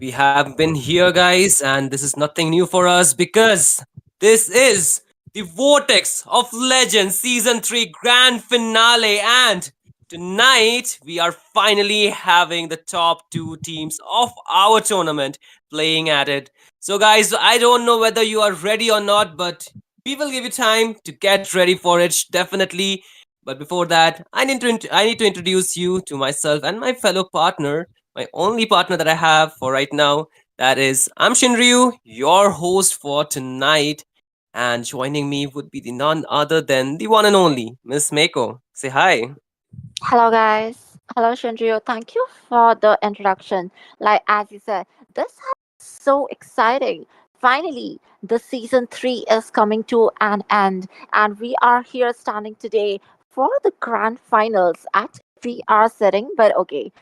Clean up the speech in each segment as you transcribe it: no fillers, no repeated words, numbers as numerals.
We have been here, guys, and this is nothing new for us because this is the Vortex of Legends Season 3 Grand Finale. And tonight, we are finally having the top two teams of our tournament playing at it. So, guys, I don't know whether you are ready or not, but we will give you time to get ready for it, definitely. But before that, I need to introduce you to myself and my fellow partner, my only partner that I have for right now. That is, I'm Shinryu, your host for tonight. And joining me would be the none other than the one and only Miss Mako. Say hi. Hello, guys. Hello, Shinryu. Thank you for the introduction. Like as you said, this is so exciting. Finally, the season 3 is coming to an end, and we are here standing today for the grand finals. Actually, we are sitting, but okay.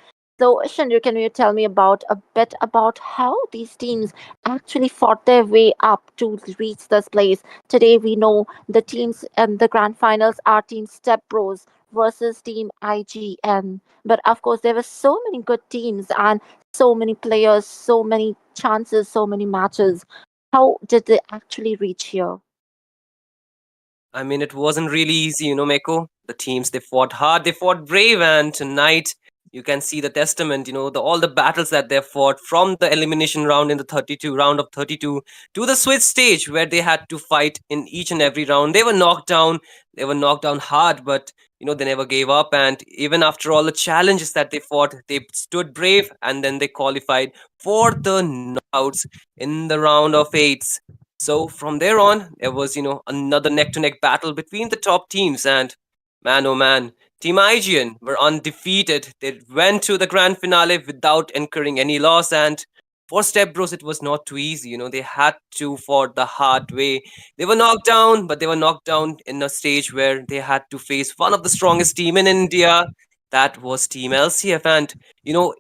So, Shinryu, can you tell me about a bit about how these teams actually fought their way up to reach this place? Today, we know the teams in the grand finals are Team Stepbros versus Team IGN. But of course, there were so many good teams and so many players, so many chances, so many matches. How did they actually reach here? I mean, it wasn't really easy, Mako. The teams, they fought hard, they fought brave, and tonight you can see the testament, all the battles that they fought from the elimination round in the 32 round of 32 to the switch stage where they had to fight in each and every round. They were knocked down hard, but they never gave up. And even after all the challenges that they fought, they stood brave and then they qualified for the knockouts in the round of eights. So from there on, there was, another neck to neck battle between the top teams. And man, oh man, Team IGN were undefeated. They went to the grand finale without incurring any loss. And for Stepbros, it was not too easy. They had to fought the hard way. They were knocked down, but they were knocked down in a stage where they had to face one of the strongest team in India. That was Team LCF. And,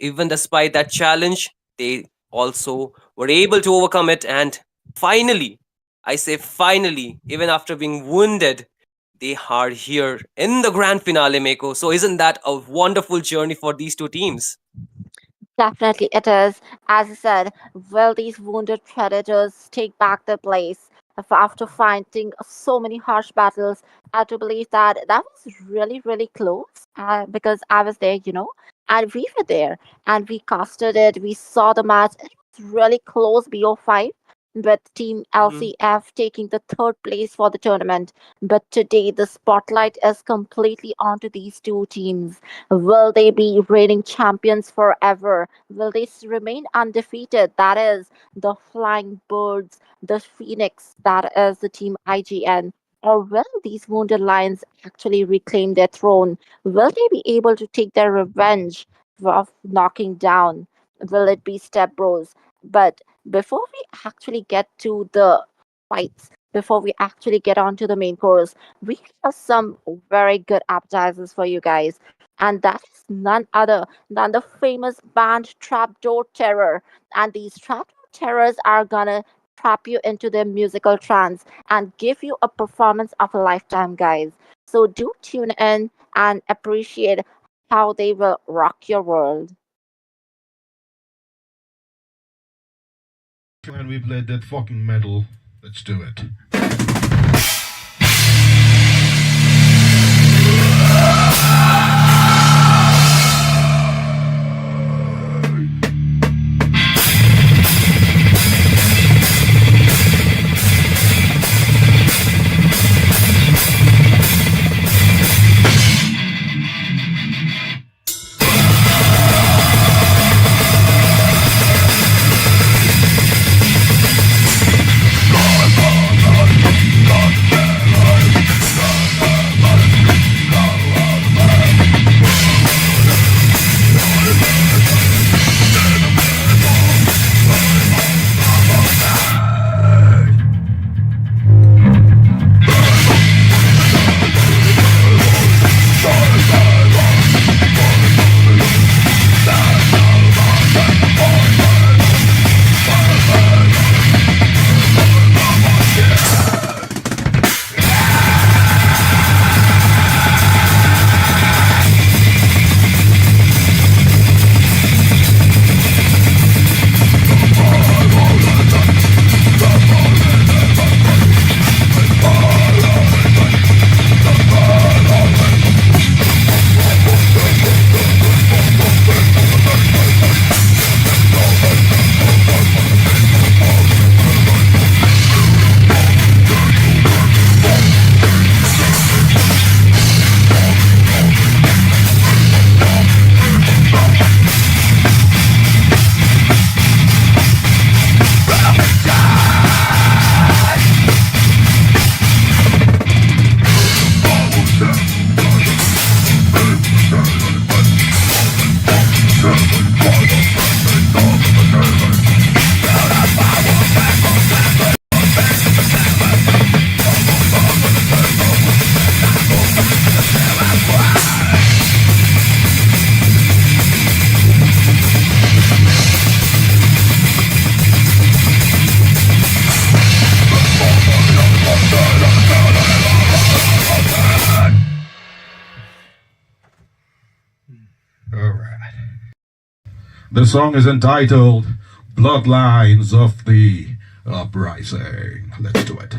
even despite that challenge, they also were able to overcome it. And finally, I say finally, even after being wounded, they are here in the grand finale, Mako. So isn't that a wonderful journey for these two teams? Definitely, it is. As I said, will these wounded predators take back their place after fighting so many harsh battles? I have to believe that that was really, really close because I was there, and we were there and we casted it. We saw the match. It was really close, BO5, with Team Hmm. LCF taking the third place for the tournament. But today, the spotlight is completely onto these two teams. Will they be reigning champions forever? Will they remain undefeated? That is the Flying Birds, the Phoenix, that is the team IGN. Or will these wounded lions actually reclaim their throne? Will they be able to take their revenge of knocking down? Will it be Step Bros? But before we actually get to the fights, before we actually get on to the main course, we have some very good appetizers for you guys. And that is none other than the famous band Trapdoor Terror. And these Trapdoor Terrors are gonna trap you into their musical trance and give you a performance of a lifetime, guys. So do tune in and appreciate how they will rock your world. And we played that fucking metal. Let's do it. Alright. The song is entitled Bloodlines of the Uprising. Let's do it.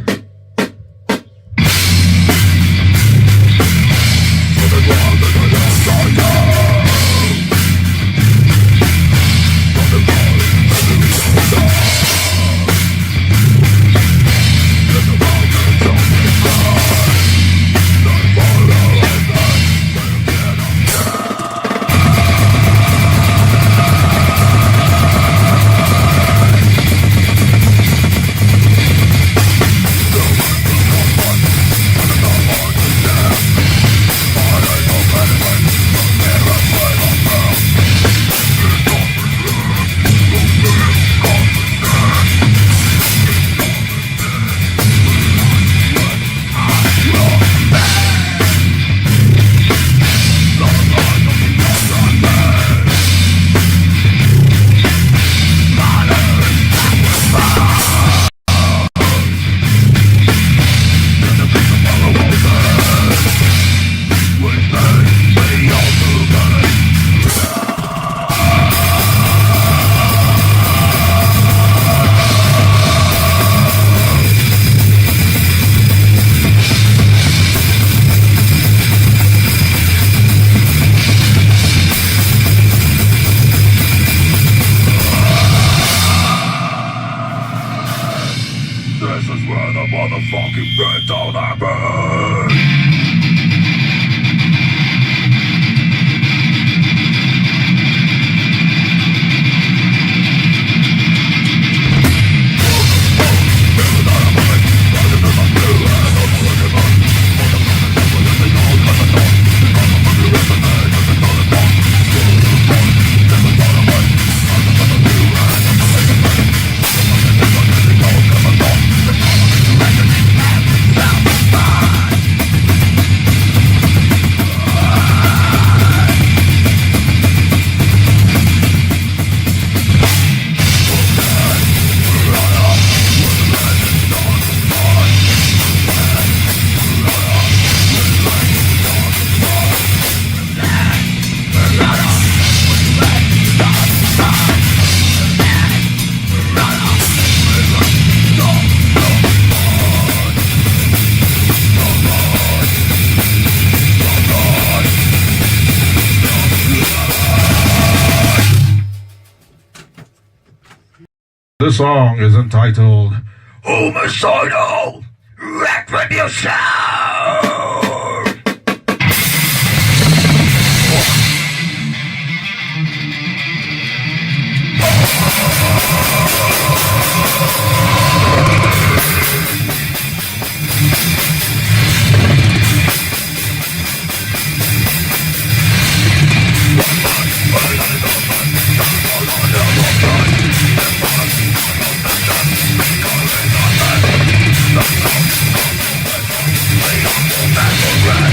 This is where the motherfucking breakdown happens. The song is entitled Homicidal Retribution. Right.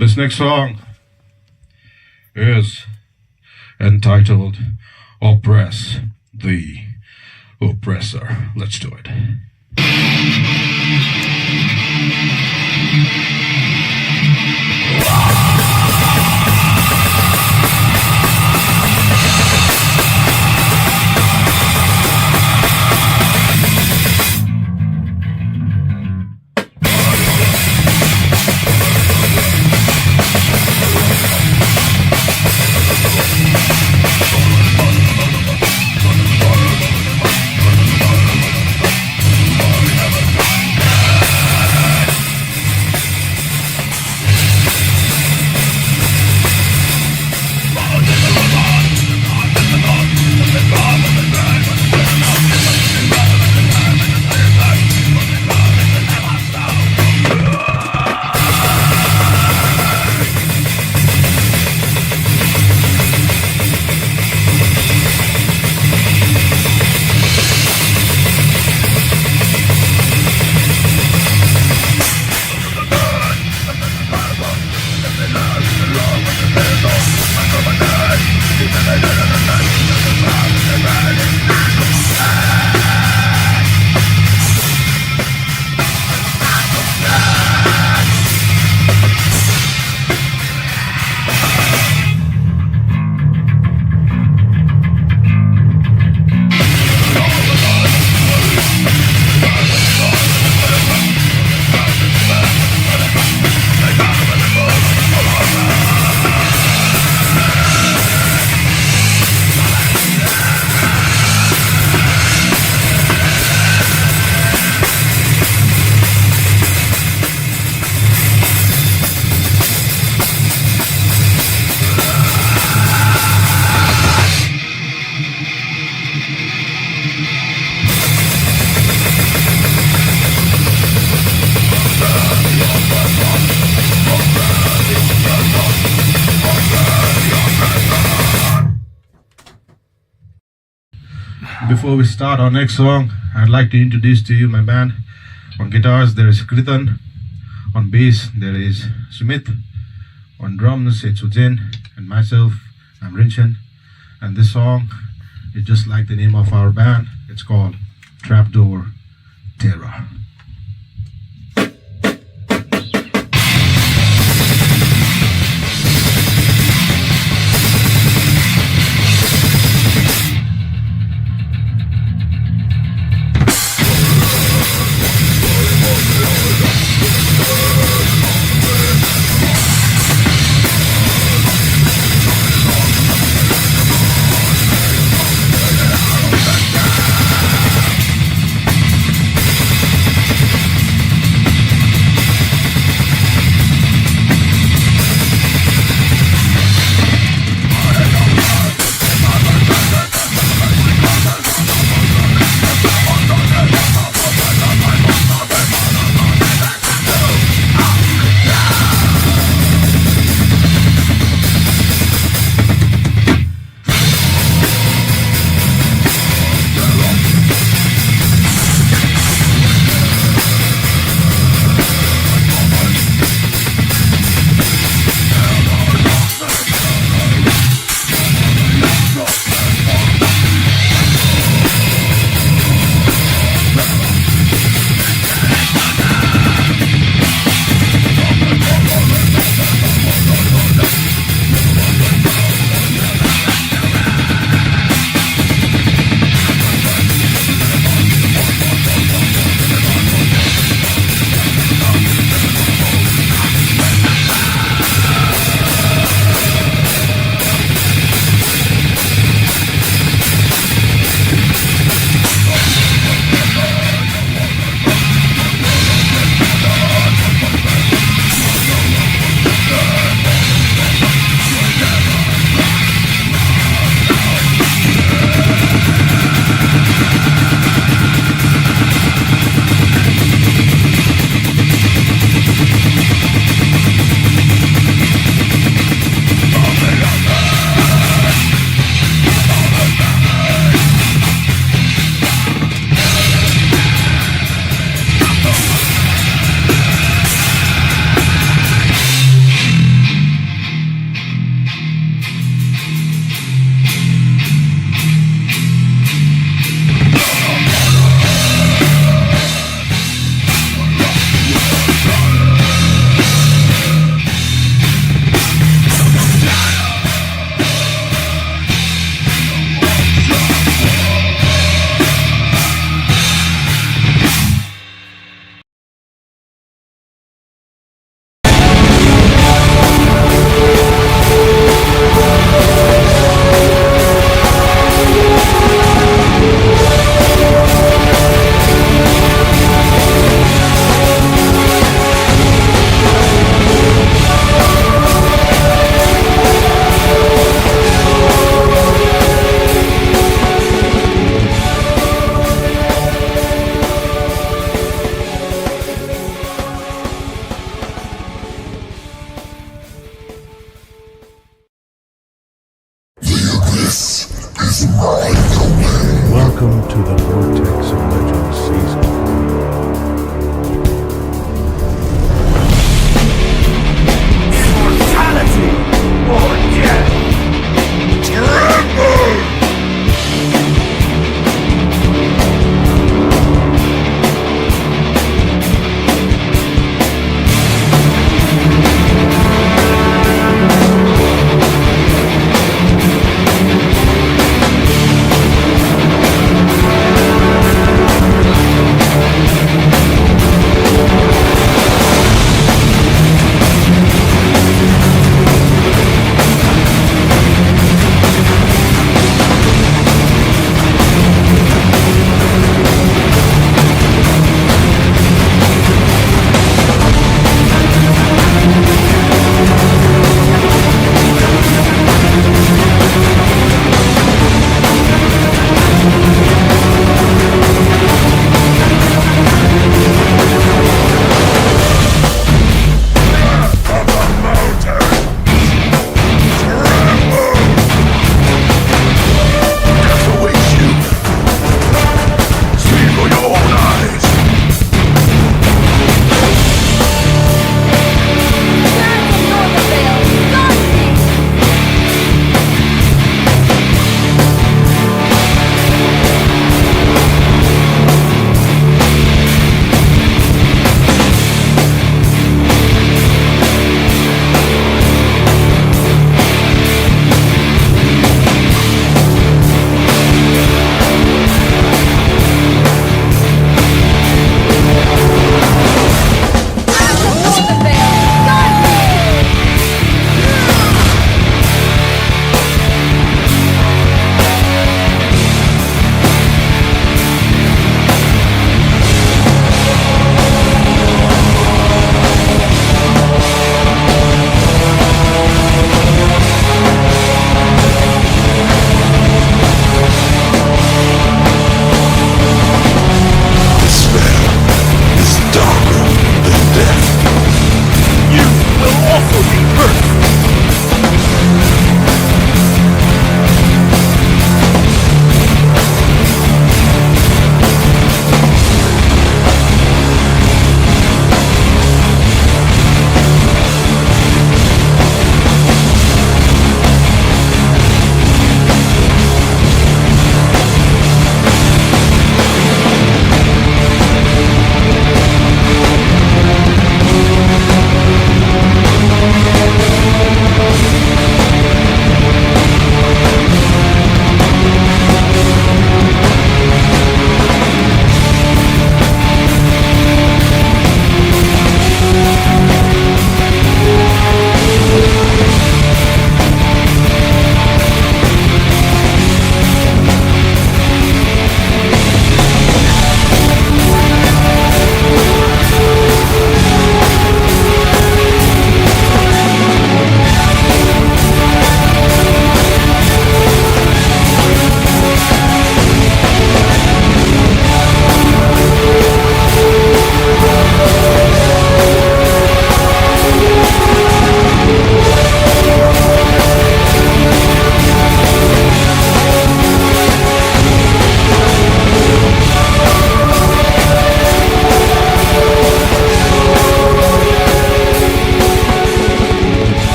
This next song is entitled Oppress the Oppressor. Let's do it. Before we start our next song, I'd like to introduce to you my band. On guitars, there is Kritan. On bass, there is Sumit. On drums, it's Ujjain. And myself, I'm Rinchan. And this song is just like the name of our band. It's called Trapdoor Terror.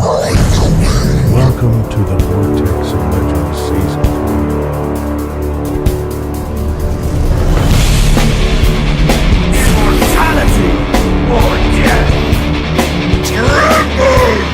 Welcome to the Vortex of Legends Season 3. Immortality or death! Tremble!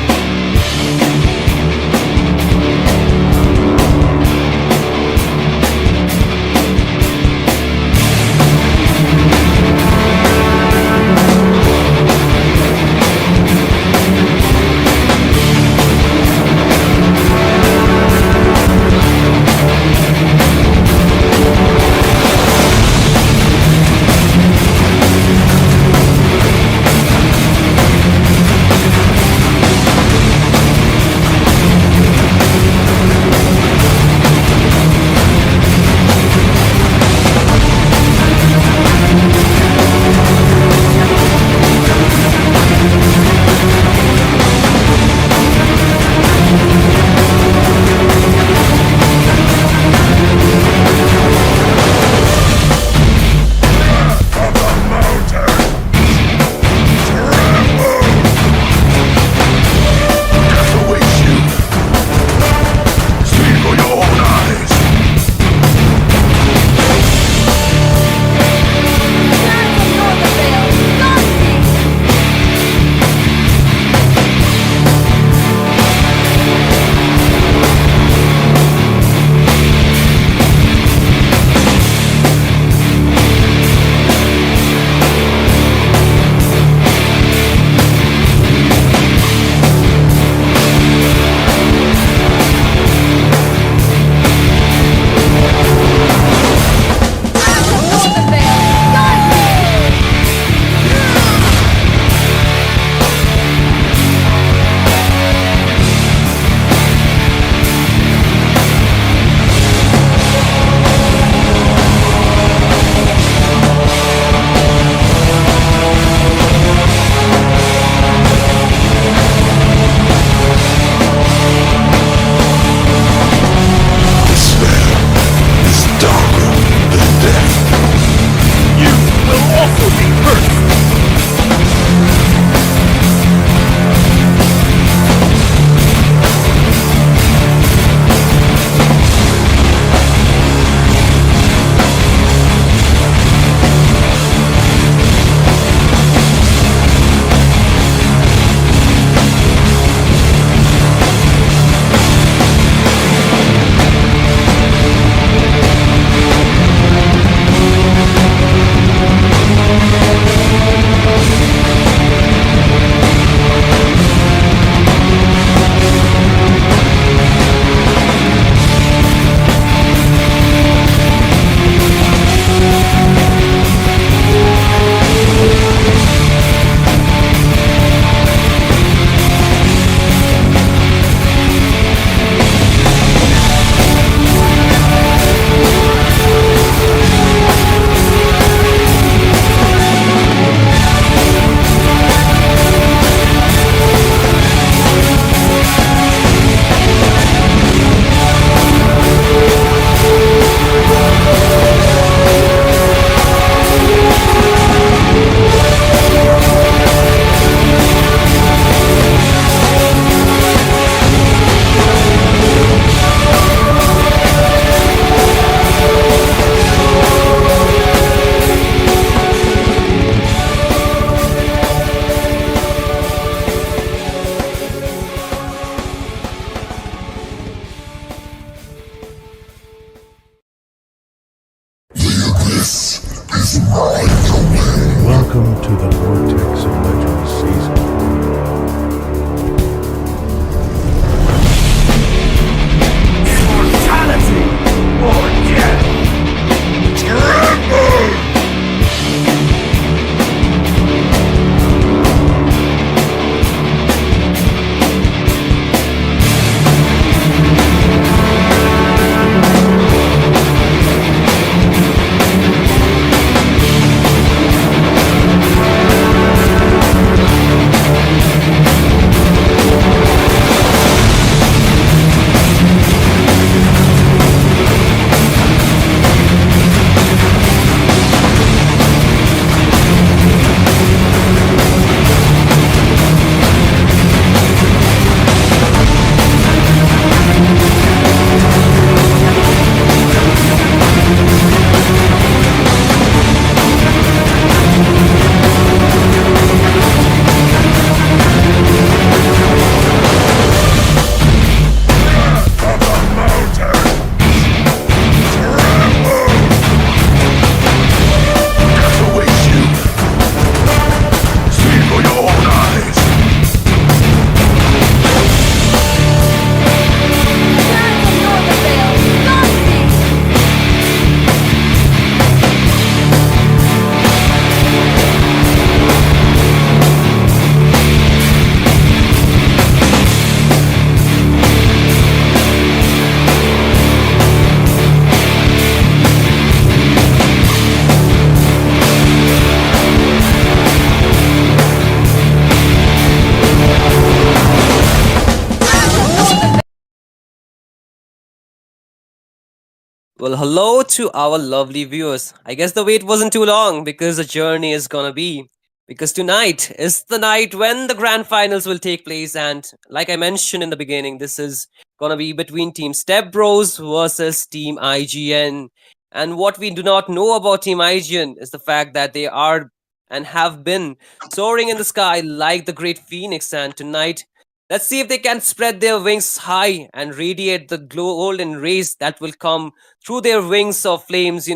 Well, hello to our lovely viewers. I guess the wait wasn't too long because the journey is gonna be. Because tonight is the night when the grand finals will take place, and like I mentioned in the beginning, this is gonna be between Team Stepbros versus Team IGN. And what we do not know about Team IGN is the fact that they are and have been soaring in the sky like the great phoenix, and tonight let's see if they can spread their wings high and radiate the golden rays that will come through their wings of flames.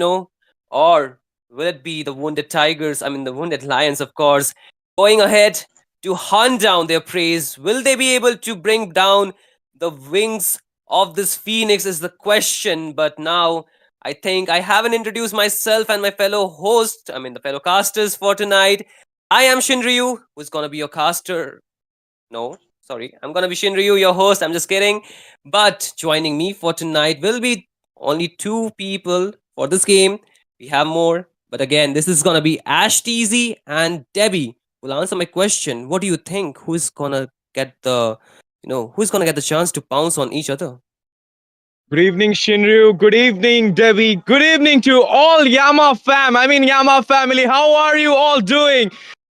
Or will it be the wounded tigers, I mean, the wounded lions, of course, going ahead to hunt down their prey? Will they be able to bring down the wings of this phoenix? Is the question. But now, I think I haven't introduced myself and my fellow host, I mean, the fellow casters for tonight. I am Shinryu, who's gonna be your caster. No, sorry. I'm gonna be Shinryu, your host. I'm just kidding. But joining me for tonight will be only two people for this game. We have more, but again, this is gonna be Ash TZ and Debbie. Will answer my question. What do you think? Who's gonna get the chance to pounce on each other? Good evening, Shinryu. Good evening, Debbie. Good evening to all Yama fam. I mean, Yama family. How are you all doing?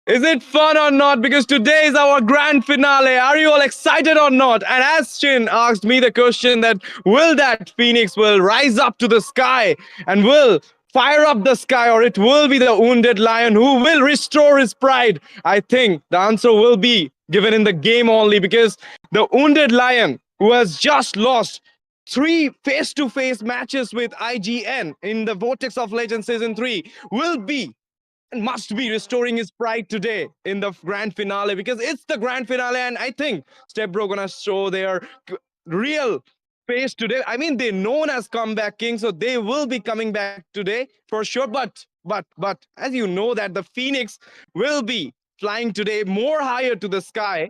Is it fun or not? Because today is our grand finale. Are you all excited or not? And as Shin asked me the question that will that phoenix will rise up to the sky and will fire up the sky, or it will be the wounded lion who will restore his pride? I think the answer will be given in the game only, because the wounded lion who has just lost three face-to-face matches with IGN in the Vortex of Legends Season 3 will be and must be restoring his pride today in the grand finale, because it's the grand finale. And I think Stepbro gonna show their real face today. I mean, they're known as comeback king, so they will be coming back today for sure. But as you know that the Phoenix will be flying today more higher to the sky,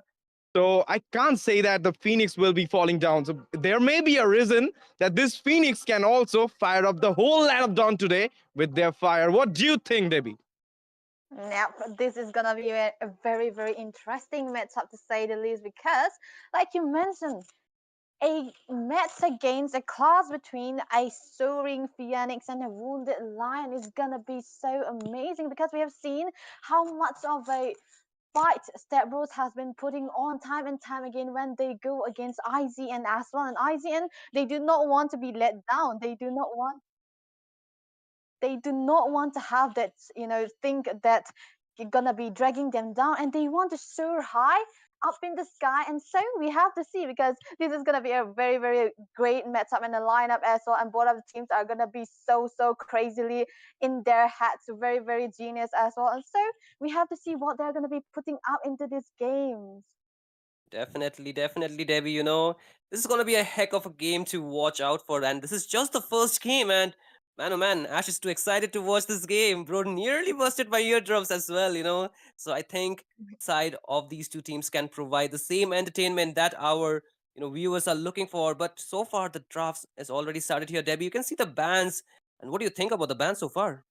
so I can't say that the Phoenix will be falling down. So there may be a reason that this Phoenix can also fire up the whole land of Dawn today with their fire. What do you think, Debbie? Yep, this is gonna be a very, very interesting matchup to say the least because, like you mentioned, a match against a class between a soaring phoenix and a wounded lion is gonna be so amazing because we have seen how much of a fight Stepbros has been putting on time and time again when they go against IZN as well. And IZN, they do not want to be let down. They do not want to have that, think that you're gonna be dragging them down, and they want to soar high up in the sky. And so we have to see, because this is gonna be a very, very great matchup and a lineup as well, and both of the teams are gonna be so crazily in their heads, very, very genius as well. And so we have to see what they're gonna be putting up into these games. Definitely, definitely, Debbie. This is gonna be a heck of a game to watch out for, and this is just the first game. And man, oh man, Ash is too excited to watch this game. Bro, nearly busted my eardrums as well. So I think side of these two teams can provide the same entertainment that our viewers are looking for. But so far, the drafts has already started here, Debbie. You can see the bands, and what do you think about the band so far?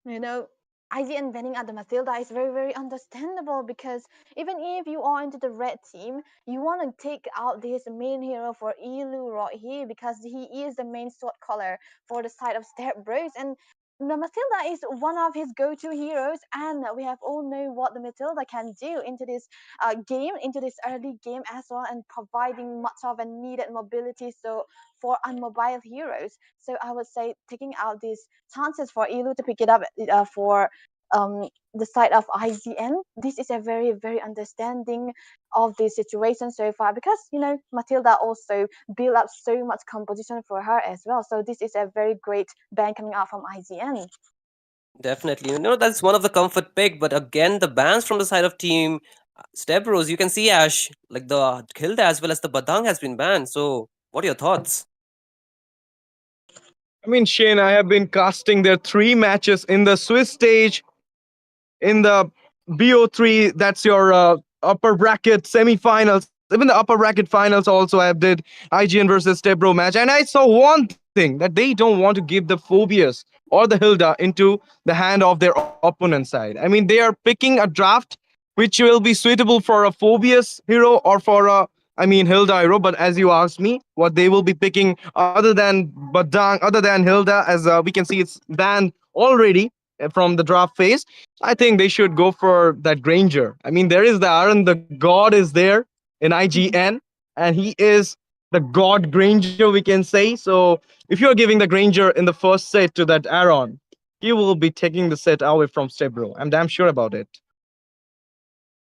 you know IGN winning at the Matilda is very, very understandable, because even if you are into the red team, you want to take out this main hero for Elu right here, because he is the main sword color for the side of Stepbros. And the Matilda is one of his go-to heroes, and we have all know what the Matilda can do into this game, into this early game as well, and providing much of a needed mobility so for unmobile heroes. So I would say taking out these chances for Elu to pick it up for the side of IZN. This is a very, very understanding of the situation so far, because Matilda also built up so much composition for her as well. So this is a very great band coming out from IZN. Definitely. That's one of the comfort pick, but again, the bans from the side of team Stepbros, you can see Ash, like the Hilda as well as the Badang has been banned. So, what are your thoughts? I mean, Shane, I have been casting their three matches in the Swiss stage, in the BO3, that's your upper bracket semifinals, even the upper bracket finals also I have did IGN versus Stebro match. And I saw one thing, that they don't want to give the Phobius or the Hilda into the hand of their opponent's side. I mean, they are picking a draft which will be suitable for a Phobius hero or for a I mean Hilda Hero, but as you asked me, what they will be picking other than Hilda, as we can see it's banned already from the draft phase. I think they should go for that Granger. I mean, there is the Aaron, the God is there in IGN, and he is the God Granger, we can say. So if you're giving the Granger in the first set to that Aaron, he will be taking the set away from Stebro. I'm damn sure about it.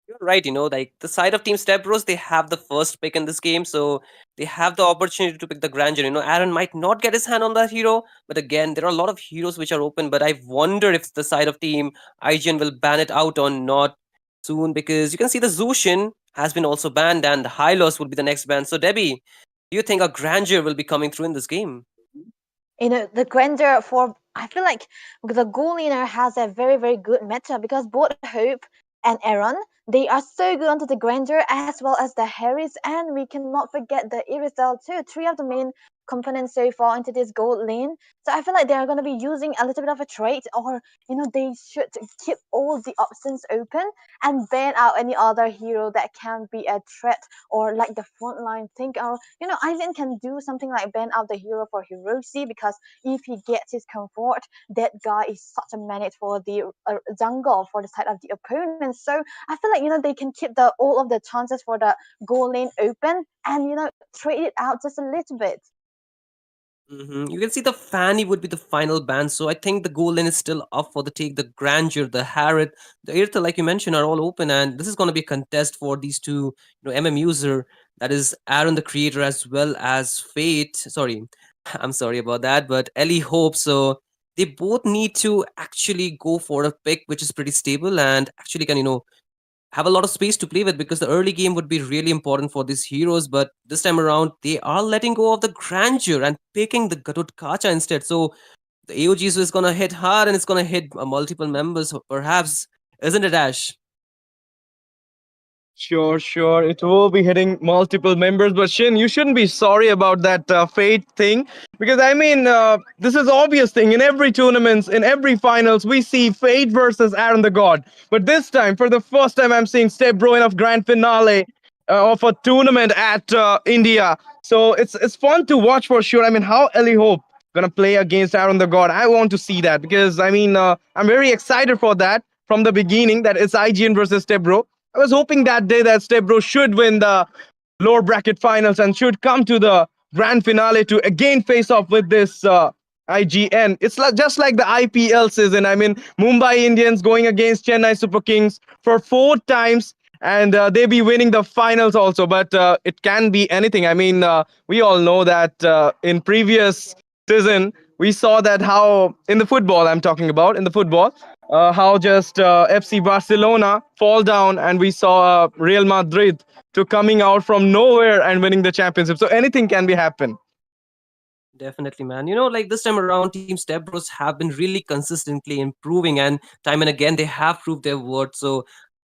You're right, like the side of Team Stepbros, they have the first pick in this game, so they have the opportunity to pick the Granger. Aaron might not get his hand on that hero, but again, there are a lot of heroes which are open. But I wonder if the side of Team IGN will ban it out or not soon, because you can see the Zushin has been also banned, and Hylos will be the next ban. So, Debbie, do you think a Granger will be coming through in this game? The grandeur for I feel like the goal leaner has a very very good meta because both Hope and Aaron they are so good onto the grandeur as well as the Harris, and we cannot forget the Irisel too. Three of the main components so far into this gold lane. So I feel like they are going to be using a little bit of a trait, or they should keep all the options open and ban out any other hero that can be a threat or like the frontline thing. Or Ivan can do something like ban out the hero for Hiroshi because if he gets his comfort, that guy is such a menace for the jungle for the side of the opponent. So I feel like they can keep the all of the chances for the goal lane open and trade it out just a little bit. You can see the Fanny would be the final ban, so I think the goal lane is still up for the take. The Grandeur, the Harrod, the Irtha, like you mentioned, are all open, and this is going to be a contest for these two, MM user. That is Aaron, the creator, as well as Fate. Sorry, I'm sorry about that, but Ellie Hope. So they both need to actually go for a pick which is pretty stable and actually can have a lot of space to play with, because the early game would be really important for these heroes. But this time around, they are letting go of the grandeur and picking the Garud Kacha instead. So the AOG is going to hit hard and it's going to hit multiple members, perhaps. Isn't it, Ash? Sure, sure. It will be hitting multiple members, but Shin, you shouldn't be sorry about that fate thing, because I mean, this is obvious thing in every tournaments, in every finals, we see fate versus Aaron the God. But this time, for the first time, I'm seeing Stepbro in a grand finale of a tournament at India. So it's fun to watch for sure. I mean, how Ellie Hope gonna play against Aaron the God? I want to see that because I mean, I'm very excited for that from the beginning. That it's IGN versus Stepbro. I was hoping that day that Stepbro should win the lower bracket finals and should come to the grand finale to again face off with this IGN. It's just like the IPL season. I mean, Mumbai Indians going against Chennai Super Kings for 4 times, and they be winning the finals also. But it can be anything. I mean, we all know that in previous season we saw that how in the football I'm talking about in the football how just FC Barcelona fall down, and we saw Real Madrid to coming out from nowhere and winning the championship. So anything can be happen. Definitely, man. Like this time around, Team Stepbros have been really consistently improving, and time and again, they have proved their worth. So,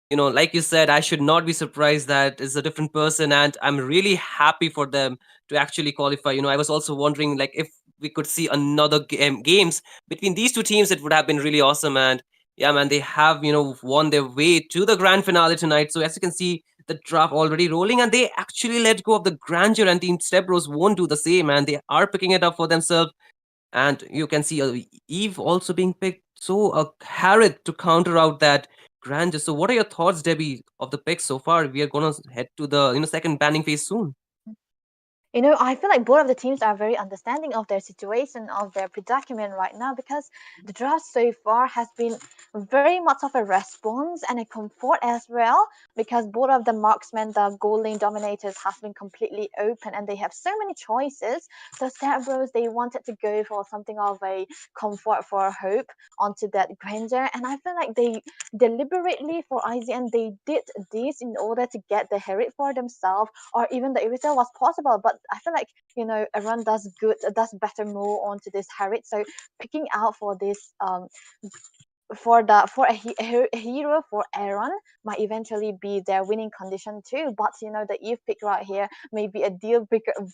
like you said, I should not be surprised that it's a different person, and I'm really happy for them to actually qualify. I was also wondering, like, if we could see another games between these two teams, it would have been really awesome. And yeah, man, they have won their way to the grand finale tonight. So as you can see, the draft already rolling, and they actually let go of the grandeur, and Team Stepbros won't do the same, and they are picking it up for themselves. And you can see Eve also being picked, so Harrod to counter out that grandeur. So what are your thoughts, Debbie, of the picks so far? We are gonna head to the second banning phase soon. I feel like both of the teams are very understanding of their situation, of their predicament right now, because the draft so far has been very much of a response and a comfort as well, because both of the marksmen, the goal lane dominators, have been completely open and they have so many choices. So Starbros, they wanted to go for something of a comfort for hope onto that grandeur, and I feel like they deliberately for IZN they did this in order to get the Herit for themselves, or even the Irithel was possible. But I feel like everyone does better more onto this Harriet. So picking out for this a hero for Aaron might eventually be their winning condition too. But the Eve pick right here may be a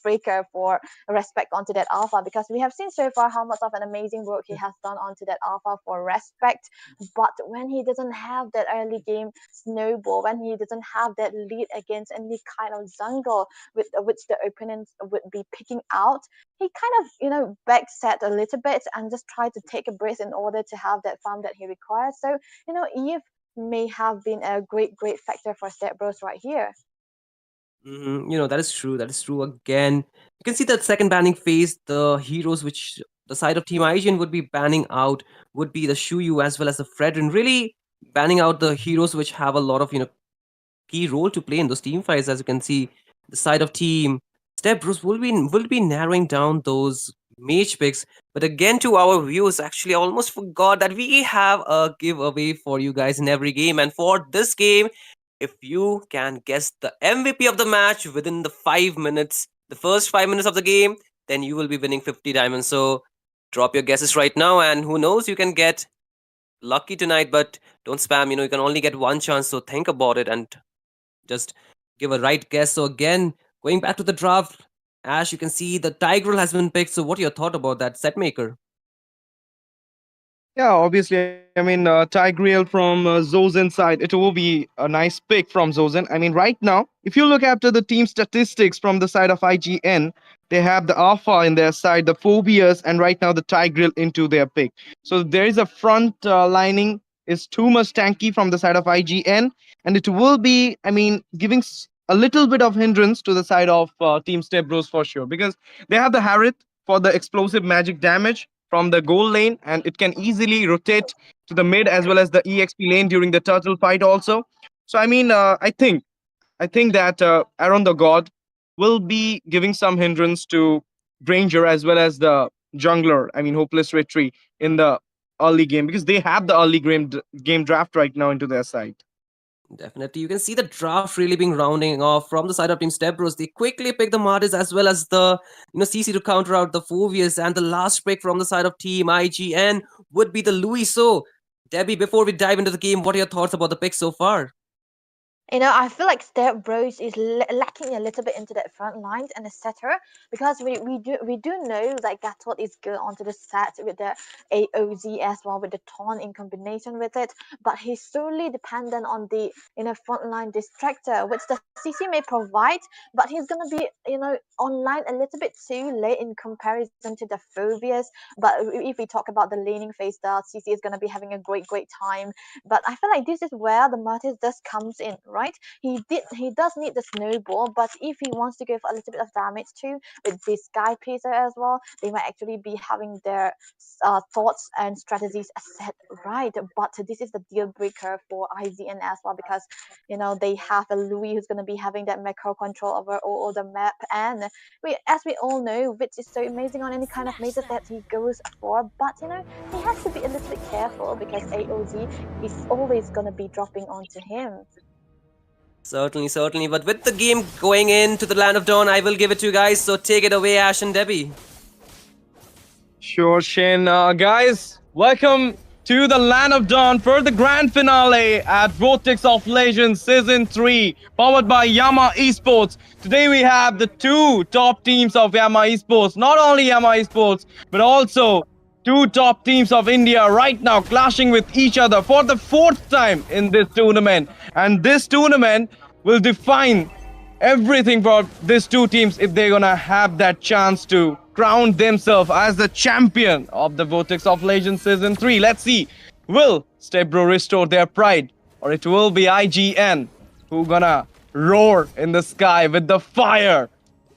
breaker for respect onto that alpha, because we have seen so far how much of an amazing work he has done onto that alpha for respect. But when he doesn't have that early game snowball, when he doesn't have that lead against any kind of jungle with which the opponents would be picking out, he kind of backset a little bit and just try to take a breath in order to have that farm that he requires. So Eve may have been a great factor for Stepbros right here. That is true. That is true again. You can see that second banning phase, the heroes which the side of Team IGN would be banning out would be the Shuyu as well as the Fredrin. Really banning out the heroes which have a lot of, key role to play in those team fights. As you can see, the side of Team Stepbros will be narrowing down those mage picks. But again, to our viewers, actually, I almost forgot that we have a giveaway for you guys in every game. And for this game, if you can guess the MVP of the match within the 5 minutes, the first 5 minutes of the game, then you will be winning 50 diamonds. So drop your guesses right now, and who knows, you can get lucky tonight. But don't spam. You can only get one chance. So think about it and just give a right guess. So again, going back to the draft, Ash, you can see the Tigreal has been picked. So what are your thought about that set maker? Yeah, obviously, I mean, Tigreal from Zozen side, it will be a nice pick from Zozen. I mean, right now, if you look after the team statistics from the side of IGN, they have the Alpha in their side, the Phobias, and right now the Tigreal into their pick. So there is a front lining is too much tanky from the side of IGN, and it will be, I mean, giving a little bit of hindrance to the side of Team Stepbros for sure, because they have the Harith for the explosive magic damage from the goal lane, and it can easily rotate to the mid as well as the exp lane during the turtle fight also. So I mean, I think that Aaron the God will be giving some hindrance to Granger as well as the jungler, I mean Hopeless Retreat, in the early game, because they have the early game draft right now into their side. Definitely, you can see the draft really being rounding off from the side of Team Stepbros. They quickly pick the Martis as well as the CC to counter out the Phobius, and the last pick from the side of Team IGN would be the Louis. So, Debbie, before we dive into the game, what are your thoughts about the pick so far? I feel like Step Bros is lacking a little bit into that front lines and etc. Because we do know that Gatot is good onto the set with the AOZ as well, with the Taunt in combination with it, but he's solely dependent on the front line distractor, which the CC may provide, but he's gonna be online a little bit too late in comparison to the Phobias. But if we talk about the laning phase, the CC is gonna be having a great time. But I feel like this is where the Martis just comes in, right? He does need the snowball, but if he wants to give a little bit of damage too with this Sky Piercer as well, they might actually be having their thoughts and strategies set right. But this is the deal breaker for IZN as well, because they have a Louis who's going to be having that macro control over all the map, and as we all know, which is so amazing on any kind of meta that he goes for. But he has to be a little bit careful, because AOZ is always going to be dropping onto him. Certainly, certainly. But with the game going into the Land of Dawn, I will give it to you guys. So take it away, Ash and Debbie. Sure, Shin. Guys, welcome to the Land of Dawn for the grand finale at Vortex of Legends Season 3, powered by Yama Esports. Today we have the two top teams of Yama Esports, not only Yama Esports, but also two top teams of India right now clashing with each other for the fourth time in this tournament. And this tournament will define everything for these two teams if they're gonna have that chance to crown themselves as the champion of the Vortex of Legends Season 3. Let's see, will Stepbro restore their pride, or it will be IGN who gonna roar in the sky with the fire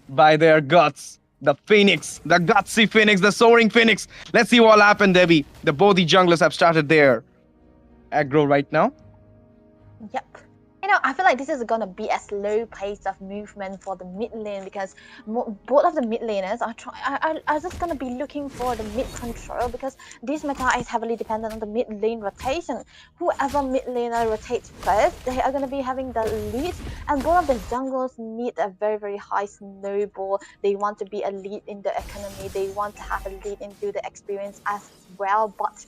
by their guts? The Phoenix, the gutsy Phoenix, the soaring Phoenix. Let's see what happened, Debbie. The both the junglers have started their aggro right now. Yep. I feel like this is going to be a slow pace of movement for the mid lane, because both of the mid laners are just going to be looking for the mid control, because this meta is heavily dependent on the mid lane rotation. Whoever mid laner rotates first, they are going to be having the lead, and both of the junglers need a very high snowball. They want to be a lead in the economy. They want to have a lead into the experience as well, but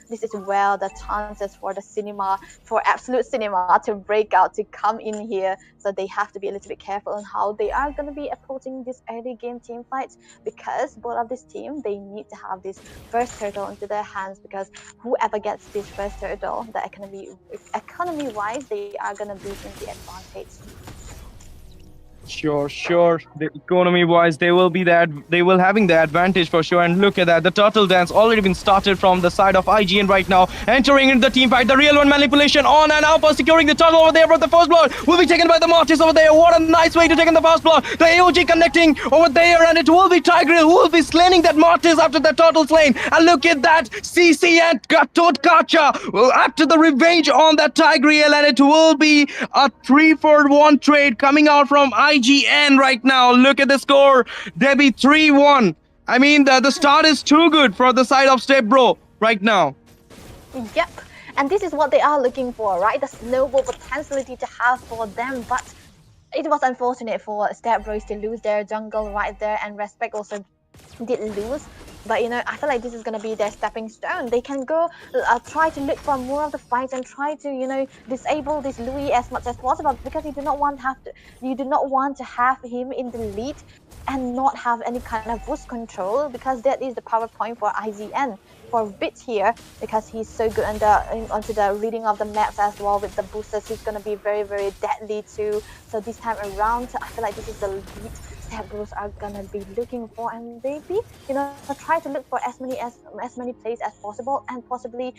this is where the chances for the cinema, for absolute cinema to break out, to come in here. So they have to be a little bit careful on how they are going to be approaching this early game team fights, because both of this team, they need to have this first turtle into their hands, because whoever gets this first turtle, the economy wise, they are going to be in the advantage. Sure. The economy wise, they will be that they will having the advantage for sure. And look at that, the turtle dance already been started from the side of IGN right now, entering into the team fight. The real one manipulation on and Alpha securing the turtle over there for the first blood. Will be taken by the Mortis over there. What a nice way to take in the first blood. The AOG connecting over there, and it will be Tigreal who will be slaying that Mortis after the turtle slain. And look at that, CC and Totkacha after the revenge on that Tigreal, and it will be a 3-for-1 trade coming out from IGN right now. Look at the score, Debbie, 3-1. I mean, the start is too good for the side of Stepbro right now. Yep, and this is what they are looking for, right? The snowball potentiality to have for them, but it was unfortunate for Stepbros to lose their jungle right there, and Respect also did lose. But I feel like this is gonna be their stepping stone. They can go try to look for more of the fights and try to disable this Louis as much as possible, because you do not want to have him in the lead and not have any kind of boost control, because that is the power point for IGN. For Bit here, because he's so good onto the reading of the maps as well with the boosters, he's gonna be very, very deadly too. So this time around, I feel like this is the lead Stepbros are gonna be looking for, and maybe try to look for as many plays as possible, and possibly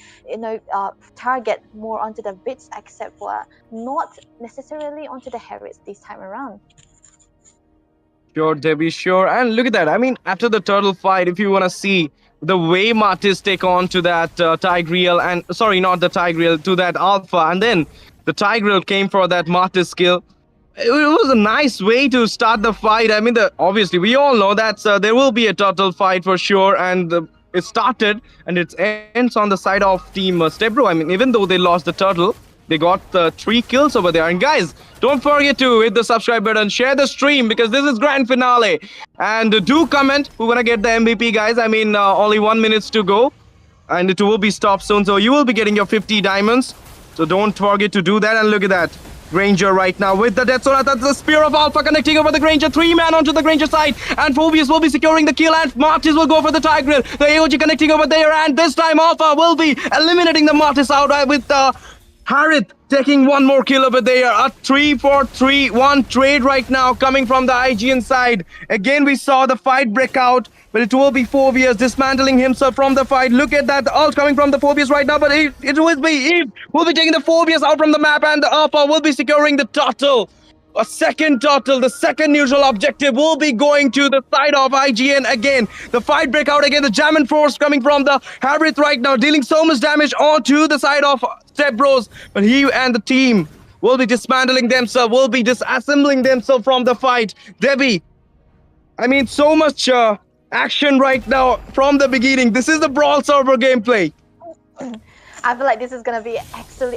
target more onto the Bits, except for not necessarily onto the Harrods this time around. Sure, Debbie, sure. And look at that. I mean, after the turtle fight, if you want to see the way Martis take on to that Tigreal, and sorry, not the Tigreal, to that Alpha, and then the Tigreal came for that Martis skill. It was a nice way to start the fight. I mean, obviously, we all know that there will be a turtle fight for sure, and it started and it ends on the side of Team Stepbro. I mean, even though they lost the turtle, they got 3 kills over there. And guys, don't forget to hit the subscribe button, share the stream, because this is grand finale. And do comment who gonna get the MVP, guys. I mean, only 1 minute to go, and it will be stopped soon. So you will be getting your 50 diamonds. So don't forget to do that. And look at that. Granger right now with the Death Sonata, the Spear of Alpha connecting over the Granger, 3-man onto the Granger side, and Phobius will be securing the kill, and Martis will go for the Tigreal, the AOG connecting over there, and this time Alpha will be eliminating the Martis out with the Harith taking one more kill over there. A 3-for-3-1 trade right now coming from the IGN side. Again, we saw the fight break out, but it will be Phobius dismantling himself from the fight. Look at that, the ult coming from the Phobius right now, but it will be Eve will be taking the Phobius out from the map, and the Alpha will be securing the turtle. A second turtle, the second neutral objective will be going to the side of IGN again. The fight break out again, the German force coming from the Harith right now, dealing so much damage onto the side of Stepbros, but he and the team will be dismantling themselves, will be disassembling themselves from the fight. Debbie, I mean, so much action right now from the beginning. This is the Brawl server gameplay. I feel like this is going to be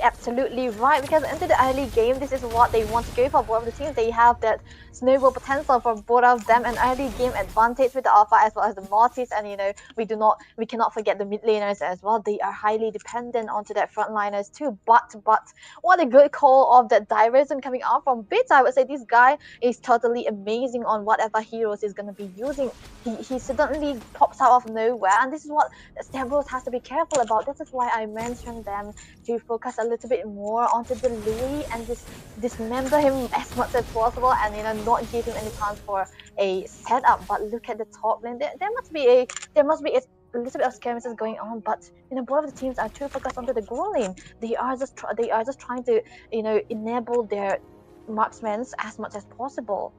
absolutely right, because into the early game, this is what they want to go for. Both of the teams, they have that snowball potential for both of them, an early game advantage with the Alpha as well as the Mortis, and we cannot forget the mid laners as well. They are highly dependent onto that frontliners too. But what a good call of that diversion coming out from Bits. I would say this guy is totally amazing on whatever heroes he's going to be using. He suddenly pops out of nowhere, and this is what Stepbros has to be careful about. This is why I mentioned them to focus a little bit more onto the Louis and just dismember him as much as possible, and not give him any chance for a setup. But look at the top lane. There must be a little bit of skirmishes going on, but both of the teams are too focused onto the goal lane. They are just trying to enable their marksmen as much as possible.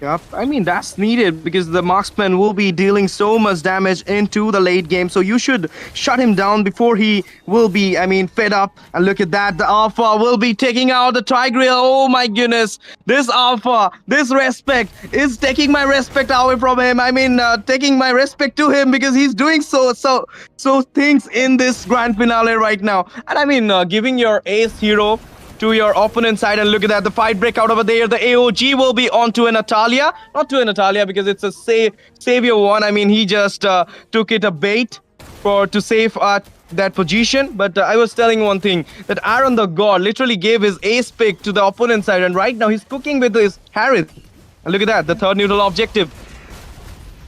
Yep, I mean, that's needed because the marksman will be dealing so much damage into the late game. So you should shut him down before he will be, fed up. And look at that, the Alpha will be taking out the Tigreal. Oh my goodness, this Alpha, this Respect is taking my respect away from him. Taking my respect to him, because he's doing so things in this grand finale right now. And giving your ace hero to your opponent's side, and look at that, the fight break out over there. The AOG will be onto an Natalia, not to a Natalia because it's a savior one. He just took it a bait, for to save that position. But I was telling one thing that Aaron the God literally gave his ace pick to the opponent side, and right now he's cooking with his Harith. And look at that, the third neutral objective.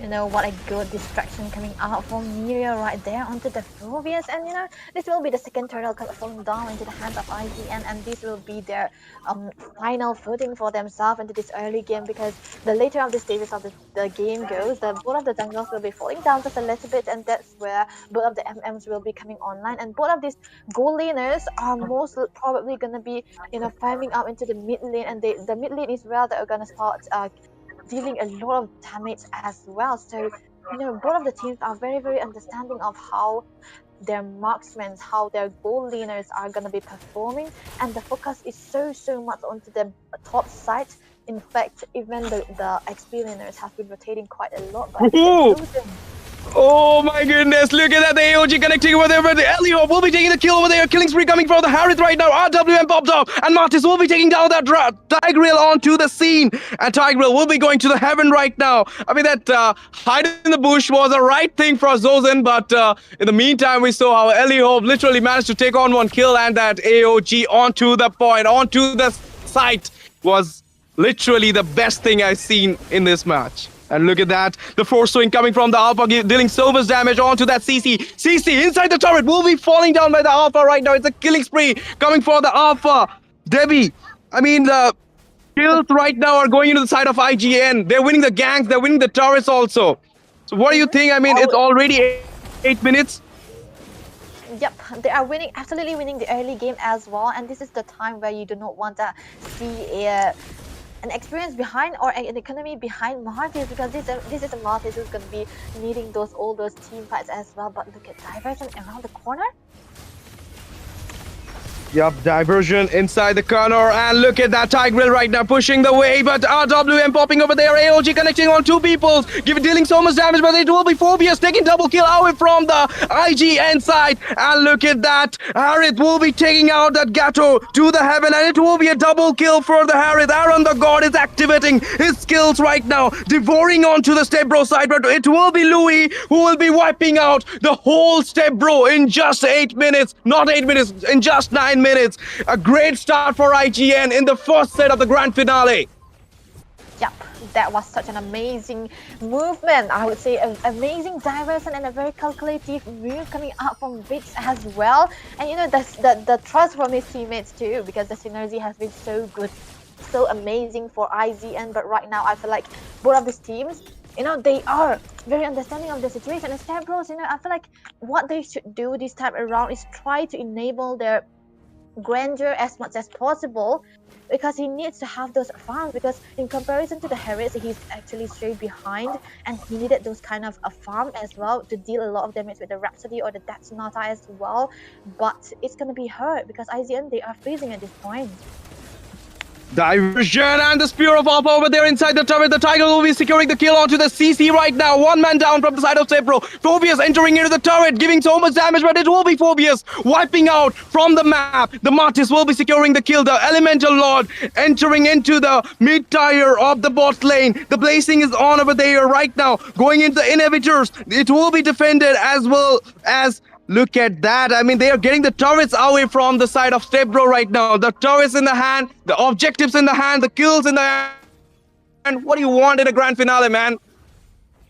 You know, what a good distraction coming out from Miria right there onto the Phobias. And you know, this will be the second turtle falling down into the hands of IGN, and this will be their final footing for themselves into this early game, because the later of the stages of the game goes, the both of the junglers will be falling down just a little bit, and that's where both of the MMs will be coming online. And both of these gold laners are most probably gonna be, you know, farming up into the mid lane, and the mid lane is where they're gonna start dealing a lot of damage as well. So, you know, both of the teams are very, very understanding of how their marksmen, how their goal laners are going to be performing, and the focus is so much onto the top side. In fact, even the XP laners have been rotating quite a lot, but Oh my goodness, look at that, the AOG connecting over there, but Elio will be taking the kill over there, killing spree coming from the Harith right now, RWM popped up, and Martis will be taking down that Tigreal onto the scene, and Tigreal will be going to the heaven right now. I mean, that hide in the bush was the right thing for Zozen, but in the meantime, we saw how Elio literally managed to take on one kill, and that AOG onto the point, onto the site was literally the best thing I've seen in this match. And look at that, the force swing coming from the Alpha, dealing so much damage onto that CC. CC inside the turret will be falling down by the Alpha right now. It's a killing spree coming for the Alpha. Debbie, I mean, the kills right now are going into the side of IGN. They're winning the ganks, they're winning the turrets also. So what do you think? I mean, it's already 8 minutes. Yep, they are winning, absolutely winning the early game as well, and this is the time where you do not want to see an experience behind or an economy behind Martis, because this is a Martis who's going to be needing all those team fights as well. But look at Diversion around the corner. Yup, diversion inside the corner, and look at that Tigreal right now pushing the way, but RWM popping over there, AOG connecting on two people, dealing so much damage, but it will be Phobias taking double kill away from the IGN side, and look at that, Harith will be taking out that Gato to the heaven, and it will be a double kill for the Harith. Aaron the God is activating his skills right now, devouring onto the Stepbros side, but it will be Louis who will be wiping out the whole Stepbro in just 8 minutes, not 8 minutes, in just 9 minutes. A great start for IGN in the first set of the grand finale. Yep, that was such an amazing movement. I would say an amazing diversion and a very calculative move coming out from Vix as well. And you know, the trust from his teammates too, because the synergy has been so good, so amazing for IGN. But right now, I feel like both of these teams, you know, they are very understanding of the situation. And Stepbros, you know, I feel like what they should do this time around is try to enable their grandeur as much as possible, because he needs to have those farms, because in comparison to the Harris, he's actually straight behind, and he needed those kind of a farm as well to deal a lot of damage with the Rhapsody or the Death Sonata as well. But it's gonna be hurt because IGN, they are freezing at this point. Diversion and the Spear of Alpha over there inside the turret. The Tiger will be securing the kill onto the CC right now. One man down from the side of Stepbro. Phobias entering into the turret, giving so much damage, but it will be Phobias wiping out from the map. The Martis will be securing the kill. The Elemental Lord entering into the mid-tier of the bot lane. The Blazing is on over there right now, going into the Inhibitors. It will be defended as well as... Look at that. I mean, they are getting the turrets away from the side of Stepbro right now. The turrets in the hand, the objectives in the hand, the kills in the hand. What do you want in a grand finale, man?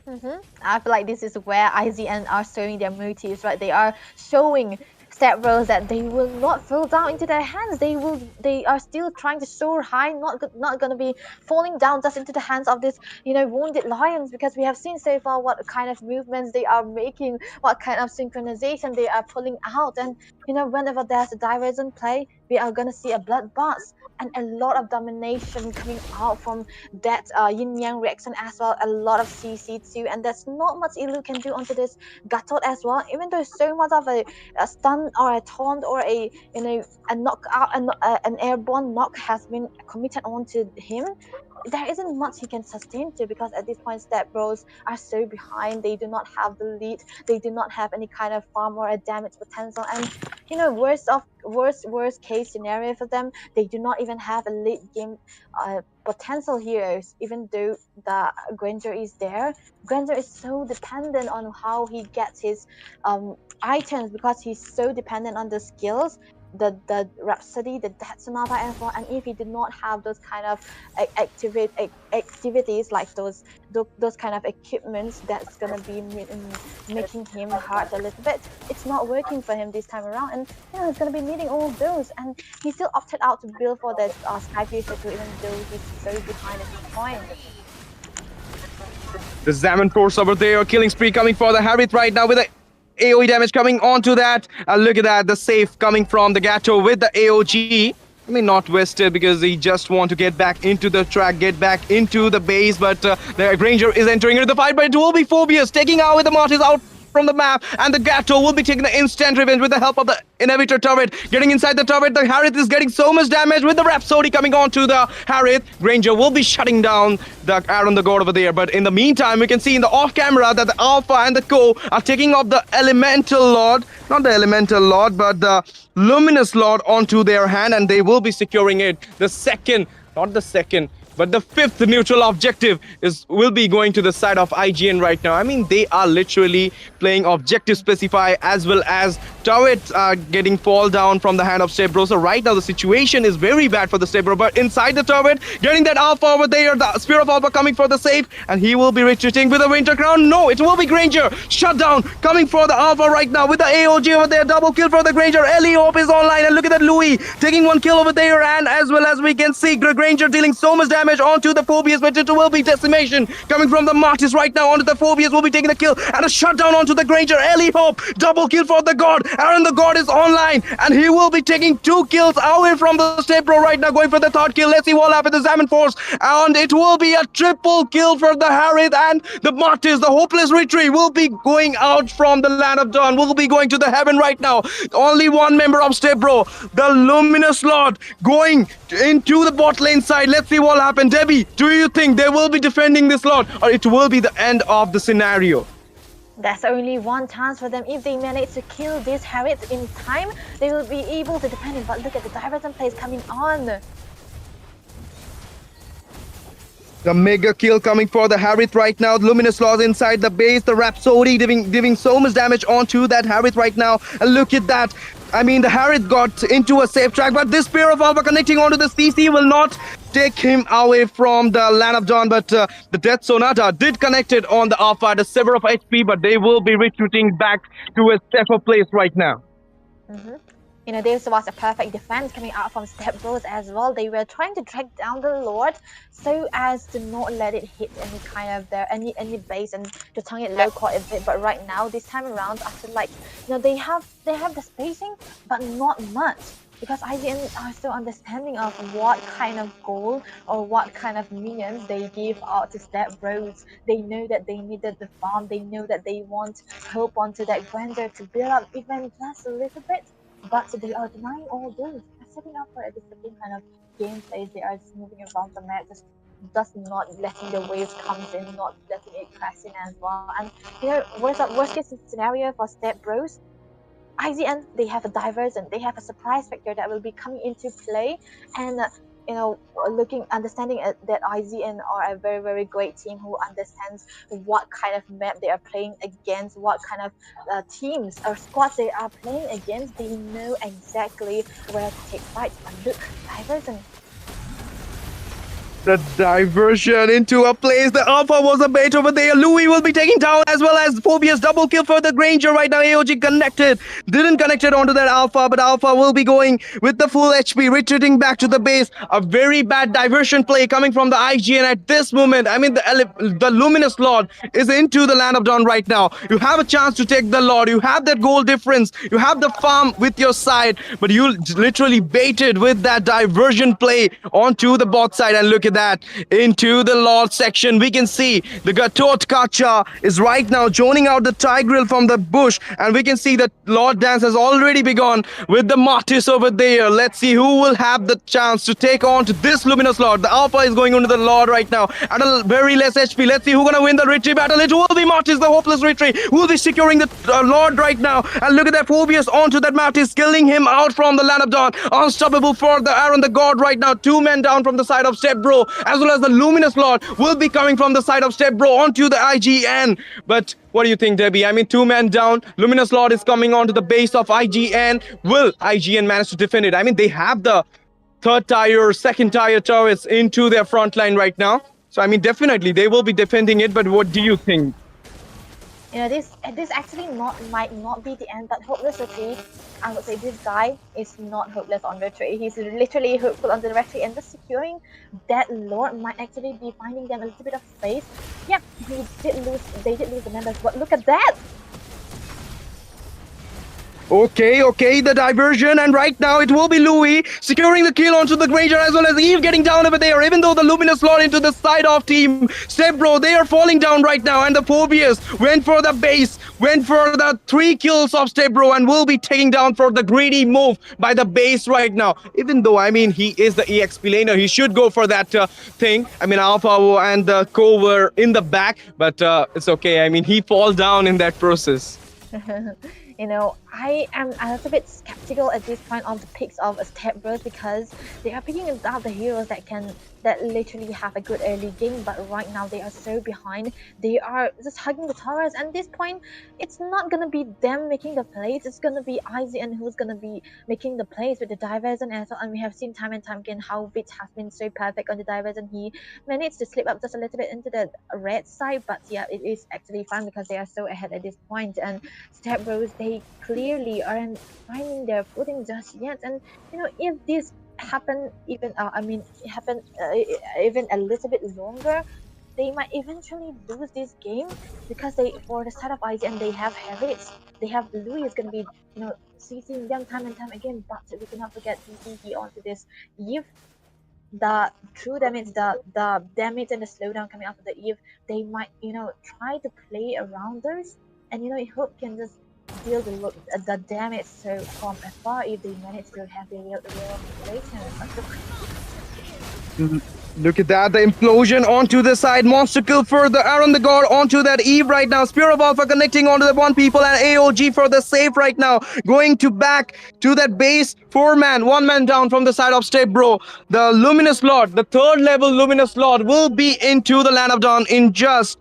I feel like this is where IGN are showing their motives, right? They are showing Stepbros that they will not fall down into their hands. They are still trying to soar high, not gonna be falling down just into the hands of this, you know, wounded lions, because we have seen so far what kind of movements they are making, what kind of synchronization they are pulling out. And you know, whenever there's a divergent play, we are gonna see a bloodbath and a lot of domination coming out from that yin yang reaction as well. A lot of CC too, and there's not much Ilu can do onto this Gatot as well. Even though so much of a stun or a taunt or a, you know, a knockout, an airborne knock has been committed onto him, there isn't much he can sustain to, because at this point Stepbros are so behind. They do not have the lead. They do not have any kind of farm or a damage potential. And worst case scenario for them, they do not even have a late game potential heroes. Even though the Granger is there, Granger is so dependent on how he gets his items, because he's so dependent on the skills, the Rhapsody, the Death Sonata, and so on. And if he did not have those kind of activities, like those kind of equipments, that's gonna be making him hurt a little bit. It's not working for him this time around, and he's gonna be needing all of those. And he still opted out to build for the Sky Piercer too, even though he's so behind at this point. The Zaman Force over there, killing spree coming for the Harith right now with the AoE damage coming onto that. Look at that, the save coming from the Gato with the AOG. I mean, not wasted, because he just want to get back into the track, get back into the base, but the Granger is entering into the fight, but it will be Phobius taking out with the Martyrs out from the map, and the Gato will be taking the instant revenge with the help of the Inhibitor turret. Getting inside the turret, the Harith is getting so much damage with the Rhapsody coming on to the Harith. Granger will be shutting down the Aaron the God over there, but in the meantime, we can see in the off camera that the Alpha and the Co are taking off the Elemental Lord, not the Elemental Lord, but the Luminous Lord onto their hand, and they will be securing it. The second, not the second, but the fifth neutral objective will be going to the side of IGN right now. I mean, they are literally playing objective specify, as well as turrets are getting fall down from the hand of Stepbros. So right now the situation is very bad for the Stepbro, but inside the turret, getting that Alpha over there, the Spear of Alpha coming for the save, and he will be retreating with a Winter Crown. No, it will be Granger. Shut down, coming for the Alpha right now with the AOG over there. Double kill for the Granger. Ellie Hope is online, and look at that Louis taking one kill over there, and as well as we can see Granger dealing so much damage onto the Phobius, but it will be decimation coming from the Martyrs right now onto the Phobius. Will be taking the kill, and a shutdown onto the Granger. Ellie Hope, double kill for the God. Aaron the God is online, and he will be taking 2 kills away from the Stepbro right now, going for the 3rd kill. Let's see what happens to the Zaman Force, and it will be a triple kill for the Harith, and the Martyrs, the hopeless retreat, will be going out from the Land of Dawn, will be going to the heaven right now. Only one member of Stepbro, the Luminous Lord, going into the bot lane side. Let's see what happens. Debbie, do you think they will be defending this Lord, or it will be the end of the scenario? There's only one chance for them. If they manage to kill this Harith in time, they will be able to defend it. But look at the diversion plays coming on. The mega kill coming for the Harith right now. Luminous Laws inside the base. The Rhapsody giving so much damage onto that Harith right now. And look at that. I mean, the Harith got into a safe track, but this Spear of Alpha connecting onto the CC will not take him away from the Land of Dawn. But the Death Sonata did connect it on the Alpha at a 7 of HP, but they will be retreating back to a safer place right now. This was a perfect defense coming out from Stepbros as well. They were trying to track down the Lord so as to not let it hit any kind of any base, and to turn it low quite a bit. But right now, this time around, I feel like they have the spacing, but not much, because IGN are still understanding of what kind of goal or what kind of minions they give out to Stepbros. They know that they needed the farm. They know that they want hope onto that Granger to build up even just a little bit. But they are denying all this. They're setting up for a different kind of gameplay. They are just moving around the map, just not letting the waves come in, not letting it crash in as well. And worst case scenario for Stepbros, IGN, they have a diversion, they have a surprise factor that will be coming into play, and understanding that IGN are a very, very great team who understands what kind of map they are playing against, what kind of teams or squads they are playing against. They know exactly where to take fights. But look, diversion. The diversion into a place. The Alpha was a bait over there. Louis will be taking down, as well as Phobius. Double kill for the Granger right now. AOG connected. Didn't connect it onto that Alpha, but Alpha will be going with the full HP, retreating back to the base. A very bad diversion play coming from the IGN at this moment. I mean, the Luminous Lord is into the Land of Dawn right now. You have a chance to take the Lord. You have that goal difference. You have the farm with your side, but you literally baited with that diversion play onto the bot side. And look at that, into the Lord section, we can see the Gatot Kacha is right now joining out the Tigreal from the bush, and we can see that Lord Dance has already begun with the Martis over there. Let's see who will have the chance to take on to this Luminous Lord. The Alpha is going on to the Lord right now at a very less HP. Let's see who's gonna win the retreat battle. It will be Martis, the hopeless retreat, who will be securing the Lord right now. And look at that Phobius onto that Martis, killing him out from the Land of Dawn. Unstoppable for the Aaron the God right now. Two men down from the side of Stepbro, as well as the Luminous Lord will be coming from the side of Stepbro onto the IGN. But what do you think, Debbie? I mean, two men down. Luminous Lord is coming onto the base of IGN. Will IGN manage to defend it? I mean, they have the third tier, second tier turrets into their front line right now. So, I mean, definitely they will be defending it. But what do you think? This actually might not be the end, but hopeless retreat. I would say this guy is not hopeless on retreat. He's literally hopeful on the retreat, and just securing that Lord might actually be finding them a little bit of space. Yeah, they did lose the members, but look at that! Okay, the diversion, and right now it will be Louis securing the kill onto the Granger, as well as Eve getting down over there, even though the Luminous Lord into the side of team Stepbro, they are falling down right now, and the Phobius went for the base, went for the 3 kills of Stepbro, and will be taking down for the greedy move by the base right now. Even though, I mean, he is the EXP laner, he should go for that thing. I mean, Alpha and Co were in the back, but it's okay. I mean, he falls down in that process. I am a little bit skeptical at this point of the picks of Stepbros, because they are picking out the heroes that literally have a good early game, but right now they are so behind. They are just hugging the towers, and at this point, it's not gonna be them making the plays. It's gonna be IZN who's gonna be making the plays with the diversion as well. And we have seen time and time again how Vitz has been so perfect on the diversion. He managed to slip up just a little bit into the red side, but yeah, it is actually fine because they are so ahead at this point. And Stepbros, they clearly aren't finding their footing just yet. And if this happen even even a little bit longer, they might eventually lose this game, because for the side of IGN, they have Harriets, they have Louis is gonna be CCing them time and time again. But we cannot forget CC onto this Eve. The true damage, the damage and the slowdown coming out of the Eve, they might try to play around those, and Hope can just deal the damage so from afar if they manage to have the real manipulation. Look at that, the implosion onto the side. Monster kill for the Aaron the God onto that Eve right now. Spear of Alpha connecting onto the one people, and AOG for the save right now. Going to back to that base. 4-man, 1-man down from the side of Stepbro. The Luminous Lord, the 3rd level Luminous Lord will be into the Land of Dawn in just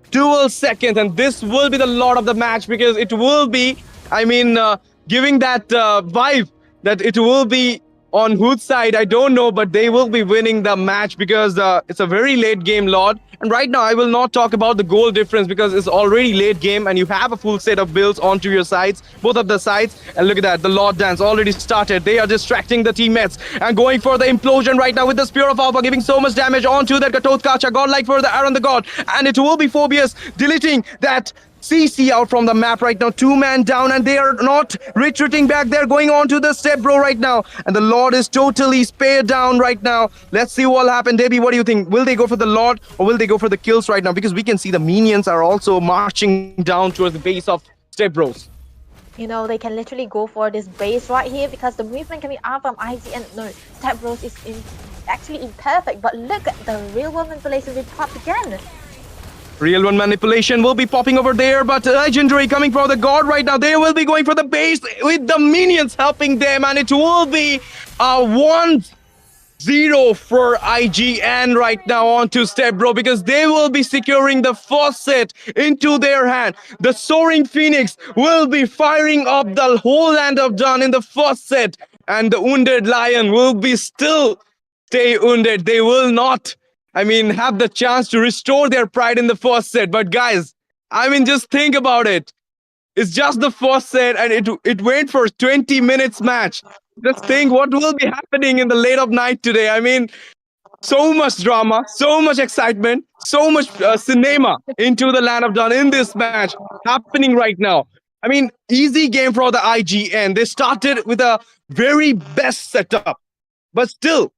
12 seconds. And this will be the Lord of the match, because it will be, giving that vibe that it will be on whose side, I don't know, but they will be winning the match, because it's a very late game Lord. And right now I will not talk about the goal difference, because it's already late game and you have a full set of builds onto your sides, both of the sides. And look at that, the Lord Dance already started. They are distracting the teammates and going for the implosion right now with the Spear of Alpha, giving so much damage onto that Katoth Kacha, godlike for the Aaron the God. And it will be Phobius deleting that CC out from the map right now. 2-man down, and they are not retreating back. They're going on to the Stepbro right now, and the Lord is totally spared down right now. Let's see what will happen. Debbie, what do you think? Will they go for the Lord, or will they go for the kills right now? Because we can see the minions are also marching down towards the base of Stepbros. They can literally go for this base right here, because the movement coming out from IZ and Stepbros is actually imperfect. But look at the real world manipulation with popped again. Real one manipulation will be popping over there, but Legendary coming for the God right now. They will be going for the base with the minions helping them, and it will be a 1-0 for IGN right now onto Stepbro, because they will be securing the first set into their hand. The Soaring Phoenix will be firing up the whole Land of Dawn in the first set, and the Wounded Lion will be still stay wounded. They will not have the chance to restore their pride in the first set. But guys, just think about it. It's just the first set, and it went for 20 minutes match. Just think what will be happening in the late of night today. So much drama, so much excitement, so much cinema into the Land of Dawn in this match happening right now. Easy game for the IGN. They started with a very best setup, but still,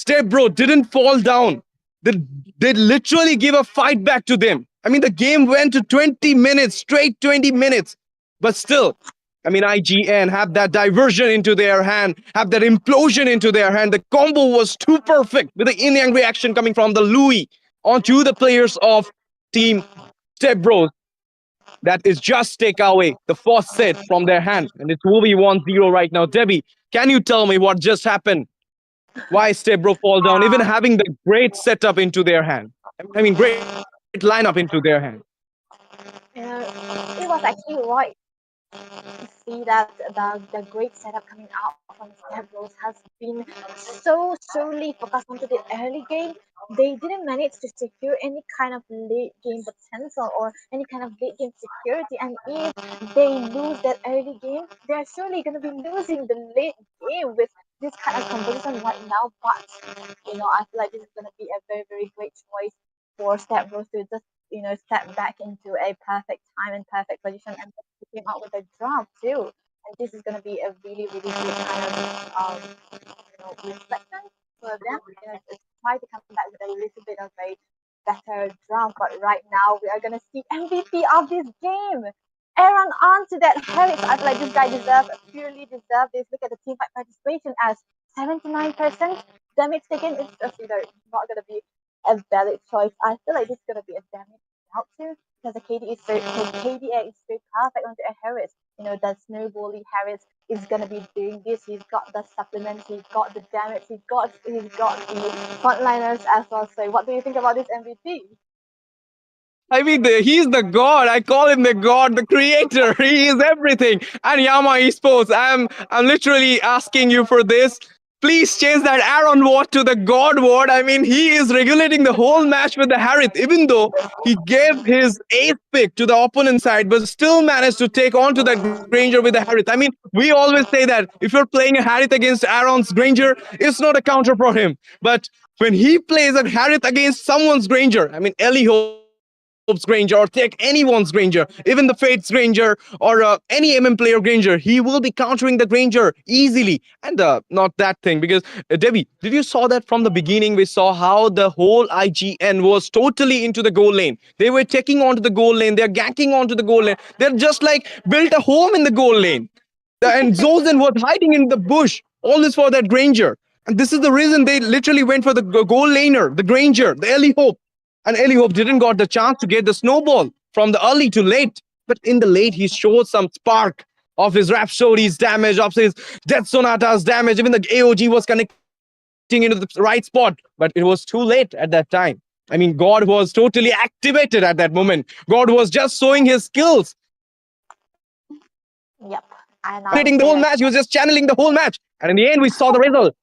Stepbro didn't fall down. They, they literally give a fight back to them. I mean, the game went to 20 minutes, straight 20 minutes. But still, I mean, IGN have that diversion into their hand, have that implosion into their hand. The combo was too perfect with the in yang reaction coming from the Louis onto the players of Team Stepbros. That is just take away the first set from their hand. And it's will be 1-0 right now. Debbie, can you tell me what just happened? Why Stebro fall down, even having the great setup into their hand. I mean, great lineup into their hand. It was actually right to see that the great setup coming out from Stepbros has been solely focused onto the early game. They didn't manage to secure any kind of late game potential or any kind of late game security. And if they lose that early game, they're surely going to be losing the late game with this kind of composition right now. But I feel like this is going to be a very very great choice for Stepbros to just step back into a perfect time and perfect position and came out with a draft too. And this is going to be a really, really good kind of reflection for them. To try to come back with a little bit of a better draft. But right now, we are going to see MVP of this game. Aaron onto that Harris. I feel like this guy purely deserve this. Look at the team fight participation as 79%. Damage taken is just not going to be a valid choice. I feel like this is going to be a damage out too because the KDA is very perfect onto a Harris. The snowbally Harris is gonna be doing this. He's got the supplements, he's got the damage, he's got the frontliners as well. So what do you think about this MVP? I mean, he's the god. I call him the god, the creator. He is everything. And Yama Esports, I'm literally asking you for this. Please change that Aaron Watt to the God Ward. I mean, he is regulating the whole match with the Harith, even though he gave his eighth pick to the opponent side, but still managed to take on to that Granger with the Harith. I mean, we always say that if you're playing a Harith against Aaron's Granger, it's not a counter for him. But when he plays a Harith against someone's Granger, I mean, Ellie Hope's Granger, or take anyone's Granger, even the Fate's Granger, or any MM player Granger, he will be countering the Granger easily. And not that thing, because Debbie, did you saw that from the beginning? We saw how the whole IGN was totally into the goal lane. They were taking onto the goal lane, they're ganking onto the goal lane. They're just like built a home in the goal lane. And Zozen was hiding in the bush, all this for that Granger. And this is the reason they literally went for the goal laner, the Granger, the Ellie Hope. And Ellie Hope didn't got the chance to get the snowball from the early to late. But in the late, he showed some spark of his Rhapsody's damage, of his Death Sonata's damage. Even the AOG was connecting into the right spot, but it was too late at that time. I mean, God was totally activated at that moment. God was just showing his skills. Yep. And I Dominating would the say whole that match. He was just channeling the whole match. And in the end, we saw the result.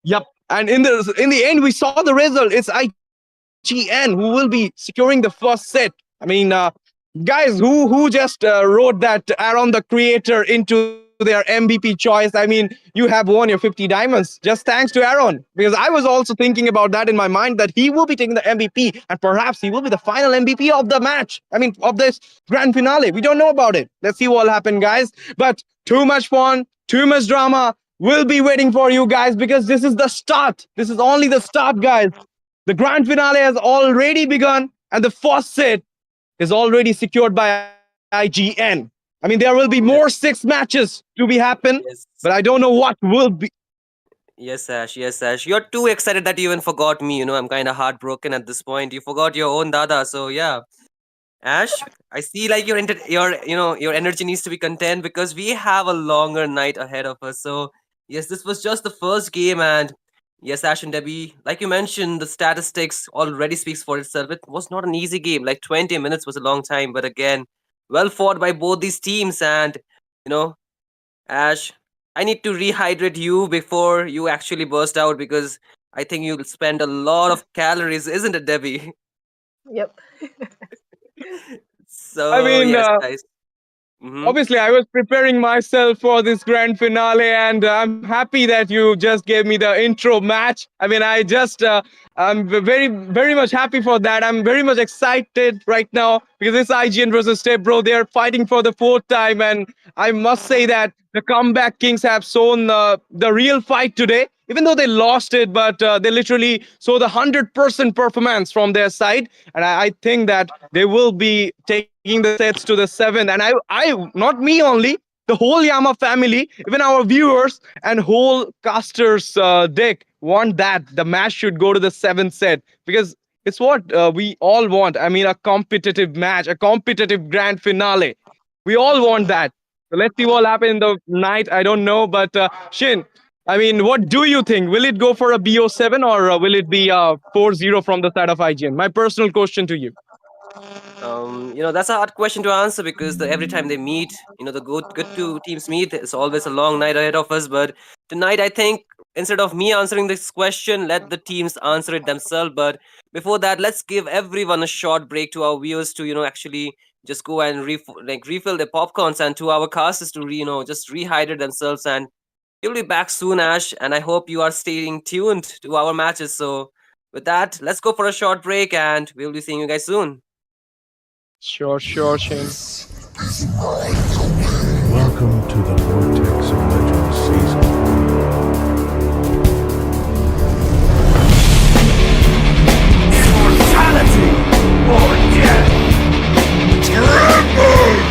Yep. And in the end, we saw the result. It's IGN who will be securing the first set. I mean, guys, who just wrote that Aaron the Creator into their MVP choice? I mean, you have won your 50 diamonds just thanks to Aaron. Because I was also thinking about that in my mind that he will be taking the MVP and perhaps he will be the final MVP of the match. I mean, of this grand finale. We don't know about it. Let's see what happened, guys. But too much fun, too much drama. We'll be waiting for you guys because this is the start. This is only the start, guys. The grand finale has already begun, and the first set is already secured by IGN. I mean, there will be more six Yes, matches to be happen, but I yes. don't know what will be. Yes, Ash. Yes, Ash. You're too excited that you even forgot me. I'm kind of heartbroken at this point. You forgot your own Dada. So yeah, Ash, I see like your energy needs to be content because we have a longer night ahead of us. So yes, this was just the first game, and yes, Ash and Debbie, like you mentioned, the statistics already speaks for itself. It was not an easy game. Like 20 minutes was a long time, but again, well fought by both these teams. And you know, Ash, I need to rehydrate you before you actually burst out because I think you'll spend a lot of calories, isn't it, Debbie? yep. I So mean, yes, guys. Mm-hmm. obviously, I was preparing myself for this grand finale, and I'm happy that you just gave me the intro match. I mean, I'm very much happy for that. I'm very much excited right now because this IGN versus Stepbro, they are fighting for the fourth time, and I must say that the comeback kings have shown the real fight today. Even though they lost it, but they literally saw the 100% performance from their side. And I think that they will be taking the sets to the seventh. And not me only, the whole Yama family, even our viewers and whole casters deck want that the match should go to the seventh set, because it's what we all want. I mean, a competitive match, a competitive grand finale. We all want that. So let's see what happens in the night. I don't know, but Shin, I mean, what do you think? Will it go for a BO7, or will it be 4-0 from the side of IGN? My personal question to you. That's a hard question to answer because every time they meet, the good two teams meet, it's always a long night ahead of us. But tonight, I think instead of me answering this question, let the teams answer it themselves. But before that, let's give everyone a short break to our viewers to, actually just go and refill their popcorns, and to our casters to, just rehydrate themselves. And we'll be back soon, Ash. And I hope you are staying tuned to our matches. So with that, let's go for a short break, and we'll be seeing you guys soon. Sure, Shin. Welcome to the Vortex of Legends season. Immortality or death. Tremble!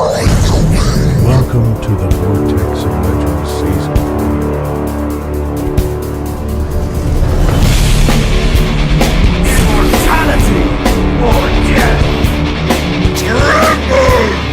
Welcome to the Vortex of Legends Season 3. Immortality or death! Tremble!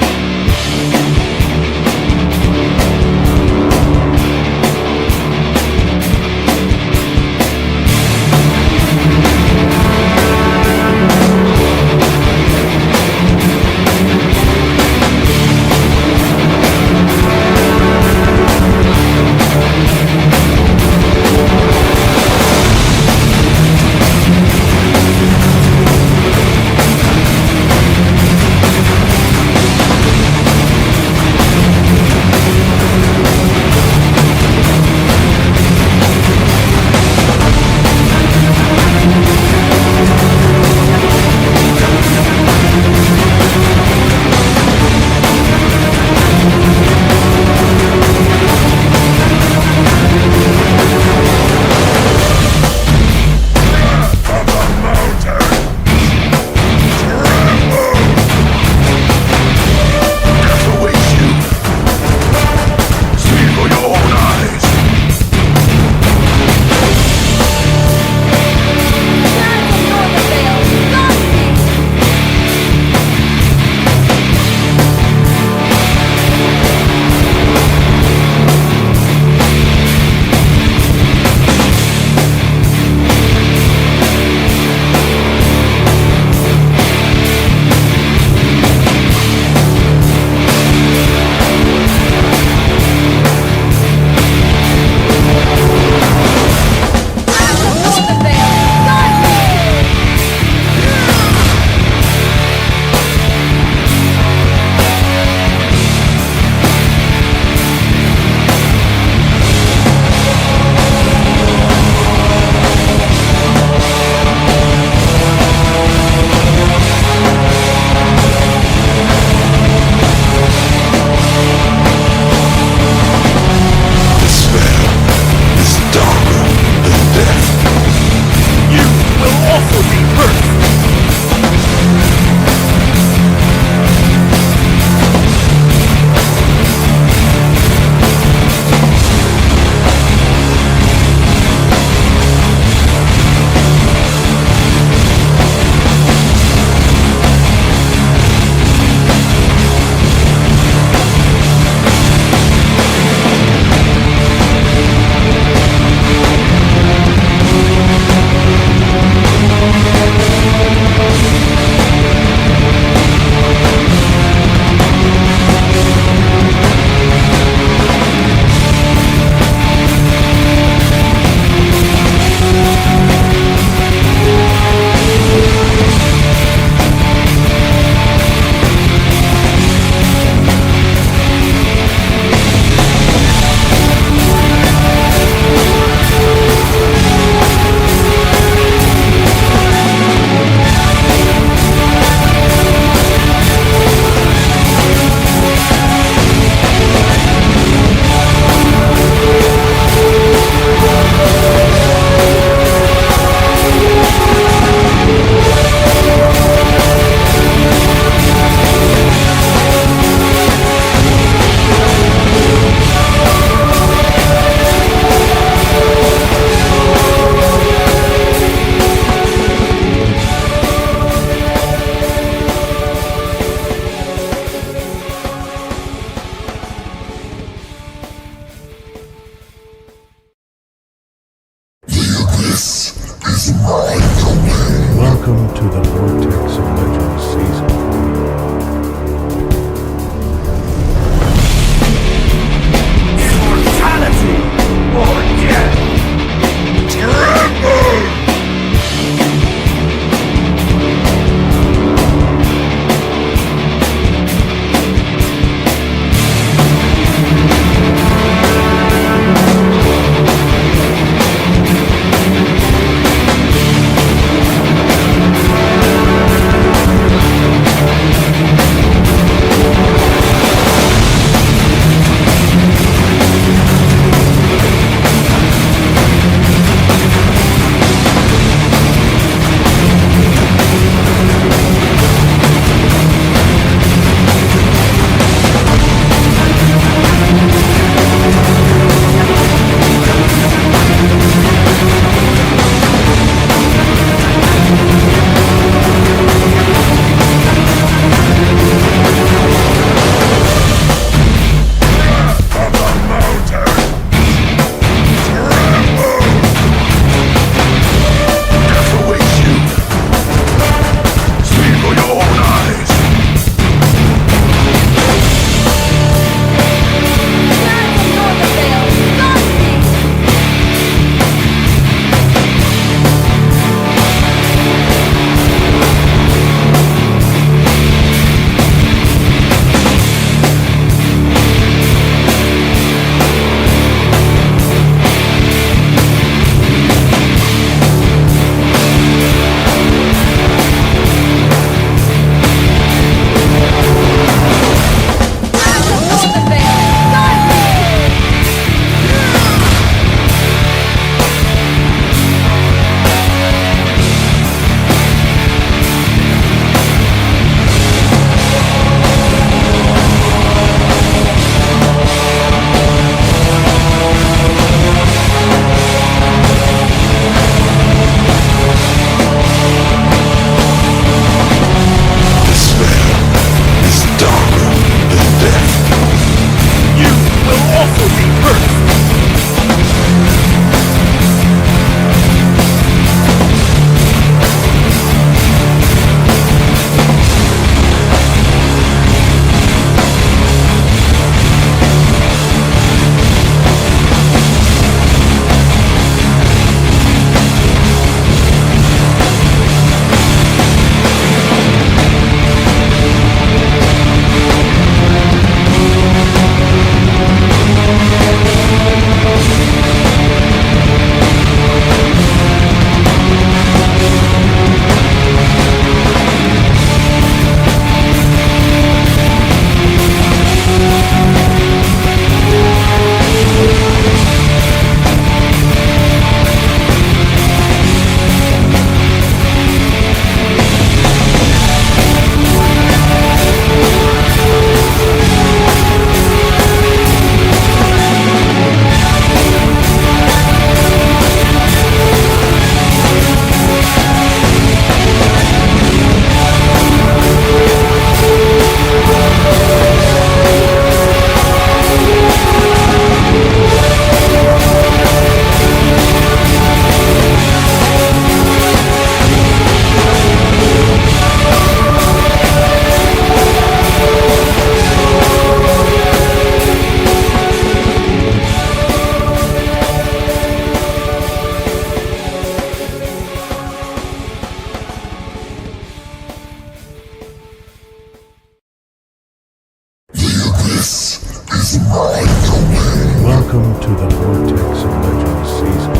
Welcome to the Vortex of Legends season.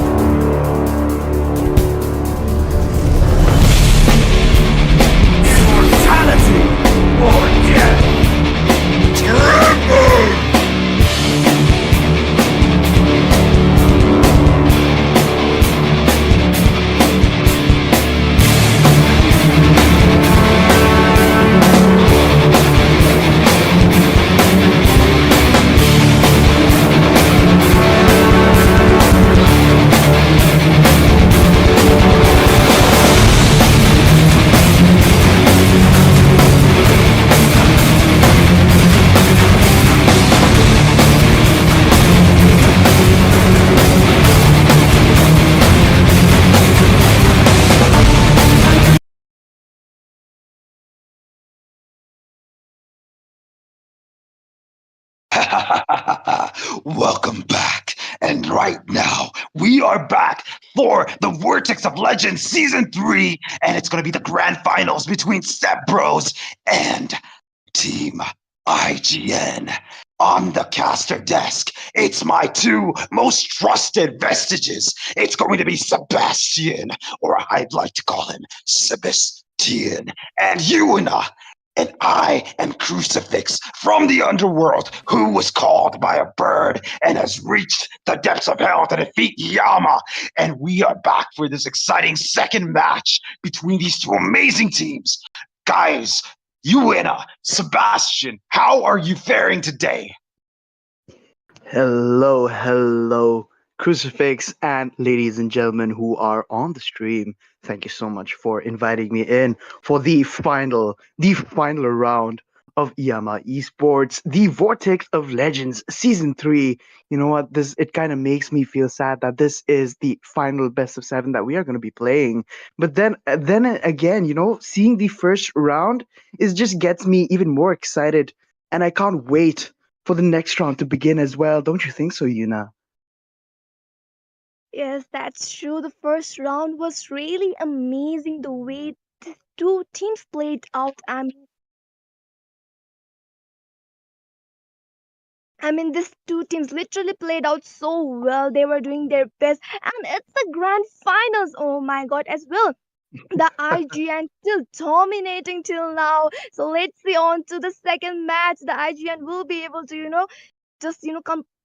Immortality or death! Welcome back. And right now, we are back for the Vortex of Legends Season 3, and it's going to be the grand finals between Stepbros and Team IGN. On the caster desk, it's my two most trusted vestiges. It's going to be Sebastian, or I'd like to call him Sebastian, and Euna. And I am Crucifix from the underworld, who was called by a bird and has reached the depths of hell to defeat Yama. And we are back for this exciting second match between these two amazing teams. Guys, Yuena, Sebastian, how are you faring today? Hello, hello, Crucifix and ladies and gentlemen who are on the stream. Thank you so much for inviting me in for the final round of Iyama Esports, the Vortex of Legends Season 3. You know what? It kind of makes me feel sad that this is the final best of 7 that we are going to be playing. But then again, seeing the first round is just gets me even more excited, and I can't wait for the next round to begin as well. Don't you think so, Yuna? Yes, that's true. The first round was really amazing the way the two teams played out. I mean, these two teams literally played out so well. They were doing their best, and it's the grand finals. Oh my god, as well. The IGN still dominating till now. So let's see on to the second match. The IGN will be able to, just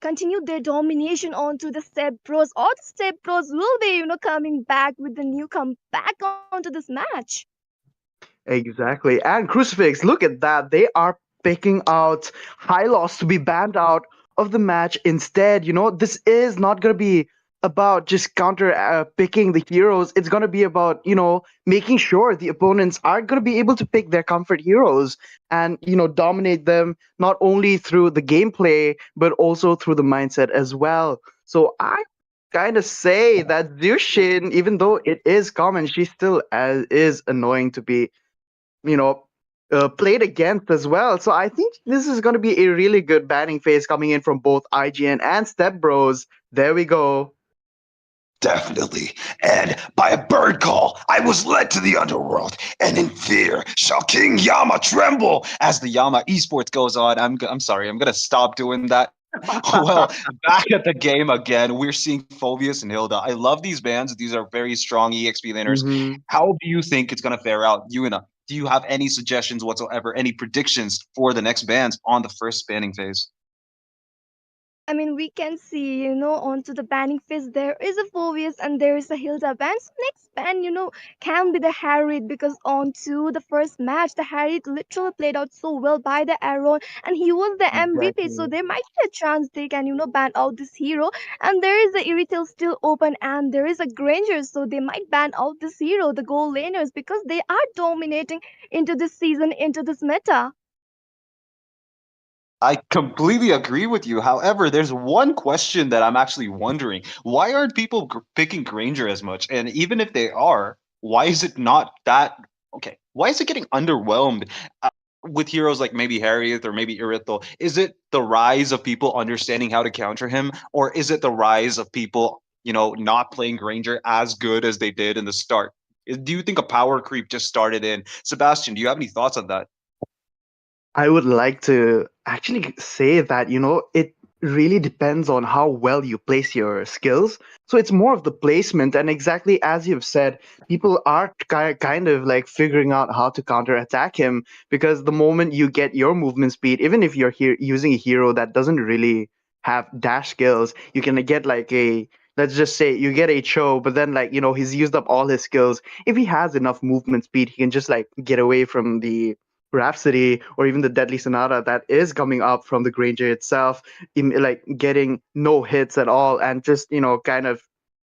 continue their domination onto the Stepbros, or the Stepbros will be coming back with the new comeback onto this match. Exactly. And Crucifix, look at that. They are picking out Hylos to be banned out of the match instead. This is not going to be about just counter picking the heroes. It's going to be about, making sure the opponents are going to be able to pick their comfort heroes and, dominate them not only through the gameplay, but also through the mindset as well. So I kind of say that Zushin, even though it is common, she still is annoying to be you know, played against as well. So I think this is going to be a really good batting phase coming in from both IGN and Step Bros. There we go. Definitely. And by a bird call, I was led to the underworld, and in fear shall King Yama tremble. As the Yama esports goes on, I'm sorry, I'm gonna stop doing that. Well, back at the game again, we're seeing Phobius and Hilda. I love these bands. These are very strong EXP laners. Hmm. How do you think it's gonna fare out, Yuna? Do you have any suggestions whatsoever, any predictions for the next bands on the first spanning phase? I mean, we can see, onto the banning phase, there is a Phobius and there is a Hilda ban. So next ban, can be the Harriet, because onto the first match, the Harriet literally played out so well by the Aaron, and he was the MVP. So Exactly. there might be a chance they can, ban out this hero. And there is the Irithel still open, and there is a Granger, so they might ban out this hero, the gold laners, because they are dominating into this season, into this meta. I completely agree with you. However, there's one question that I'm actually wondering. Why aren't people picking Granger as much? And even if they are, why is it not that okay? Why is it getting underwhelmed with heroes like maybe Harriet or maybe Irithel? Is it the rise of people understanding how to counter him, or is it the rise of people, not playing Granger as good as they did in the start? Do you think a power creep just started in? Sebastian, do you have any thoughts on that? I would like to actually say that, it really depends on how well you place your skills. So it's more of the placement. And exactly as you've said, people are kind of like figuring out how to counter attack him, because the moment you get your movement speed, even if you're here using a hero that doesn't really have dash skills, you can get like let's just say you get a Cho, but then like, he's used up all his skills. If he has enough movement speed, he can just like get away from the Rhapsody or even the Deadly Sonata that is coming up from the Granger itself, like getting no hits at all and just, kind of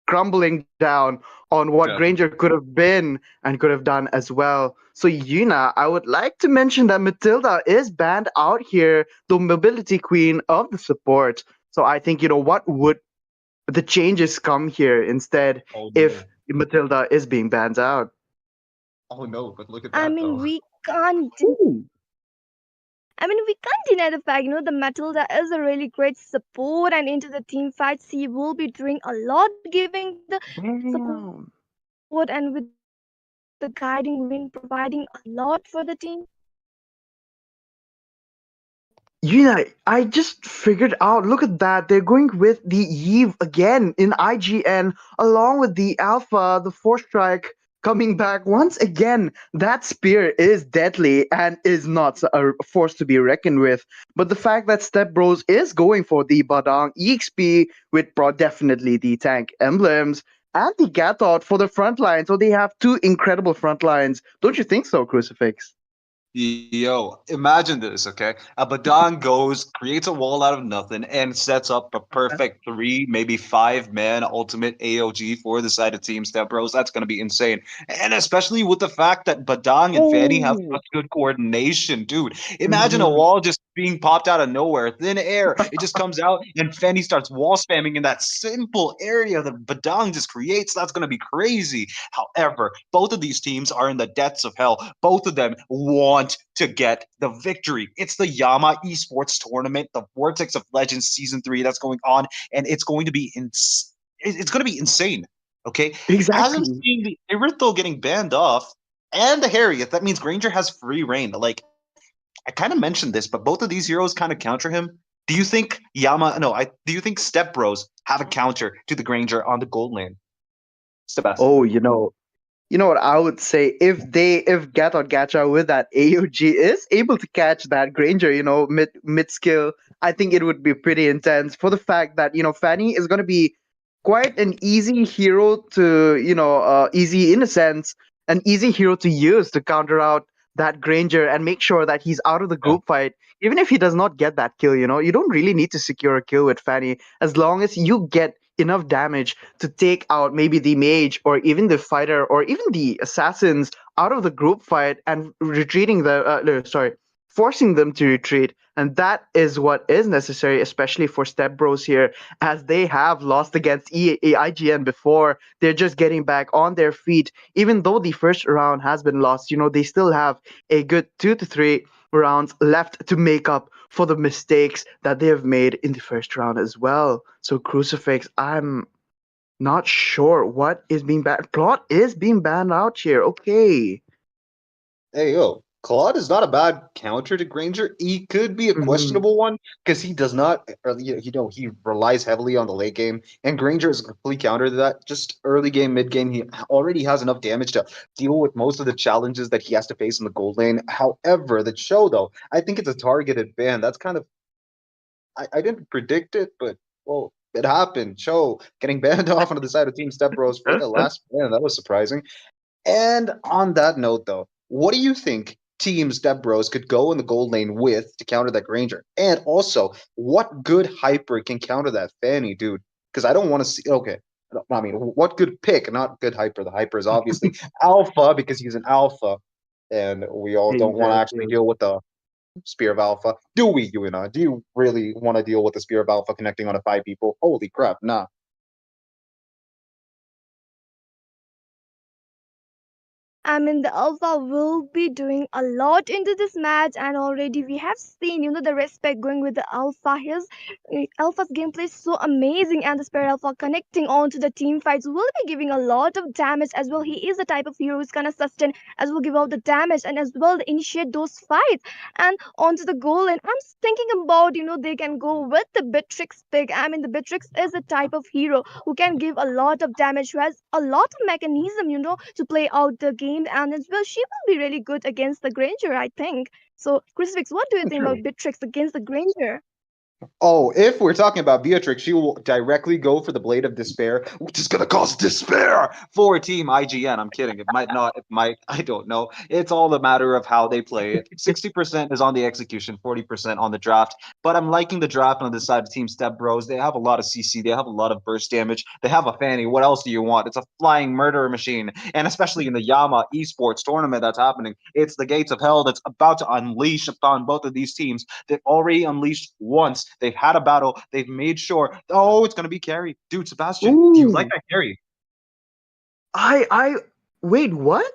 crumbling down on what Granger Definitely. could have been and could have done as well. So, Yuna, I would like to mention that Matilda is banned out here, the mobility queen of the support. So I think, what would the changes come here instead Oh if no. Matilda is being banned out? Oh no, but look at I that mean, though. we can't. Ooh, We can't deny the fact, the Matilda is a really great support, and into the team fights, she will be doing a lot, giving the support and with the damn. guiding wing, providing a lot for the team. Yeah, I just figured out. Look at that. They're going with the Eve again in IGN, along with the Alpha, the Force Strike coming back once again. That spear is deadly and is not a force to be reckoned with. But the fact that Stepbros is going for the Badang EXP with definitely the tank emblems and the Gatot for the front line. So they have two incredible front lines. Don't you think so, Crucifix? Yo, imagine this, okay? Abaddon goes, creates a wall out of nothing, and sets up a perfect three, maybe five man ultimate AOG for the side of Team Step Bros. That's going to be insane. And especially with the fact that Badang and Fanny have Oh. such good coordination, dude. Imagine a Mhm. wall just being popped out of nowhere, thin air. It just comes out, and Fanny starts wall spamming in that simple area that Badang just creates. That's going to be crazy. However, both of these teams are in the depths of hell. Both of them want to get the victory. It's the Yama Esports Tournament, the Vortex of Legends Season 3 that's going on, and it's going to be it's going to be insane. Okay, as I'm Exactly. seeing the Iritho getting banned off and the Harriet, that means Granger has free reign. Like I kind of mentioned this, but both of these heroes kind of counter him. Do you think Yama? No, I. Do you think Step Bros have a counter to the Granger on the gold lane? Sebastian. Oh, you know what I would say, if Gath or Gacha with that AUG is able to catch that Granger, mid skill, I think it would be pretty intense for the fact that, Fanny is going to be quite an easy hero to, easy in a sense, an easy hero to use to counter out that Granger and make sure that he's out of the Yeah. group fight. Even if he does not get that kill, you don't really need to secure a kill with Fanny as long as you get enough damage to take out maybe the mage or even the fighter or even the assassins out of the group fight and retreating the no, sorry, forcing them to retreat. And that is what is necessary, especially for Step Bros here, as they have lost against IGN before. They're just getting back on their feet. Even though the first round has been lost, they still have a good 2 to 3 rounds left to make up for the mistakes that they have made in the first round as well. So Crucifix, I'm not sure what is being banned. Plot is being banned out here. Okay. Hey yo, Claude is not a bad counter to Granger. He could be a Hmm. questionable one because he does not, or, he relies heavily on the late game, and Granger is a complete counter to that. Just early game, mid game, he already has enough damage to deal with most of the challenges that he has to face in the gold lane. However, the show though, I think it's a targeted ban. That's kind of I didn't predict it, but well, it happened. Show getting banned off onto the side of Team Step Bros for the last ban. That was surprising. And on that note, though, what do you think Team Step Bros could go in the gold lane with to counter that Granger? And also, what good hyper can counter that Fanny, dude? Because I don't want to see. Okay, I mean, what good pick? Not good hyper. The hyper is obviously alpha because he's an alpha, and we all don't want to actually Exactly. deal with the Spear of Alpha. Do we, you and I? Do you really want to deal with the Spear of Alpha connecting on a 5 people? Holy crap, nah. I mean, the Alpha will be doing a lot into this match, and already we have seen, the respect going with the Alpha. Alpha's gameplay is so amazing, and the Spirit Alpha connecting onto the team fights will be giving a lot of damage as well. He is the type of hero who's gonna sustain as well, give out the damage, and as well initiate those fights and onto the goal. And I'm thinking about, they can go with the Beatrix pick. I mean, the Beatrix is a type of hero who can give a lot of damage, who has a lot of mechanism, to play out the game, and as well, she will be really good against the Granger, I think. So, Crucifix, what do you think True. about Beatrix against the Granger? Oh, if we're talking about Beatrix, she will directly go for the Blade of Despair, which is going to cause despair for Team IGN. I'm kidding. It might not. It might. I don't know. It's all a matter of how they play it. 60% is on the execution, 40% on the draft. But I'm liking the draft on the side of Team Stepbros. They have a lot of CC. They have a lot of burst damage. They have a Fanny. What else do you want? It's a flying murderer machine. And especially in the Yama esports tournament that's happening, it's the gates of hell that's about to unleash upon both of these teams. They've already unleashed once. They've had a battle. They've made sure. Oh, it's gonna be carry, dude. Sebastian, do you like Ooh, that carry? I wait, what?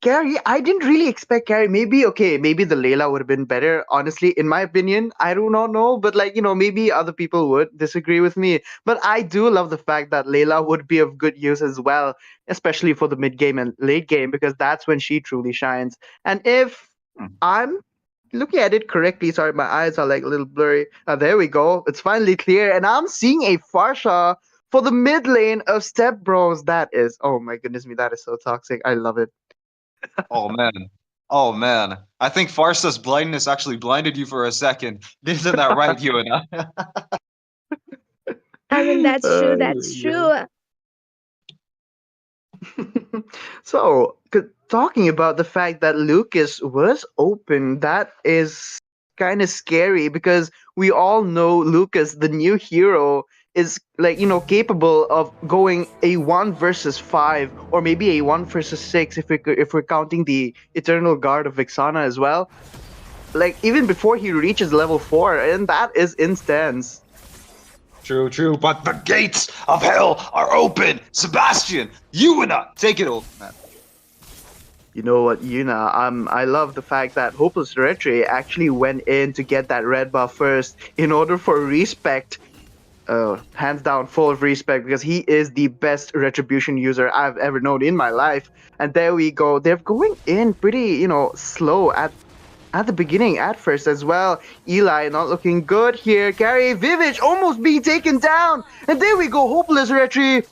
Carrie, I didn't really expect Carrie. Maybe okay, maybe the Layla would have been better. Honestly, in my opinion, I do not know, but like maybe other people would disagree with me. But I do love the fact that Layla would be of good use as well, especially for the mid game and late game, because that's when she truly shines. And if Hmm. I'm looking at it correctly, sorry, my eyes are like a little blurry. There we go. It's finally clear, and I'm seeing a Farsha for the mid lane of Step Bros. That is, oh my goodness me, that is so toxic. I love it. Oh man. Oh man. I think Farsa's blindness actually blinded you for a second. Isn't that right, you and I? I mean, that's true. That's Oh, true. so, talking about the fact that Lucas was open, that is kind of scary because we all know Lucas, the new hero, is like, capable of going a 1 versus 5 or maybe a 1 versus 6 if we're counting the Eternal Guard of Vixana as well. Like, even before he reaches level 4, and that is instance. True, true. But the gates of hell are open. Sebastian, you and I, take it over, man. You know what, Yuna? I love the fact that Hopeless Retry actually went in to get that red buff first in order for respect. Hands down, full of respect because he is the best retribution user I've ever known in my life. And there we go. They're going in pretty, slow at the beginning at first as well. Eli not looking good here. Gary Vivich almost being taken down. And there we go. Hopeless Retry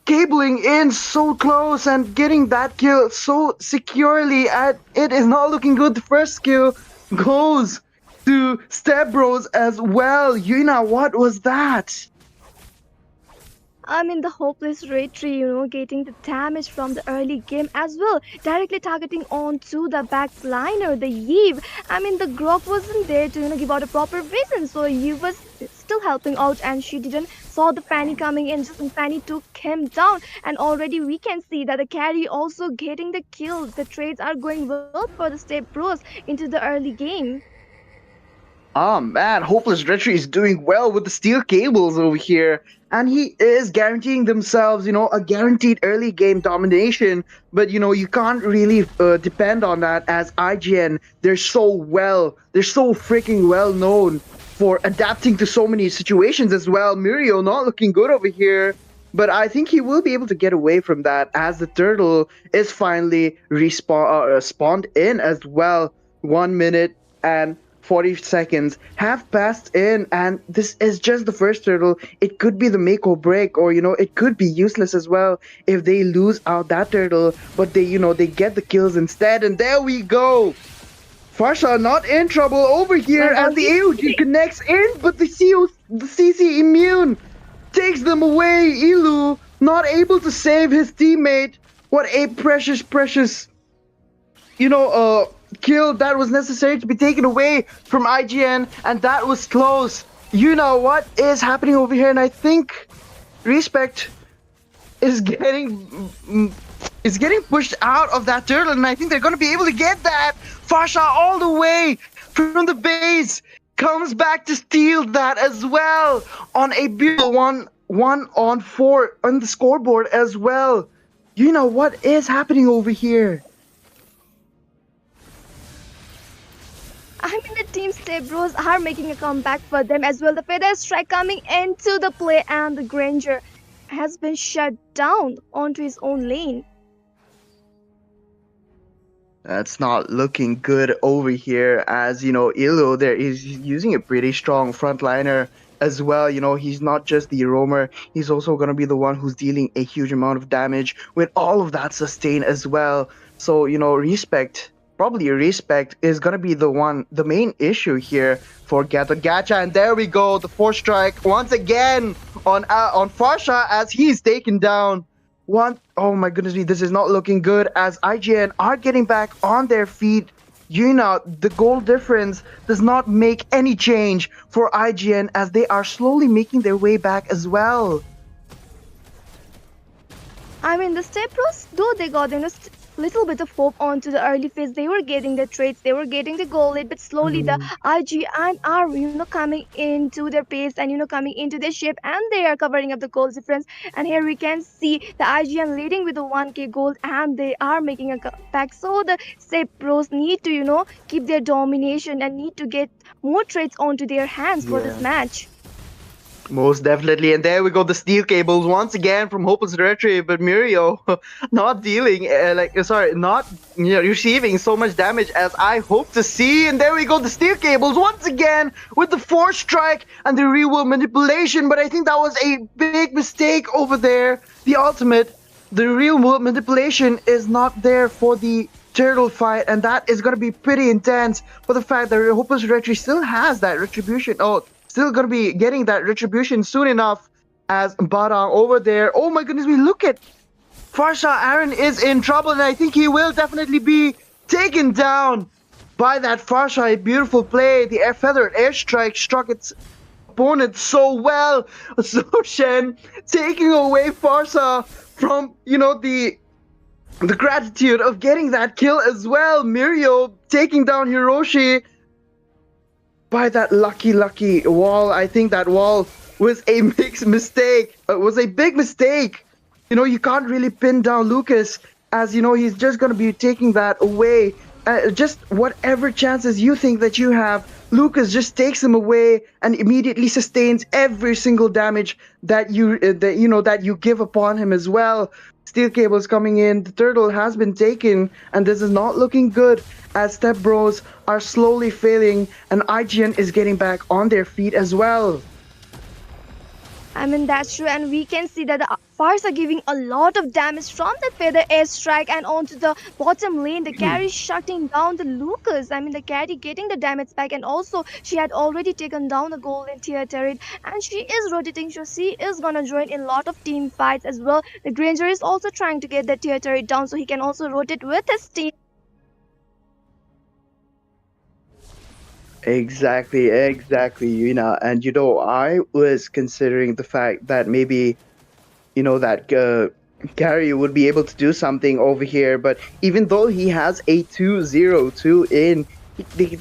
cabling in so close and getting that kill so securely, and it is not looking good. The first kill goes to Stepbros as well. Yuna, what was that? I mean, the hopeless retry, getting the damage from the early game as well, directly targeting onto the backliner, the Eve. I mean, the Grok wasn't there to, give out a proper vision, so Eve was still helping out, and she didn't saw the Fanny coming in, just Fanny took him down, and already we can see that the carry also getting the kills. The trades are going well for the Stepbros into the early game. Oh man, Hopeless Retry is doing well with the steel cables over here. And he is guaranteeing themselves, a guaranteed early game domination. But, you can't really depend on that as IGN. They're so freaking well known for adapting to so many situations as well. Muriel not looking good over here. But I think he will be able to get away from that as the turtle is finally spawned in as well. 1 minute and 40 seconds have passed in, and this is just the first turtle. It could be the make or break, or it could be useless as well if they lose out that turtle, but they get the kills instead. And there we go. Farsha not in trouble over here as the AOG connects in, but the CC immune takes them away. Ilu not able to save his teammate. What a precious kill that was necessary to be taken away from IGN, and that was close. You know what is happening over here, and I think Respect is getting pushed out of that turtle, and I think they're going to be able to get that. Farsha all the way from the base comes back to steal that as well on a beautiful 1-on-4 on the scoreboard as well. What is happening over here? I mean, the team Stepbros are making a comeback for them as well. The feather strike coming into the play, and the Granger has been shut down onto his own lane. That's not looking good over here, as Ilo there is using a pretty strong frontliner as well. He's not just the roamer, he's also going to be the one who's dealing a huge amount of damage with all of that sustain as well. So, respect, probably respect is going to be the main issue here for Gacha. And there we go, the fourth strike once again on Farsha as he's taken down. Oh my goodness me, this is not looking good as IGN are getting back on their feet. The goal difference does not make any change for IGN as they are slowly making their way back as well. I mean, the Stepbros, though they got little bit of hope onto the early phase, they were getting the trades, they were getting the goal lead, but slowly the IGN are coming into their pace and coming into their shape, and they are covering up the goal difference. And here we can see the IGN leading with a 1k gold, and they are making a comeback. So the Stepbros need to keep their domination and need to get more trades onto their hands for this match. Most definitely. And there we go, the steel cables once again from Hopeless Retry, but Mirio not dealing, not receiving so much damage as I hope to see. And there we go, the steel cables once again with the force strike and the real world manipulation. But I think that was a big mistake over there. The ultimate, the real world manipulation is not there for the turtle fight, and that is going to be pretty intense for the fact that Hopeless Retry still has that retribution. Still gonna be getting that retribution soon enough as Barang over there. Oh my goodness, we look at Farsha. Aaron is in trouble, and I think he will definitely be taken down by that Farsha. A beautiful play. The feathered airstrike struck its opponent so well. So Shen taking away Farsha from the gratitude of getting that kill as well. Mirio taking down Hiroshi by that lucky wall. I think that wall was a mixed mistake. It was a big mistake. You can't really pin down Lucas as he's just going to be taking that away. Just whatever chances you think that you have, Lucas just takes him away and immediately sustains every single damage that you give upon him as well. Steel cables coming in. The turtle has been taken, and this is not looking good as Stepbros are slowly failing, and IGN is getting back on their feet as well. I mean, that's true, and we can see that the Fars are giving a lot of damage from the feather airstrike and onto the bottom lane. The carry shutting down the Lucas. I mean, the carry getting the damage back, and also she had already taken down the golden tier turret, and she is rotating, so she is gonna join in a lot of team fights as well. The Granger is also trying to get the tier turret down so he can also rotate with his team. Exactly, and I was considering the fact that maybe that Gary would be able to do something over here, but even though he has a 2-0-2 in,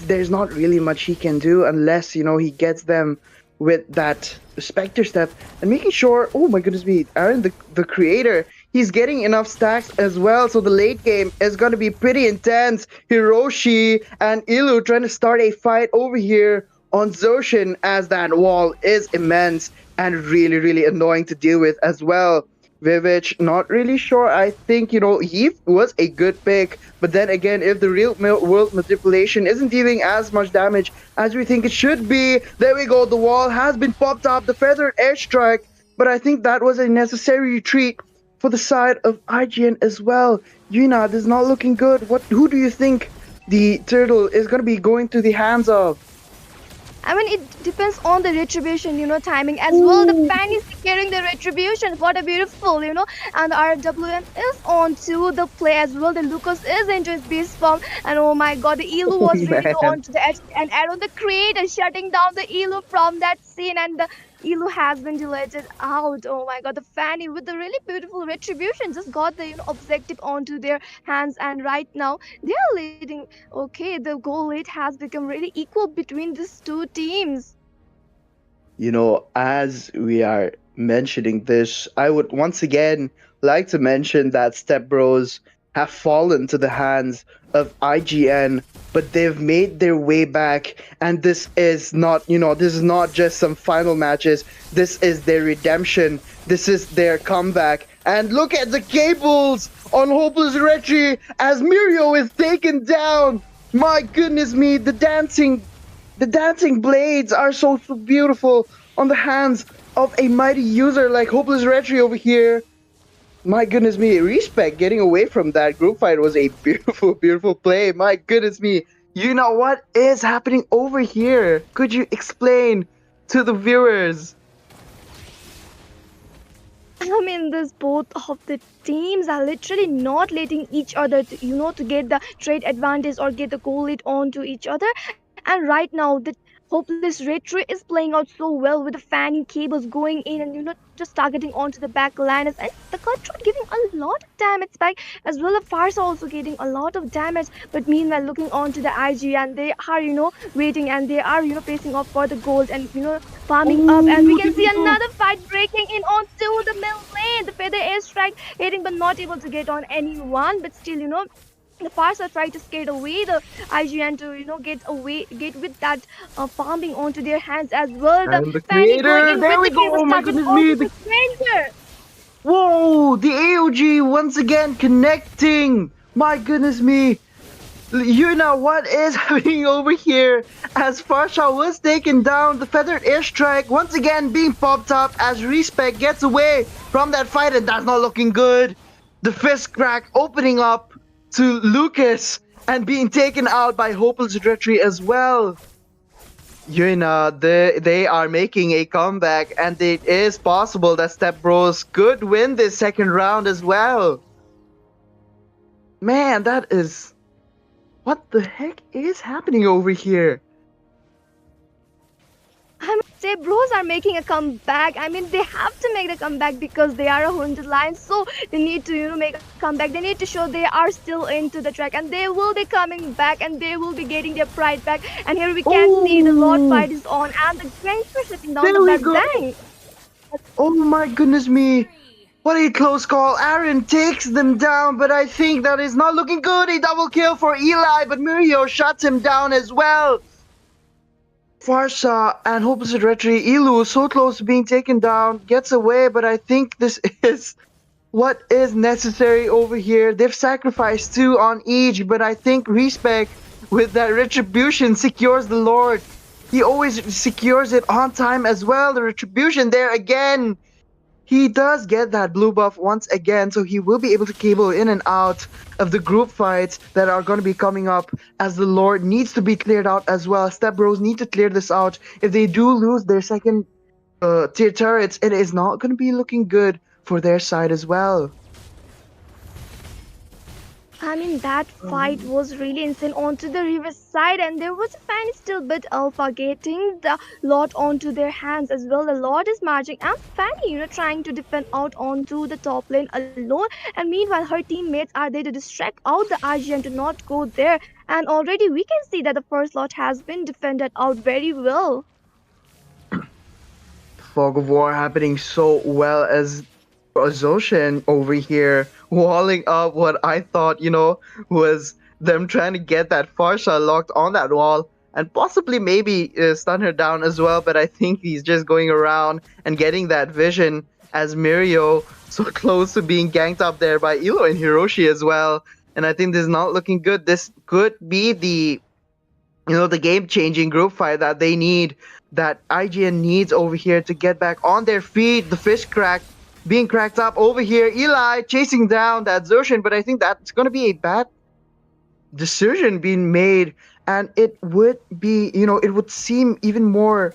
there's not really much he can do unless he gets them with that Spectre step and making sure. Oh my goodness me, Aaron, the creator, he's getting enough stacks as well, so the late game is going to be pretty intense. Hiroshi and Ilu trying to start a fight over here on Zoshin as that wall is immense and really annoying to deal with as well. Vivich, not really sure. I think, he was a good pick. But then again, if the real world manipulation isn't dealing as much damage as we think it should be, there we go. The wall has been popped up, the feathered airstrike. But I think that was a necessary retreat for the side of IGN as well. Yuna, this is not looking good. Who do you think the turtle is going to be going to the hands of? I mean, it depends on the retribution, timing as well. The fan is securing the retribution. What a beautiful, and the RWM is on to the play as well. The Lucas is into his beast form, and oh my god, the Elu was really low onto the edge, and Aaron the creator shutting down the Elu from that scene, and the Elu has been deleted out. Oh my god, the Fanny with the really beautiful retribution just got the objective onto their hands, and right now they are leading. Okay, the goal lead has become really equal between these two teams. As we are mentioning this, I would once again like to mention that Step Bros have fallen to the hands of IGN, but they've made their way back. And this is not just some final matches. This is their redemption. This is their comeback. And look at the cables on Hopeless Retry as Mirio is taken down. My goodness me, the dancing blades are so beautiful on the hands of a mighty user like Hopeless Retry over here. My goodness me, Respect getting away from that group fight was a beautiful, beautiful play. My goodness me. What is happening over here? Could you explain to the viewers? I mean, this both of the teams are literally not letting each other, to get the trade advantage or get the goal lead onto each other. And right now, the hopeless retro is playing out so well with the fanning cables going in and just targeting onto the back liners, and the control giving a lot of damage back as well. The Farsa also getting a lot of damage. But meanwhile, looking onto the IG, and they are waiting, and they are facing off for the gold and farming up, and we can see another fight breaking in onto the middle lane. The feather airstrike hitting but not able to get on anyone, but still the Farsa try to skate away the IGN to get with that farming onto their hands as well. The And the Fanny going creator, in there with we the go. cables Oh my targeting goodness me. onto the stranger. Whoa, the AOG once again connecting. My goodness me. What is happening over here as Farsha was taken down. The feathered airstrike once again being popped up as Respect gets away from that fight, and that's not looking good. The fist crack opening up to Lucas and being taken out by Hopeless Retry as well. They are making a comeback, and it is possible that Step Bros could win this second round as well. Man, that is... What the heck is happening over here? I must say, bros are making a comeback. I mean, they have to make the comeback because they are a haunted line. So they need to, make a comeback. They need to show they are still into the track, and they will be coming back, and they will be getting their pride back. And here we can see the Lord fight is on, and the gangster sitting down There the we back. go. Bang! Oh my goodness me. What a close call. Aaron takes them down, but I think that is not looking good. A double kill for Eli, but Mirio shuts him down as well. Farsa and Hopeless Retry, Ilu so close to being taken down, gets away, but I think this is what is necessary over here. They've sacrificed 2 on each, but I think Respect with that retribution secures the Lord. He always secures it on time as well. The retribution there again. He does get that blue buff once again, so he will be able to cable in and out of the group fights that are going to be coming up, as the Lord needs to be cleared out as well. Step Bros need to clear this out. If they do lose their second tier turrets, it is not going to be looking good for their side as well. I mean, that fight was really insane onto the river side, and there was a fan still bit alpha getting the lot onto their hands as well. The Lord is marching, and Fanny, trying to defend out onto the top lane alone. And meanwhile, her teammates are there to distract out the IGN to not go there. And already we can see that the first lot has been defended out very well. Fog of War happening so well as Zoshin over here walling up what I thought, was them trying to get that Farsha locked on that wall and possibly maybe stun her down as well, but I think he's just going around and getting that vision as Mirio so close to being ganked up there by Ilo and Hiroshi as well. And I think this is not looking good. This could be the game-changing group fight that they need, that IGN needs over here to get back on their feet. The fish crack being cracked up over here. Eli chasing down that Zoshin, but I think that's going to be a bad decision being made, and it would be, it would seem even more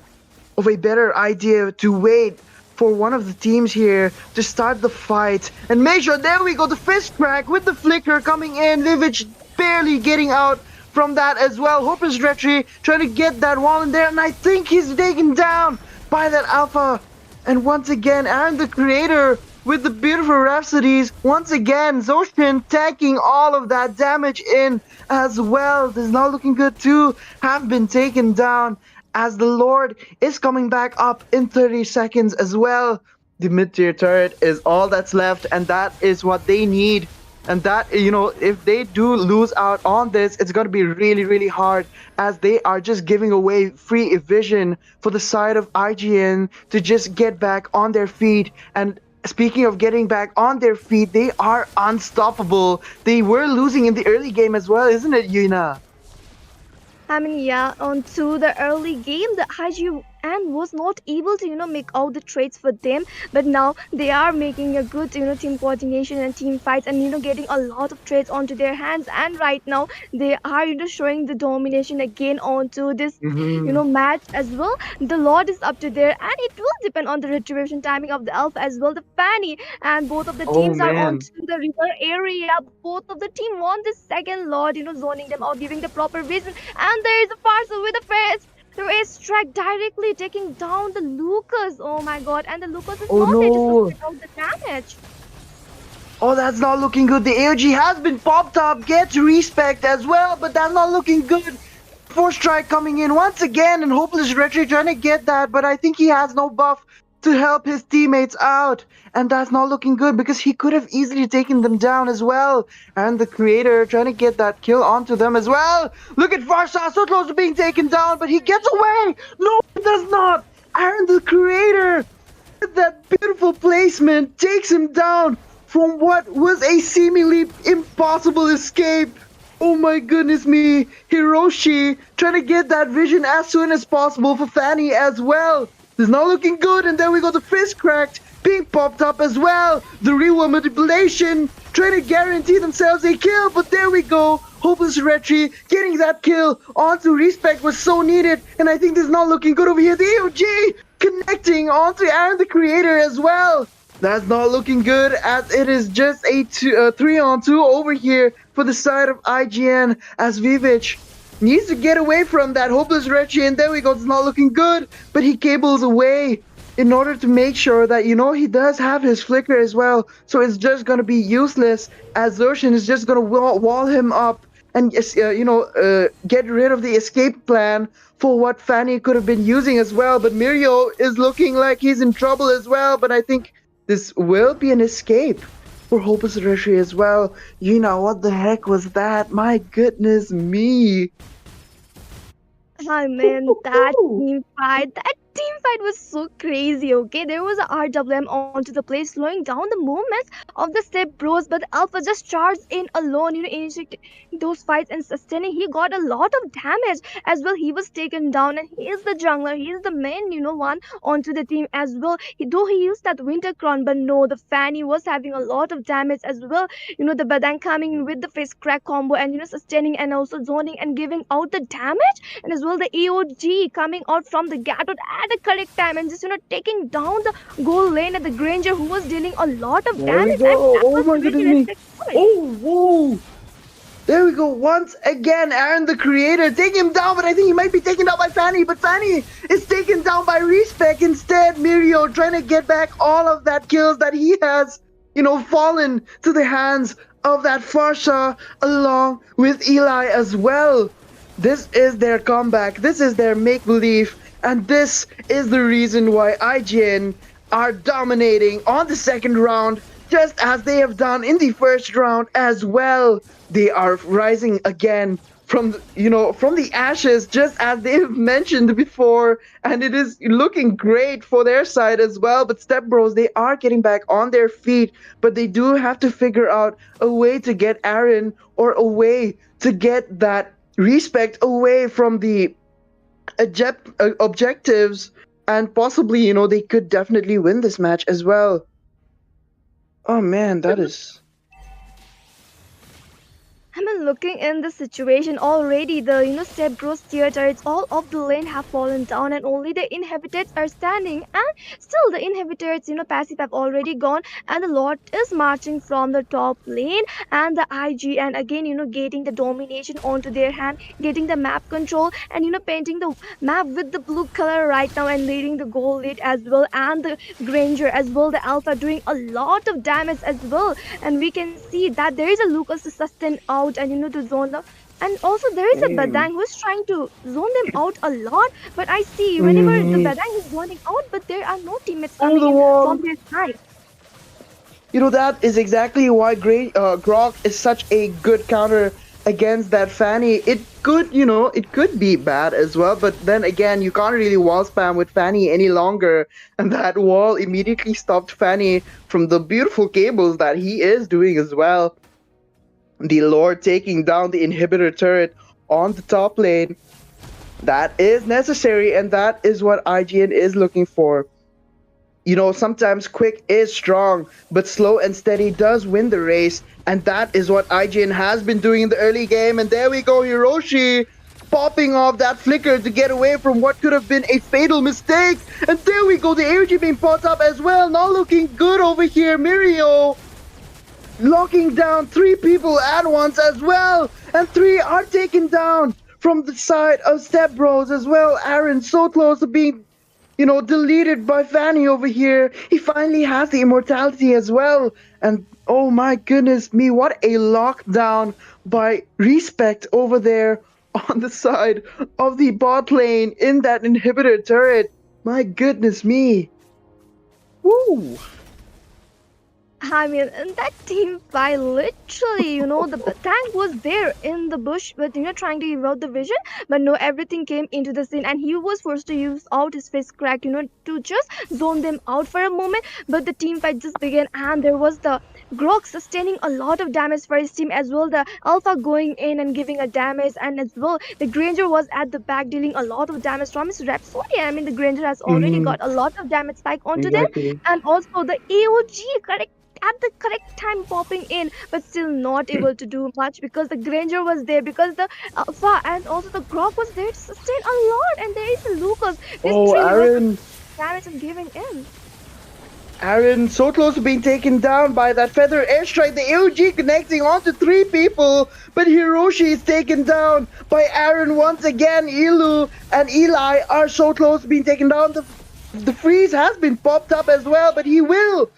of a better idea to wait for one of the teams here to start the fight and make sure. There we go, the fist crack with the flicker coming in. Livich barely getting out from that as well. Hopeless Retry trying to get that wall in there, and I think he's taken down by that alpha. And once again, Aaron the Creator with the beautiful Rhapsodies. Once again, Zoshin taking all of that damage in as well. This is not looking good too. Have been taken down. as the Lord is coming back up in 30 seconds as well. The mid-tier turret is all that's left, and that is what they need. And that, if they do lose out on this, it's going to be really, really hard, as they are just giving away free vision for the side of IGN to just get back on their feet. And speaking of getting back on their feet, they are unstoppable. They were losing in the early game as well, isn't it, Yuna? I mean, yeah, on to the early game, the IGN was not able to, make out the trades for them. But now they are making a good, team coordination and team fights and, getting a lot of trades onto their hands. And right now they are, showing the domination again onto this, Mm-hmm. match as well. The Lord is up to there, and it will depend on the retribution timing of the Alpha as well. The Fanny and both of the Oh teams are man. onto the river area. Both of the team want the second Lord, zoning them out, giving the proper vision. And there is a parcel with a face. The airstrike directly taking down the Lucas. Oh my god. And the Lucas is Oh not there to no. sustain out the damage. Oh, that's not looking good. The AOG has been popped up. Gets respect as well, but that's not looking good. Force strike coming in once again, and Hopeless Retro trying to get that, but I think he has no buff to help his teammates out. And that's not looking good, because he could have easily taken them down as well. And the creator trying to get that kill onto them as well. Look at Farsha, so close to being taken down, but he gets away. No, he does not. Aaron, the creator, with that beautiful placement, takes him down from what was a seemingly impossible escape. Oh my goodness me. Hiroshi trying to get that vision as soon as possible for Fanny as well. It's not looking good, and then we got the fist cracked being popped up as well. The real manipulation trying to guarantee themselves a kill, but there we go. Hopeless Retri getting that kill onto Respect was so needed, and I think this is not looking good over here. The AOG connecting onto Aaron the Creator as well. That's not looking good, as it is just a 3-on-2 over here for the side of IGN, as Vivich needs to get away from that Hopeless Retri, and there we go. It's not looking good, but he cables away in order to make sure that, he does have his flicker as well. So it's just going to be useless, as Zoshin is just going to wall him up and, get rid of the escape plan for what Fanny could have been using as well. But Mirio is looking like he's in trouble as well, but I think this will be an escape for Hopeless Retri as well. What the heck was that? My goodness me. I mean, that team fight was so crazy, okay? There was a RWM onto the play, slowing down the movements of the Stepbros, but Alpha just charged in alone, initiating those fights and sustaining. He got a lot of damage as well. He was taken down, and he is the jungler. He is the main, one onto the team as well. Though he used that Winter Crown, but no, the Fanny was having a lot of damage as well. The Badang coming in with the face crack combo and, sustaining and also zoning and giving out the damage, and as well the AOG coming out from the Gatot at the correct time and just taking down the goal lane at the Granger, who was dealing a lot of There we damage. go. And that Oh was my really goodness me. respectful. Oh, whoa. There we go. Once again, Aaron the Creator taking him down, but I think he might be taken down by Fanny. But Fanny is taken down by Respec instead. Mirio trying to get back all of that kills that he has, fallen to the hands of that Farsha along with Eli as well. This is their comeback. This is their make-believe. And this is the reason why IGN are dominating on the second round, just as they have done in the first round as well. They are rising again from the ashes, just as they've mentioned before, and it is looking great for their side as well. But Stepbros, they are getting back on their feet, but they do have to figure out a way to get Aaron, or a way to get that Respect away from the objectives, and possibly, they could definitely win this match as well. Oh man, that is... I mean, looking in the situation already, the Stepbros tier turrets all of the lane have fallen down, and only the inhabitants are standing. And still, the inhabitants, passive have already gone, and the Lord is marching from the top lane, and the IG, and again, getting the domination onto their hand, getting the map control, and painting the map with the blue color right now, and leading the goal lead as well, and the Granger as well, the Alpha doing a lot of damage as well, and we can see that there is a Lucas to sustain out and to zone the And also there is a Damn. Badang who's trying to zone them out a lot. But I see whenever the Hmm. Badang is zoning out, but there are no teammates Oh, coming the in wall. from their side. That is exactly why Grok is such a good counter against that Fanny. It could be bad as well, but then again, you can't really wall spam with Fanny any longer, and that wall immediately stopped Fanny from the beautiful cables that he is doing as well. The Lord taking down the inhibitor turret on the top lane. That is necessary, and that is what IGN is looking for. Sometimes quick is strong, but slow and steady does win the race, and that is what IGN has been doing in the early game. And there we go, Hiroshi popping off that flicker to get away from what could have been a fatal mistake. And there we go, the AOG being popped up as well, not looking good over here. Mirio locking down 3 people at once as well, and 3 are taken down from the side of Stepbros as well. Aaron so close to being deleted by Fanny over here. He finally has the immortality as well. And oh my goodness me, what a lockdown by Respect over there on the side of the bot lane in that inhibitor turret. My goodness me. Woo! I mean, in that team fight, literally, the tank was there in the bush, but trying to give out the vision, but no, everything came into the scene, and he was forced to use out his face crack, to just zone them out for a moment. But the team fight just began, and there was the Grok sustaining a lot of damage for his team as well. The Alpha going in and giving a damage, and as well, the Granger was at the back dealing a lot of damage from his Rhapsody. I mean, the Granger has already Mm-hmm. got a lot of damage spike onto them, Exactly. and also the AOG correct at the correct time popping in, but still not able to do much because the Granger was there, because the Alpha and also the Grok was there to sustain a lot, and there is a Lucas. These Oh, three heroes Aaron. damage and giving in. Aaron so close to being taken down by that feather airstrike. The AOG connecting onto 3 people, but Hiroshi is taken down by Aaron once again. Ilu and Eli are so close to being taken down. The freeze has been popped up as well, but he will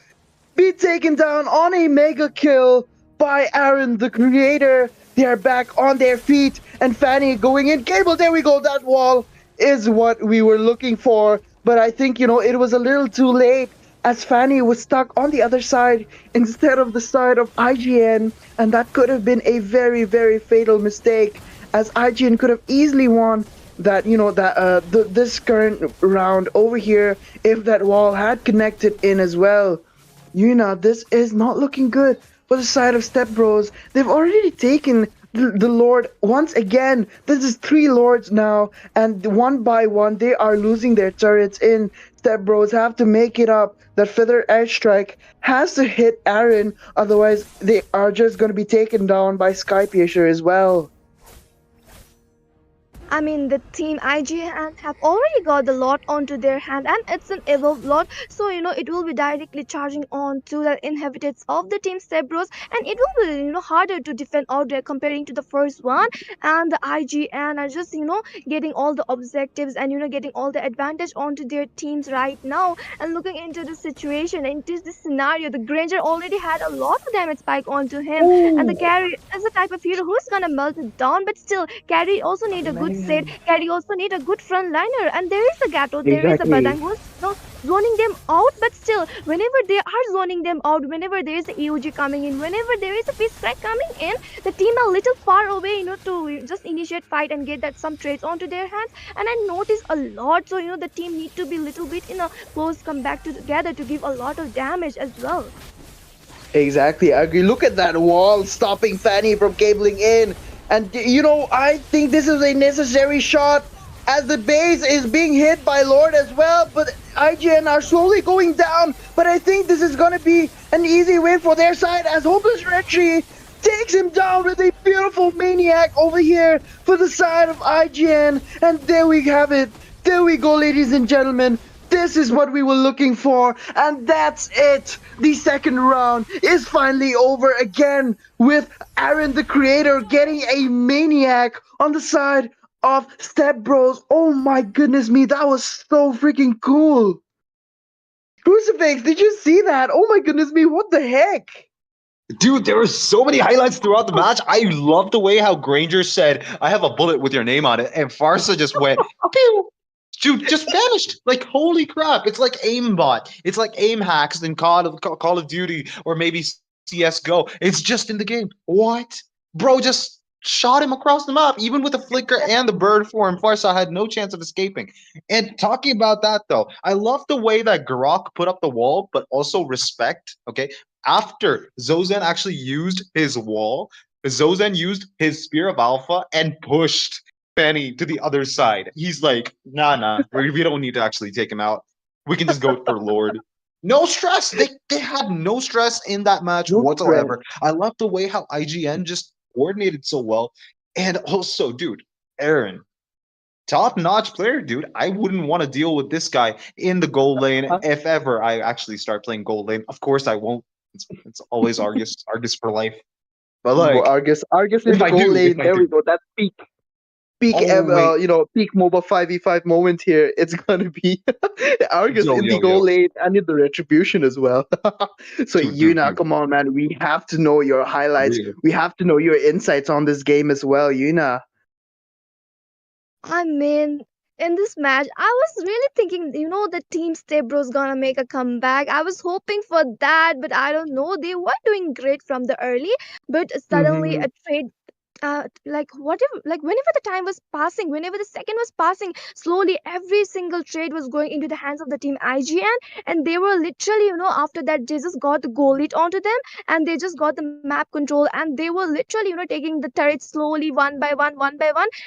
be taken down on a mega kill by Aaron the Creator. They are back on their feet, and Fanny going in. Cable, there we go. That wall is what we were looking for, but I think it was a little too late, as Fanny was stuck on the other side instead of the side of IGN, and that could have been a very, very fatal mistake, as IGN could have easily won this current round over here if that wall had connected in as well. This is not looking good for the side of Stepbros. They've already taken the Lord once again. This is 3 Lords now, and one by one they are losing their turrets in. Stepbros have to make it up. That feather airstrike has to hit Aaron, otherwise they are just going to be taken down by Skypiercer as well. I mean, the team IGN have already got the lot onto their hand, and it's an evolved lot, so it will be directly charging on to the inhabitants of the team Cerberus, and it will be harder to defend out there comparing to the first one. And the IGN are just getting all the objectives and getting all the advantage onto their teams right now. And looking into the situation, into this scenario, the Granger already had a lot of damage spike onto him, and the carry is the type of hero who's gonna melt it down, but still carry also need a good set. Carry also need a good frontliner, and there is a Gato, there is a Exactly. Badang who's zoning them out, but still whenever they are zoning them out, whenever there is a EOG coming in, whenever there is a fish strike coming in, the team are a little far away to just initiate fight and get that some trades onto their hands. And I notice a lot, so the team need to be little bit in a close comeback together to give a lot of damage as well. Exactly, I agree. Look at that wall stopping Fanny from cabling in. And I think this is a necessary shot, as the base is being hit by Lord as well, but IGN are slowly going down. But I think this is going to be an easy win for their side, as Hopeless Retry takes him down with a beautiful maniac over here for the side of IGN. And there we have it. There we go, ladies and gentlemen. This is what we were looking for, and that's it. The second round is finally over again, with Aaron the Creator getting a maniac on the side of Stepbros. Oh my goodness me, that was so freaking cool. Crucifix, did you see that? Oh my goodness me, what the heck? Dude, there were so many highlights throughout the match. I love the way how Granger said, "I have a bullet with your name on it," and Farsa just went, pew, dude, just vanished. Like, holy crap! It's like aimbot. It's like aim hacks in Call of Duty or maybe CS:GO. It's just in the game. What, bro? Just shot him across the map, even with the flicker and the bird form. Farsa had no chance of escaping. And talking about that though, I love the way that Grok put up the wall, but also respect. Okay, after Zozen actually used his wall, Zozen used his Spear of Alpha and pushed Fanny to the other side. He's like, nah, we don't need to actually take him out. We can just go for Lord. No stress. They had no stress in that match No stress. whatsoever. I love the way how IGN just coordinated so well. And also, dude, Aaron, top-notch player, dude. I wouldn't want to deal with this guy in the goal lane if ever I actually start playing goal lane. Of course, I won't. It's always Argus for life. But like, Argus in if the I goal do, if lane. I There do. we go. That's peak, Oh wait, peak mobile 5v5 moment here. It's gonna be Argus yo, in the yo, goal yo, lane and in the retribution as well. So Yuna, dude, come on, man. We have to know your highlights. real. We have to know your insights on this game as well, Yuna. I mean, in this match, I was really thinking, the team Stepbros gonna make a comeback. I was hoping for that, but I don't know. They were doing great from the early, but suddenly Mm-hmm. a trade like whatever, like whenever the time was passing, whenever the second was passing, slowly every single trade was going into the hands of the team IGN, and they were literally, after that they just got the goal lead onto them, and they just got the map control, and they were literally, taking the turrets slowly one by one,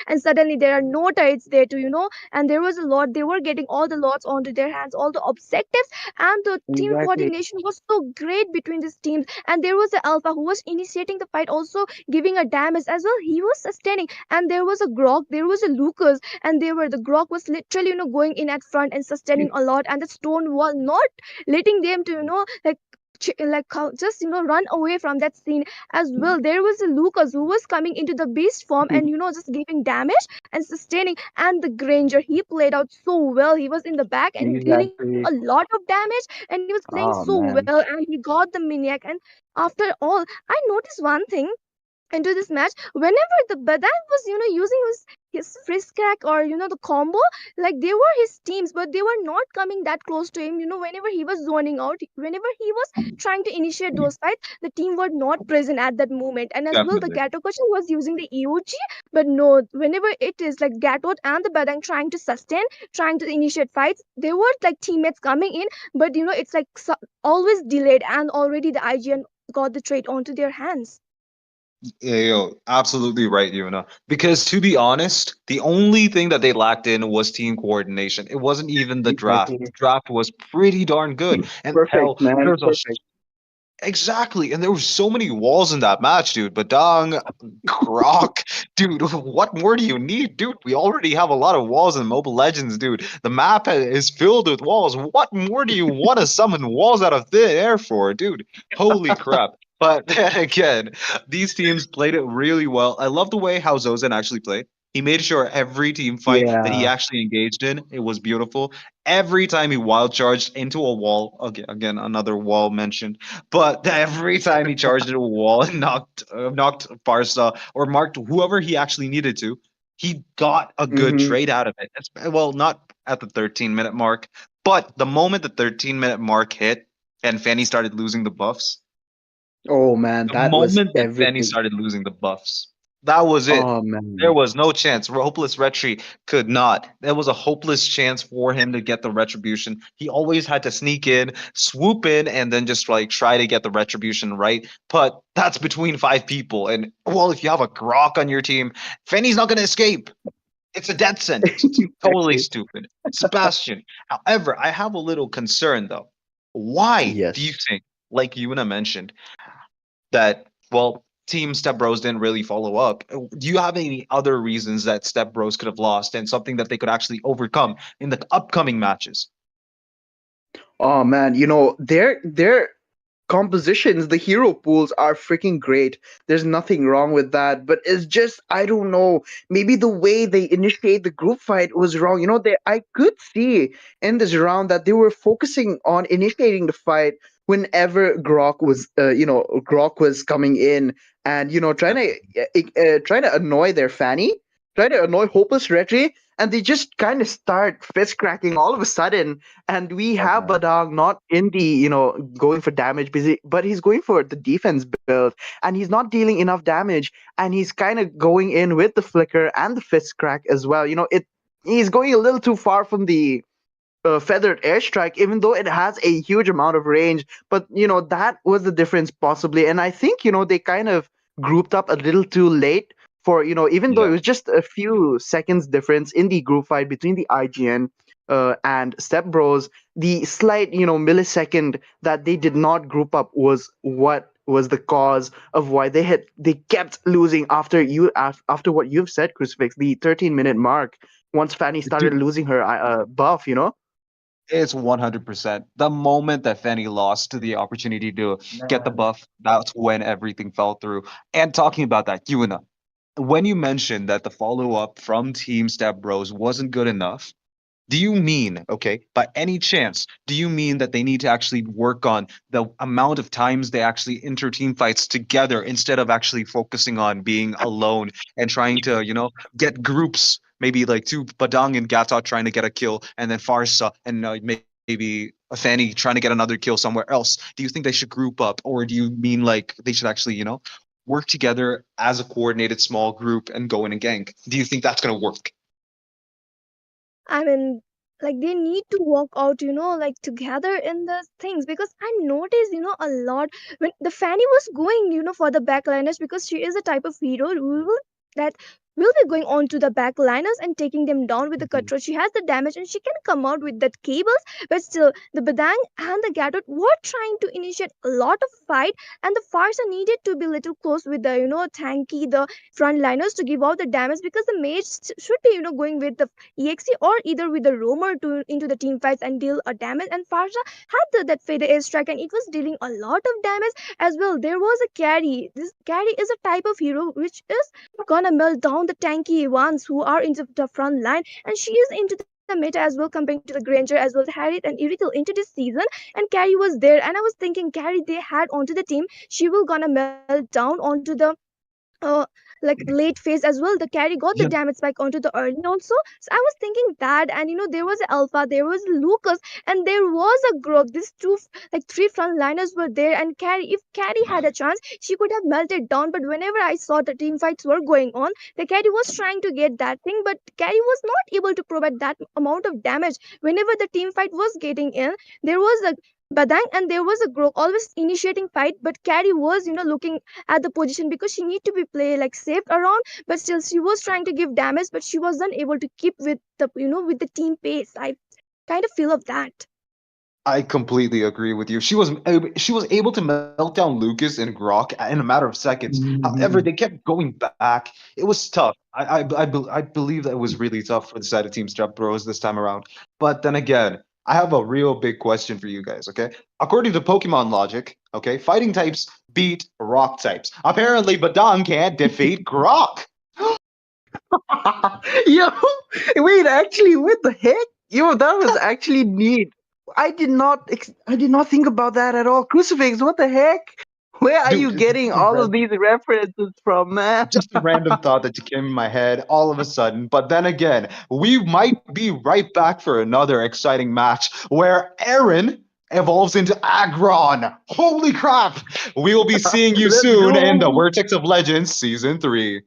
and suddenly there are no turrets there to, and there was a lot, they were getting all the lots onto their hands, all the objectives, and the team Exactly. coordination was so great between these teams, and there was a alpha who was initiating the fight, also giving a damage as well. He was sustaining, and there was a Grok, there was a Lucas, and they were the Grok was literally, going in at front and sustaining a lot, and the stone was not letting them to, like just run away from that scene as well. There was a Lucas who was coming into the beast form and just giving damage and sustaining, and the Granger, he played out so well. He was in the back and dealing a Exactly. lot of damage, and he was playing Oh so well, man. and he got the Miniac. And after all, I noticed one thing into this match, whenever the Badan was using his frisk crack, or the combo, like they were his teams, but they were not coming that close to him. Whenever he was zoning out, whenever he was trying to initiate those fights, the team were not present at that moment. And as well, the Definitely. Gatokoshin was using the EOG, but no, whenever it is like Gatot and the Badang trying to sustain, trying to initiate fights, they were like teammates coming in, but it's like always delayed, and already the IGN got the trade onto their hands. Yeah, yo, absolutely right, Yuna. Because to be honest, the only thing that they lacked in was team coordination. It wasn't even the draft. Exactly. The draft was pretty darn good. And hell, Perfect, man. there's a Perfect. exactly, and there were so many walls in that match, dude. Badang, Grok, dude. What more do you need, dude? We already have a lot of walls in Mobile Legends, dude. The map is filled with walls. What more do you want to summon walls out of thin air for, dude? Holy crap! But then again, these teams played it really well. I love the way how Zozen actually played. He made sure every team fight that he Yeah. actually engaged in, it was beautiful. Every time he wild charged into a wall, again another wall mentioned, but every time he charged into a wall and knocked Barca or marked whoever he actually needed to, he got a good Mm-hmm. trade out of it. Well, not at the 13-minute mark, but the moment the 13-minute mark hit and Fanny started losing the buffs, Oh man, the that was moment that Fanny everything. started losing the buffs, that was it. Oh There man. was no chance. Hopeless Retri could not. There was a hopeless chance for him to get the retribution. He always had to sneak in, swoop in, and then just like try to get the retribution right. But that's between five people. And well, if you have a Grok on your team, Fanny's not going to escape. It's a death sentence. It's totally Exactly. stupid. Sebastian. However, I have a little concern though. Why do you Yes. think, like Yuna mentioned, that well team Step Bros didn't really follow up? Do you have any other reasons that Step Bros could have lost and something that they could actually overcome in the upcoming matches? Oh man, they're compositions, the hero pools are freaking great. There's nothing wrong with that. But it's just, I don't know, maybe the way they initiate the group fight was wrong. I could see in this round that they were focusing on initiating the fight whenever Grok was coming in and trying to annoy their Fanny, trying to annoy Hopeless Retry, and they just kind of start fist cracking all of a sudden. And we have Okay. Badang not in the going for damage, but he's going for the defense build, and he's not dealing enough damage, and he's kind of going in with the flicker and the fist crack as well. He's going a little too far from the feathered airstrike, even though it has a huge amount of range. But that was the difference possibly, and I think they kind of grouped up a little too late for even though it Yeah. was just a few seconds difference in the group fight between the IGN and Stepbros. The slight millisecond that they did not group up was what was the cause of why they kept losing after what you've said, Crucifix, the 13-minute mark, once Fanny started Dude, losing her buff. it's 100%. The moment that Fanny lost the opportunity to get the buff, that's when everything fell through. And talking about that, Yuna, when you mentioned that the follow up from Team Step Bros wasn't good enough, do you mean, okay, by any chance, do you mean that they need to actually work on the amount of times they actually enter team fights together instead of actually focusing on being alone and trying to, get groups, maybe like two Badang and Gata trying to get a kill, and then Farsa and maybe a Fanny trying to get another kill somewhere else? Do you think they should group up, or do you mean like they should actually, work together as a coordinated small group and go in and gank? Do you think that's going to work? I mean, like they need to walk out, like together in the things, because I noticed, a lot when the Fanny was going, for the backliners, because she is a type of hero who that will be going on to the backliners and taking them down with the Mhm. cutthroat. She has the damage and she can come out with that cables, but still the Badang and the Gadot were trying to initiate a lot of fight, and the Farsa needed to be little close with the tanky, the frontliners, to give out the damage, because the mage should be going with the EXE or either with the roamer to into the team fights and deal a damage. And Farsha had that fade airstrike and it was dealing a lot of damage as well. There was a carry. This carry is a type of hero which is gonna melt down the tanky ones who are into the front line, and she is into the meta as well, comparing to the Granger as well, Harriet and Irital into this season. And Carrie was there, and I was thinking Carrie they had onto the team, she will gonna melt down onto the uh, like late phase as well. The carry got the Yeah. damage spike onto the early also. So I was thinking that, and there was Alpha, there was Lucas, and there was a Grog. These like three frontliners were there, and Carrie, if Carrie had a chance, she could have melted down. But whenever I saw the team fights were going on, the Carrie was trying to get that thing, but Carrie was not able to provide that amount of damage. Whenever the team fight was getting in, there was a Badang and there was a Grog always initiating fight, but Carrie was, looking at the position because she need to be play like safe around, but still she was trying to give damage, but she wasn't able to keep with the with the team pace. I kind of feel of that. I completely agree with you. She was able to melt down Lucas and Grok in a matter of seconds. However, they kept going back. It was tough. I believe that it was really tough for the side of Team Step Bros this time around. But then again, I have a real big question for you guys. Okay, according to Pokemon logic, okay, fighting types beat rock types. Apparently, Badang can't defeat Grok. Yo, wait, actually, what the heck? Yo, that was actually neat. I did not think about that at all. Crucifix, what the heck? Where are you Dude, it's getting all of these references from, man? just a random thought that came in my head all of a sudden. But then again, we might be right back for another exciting match where Aaron evolves into Agron. Holy crap! We will be seeing you Let's soon in the go. Vortex of Legends Season 3.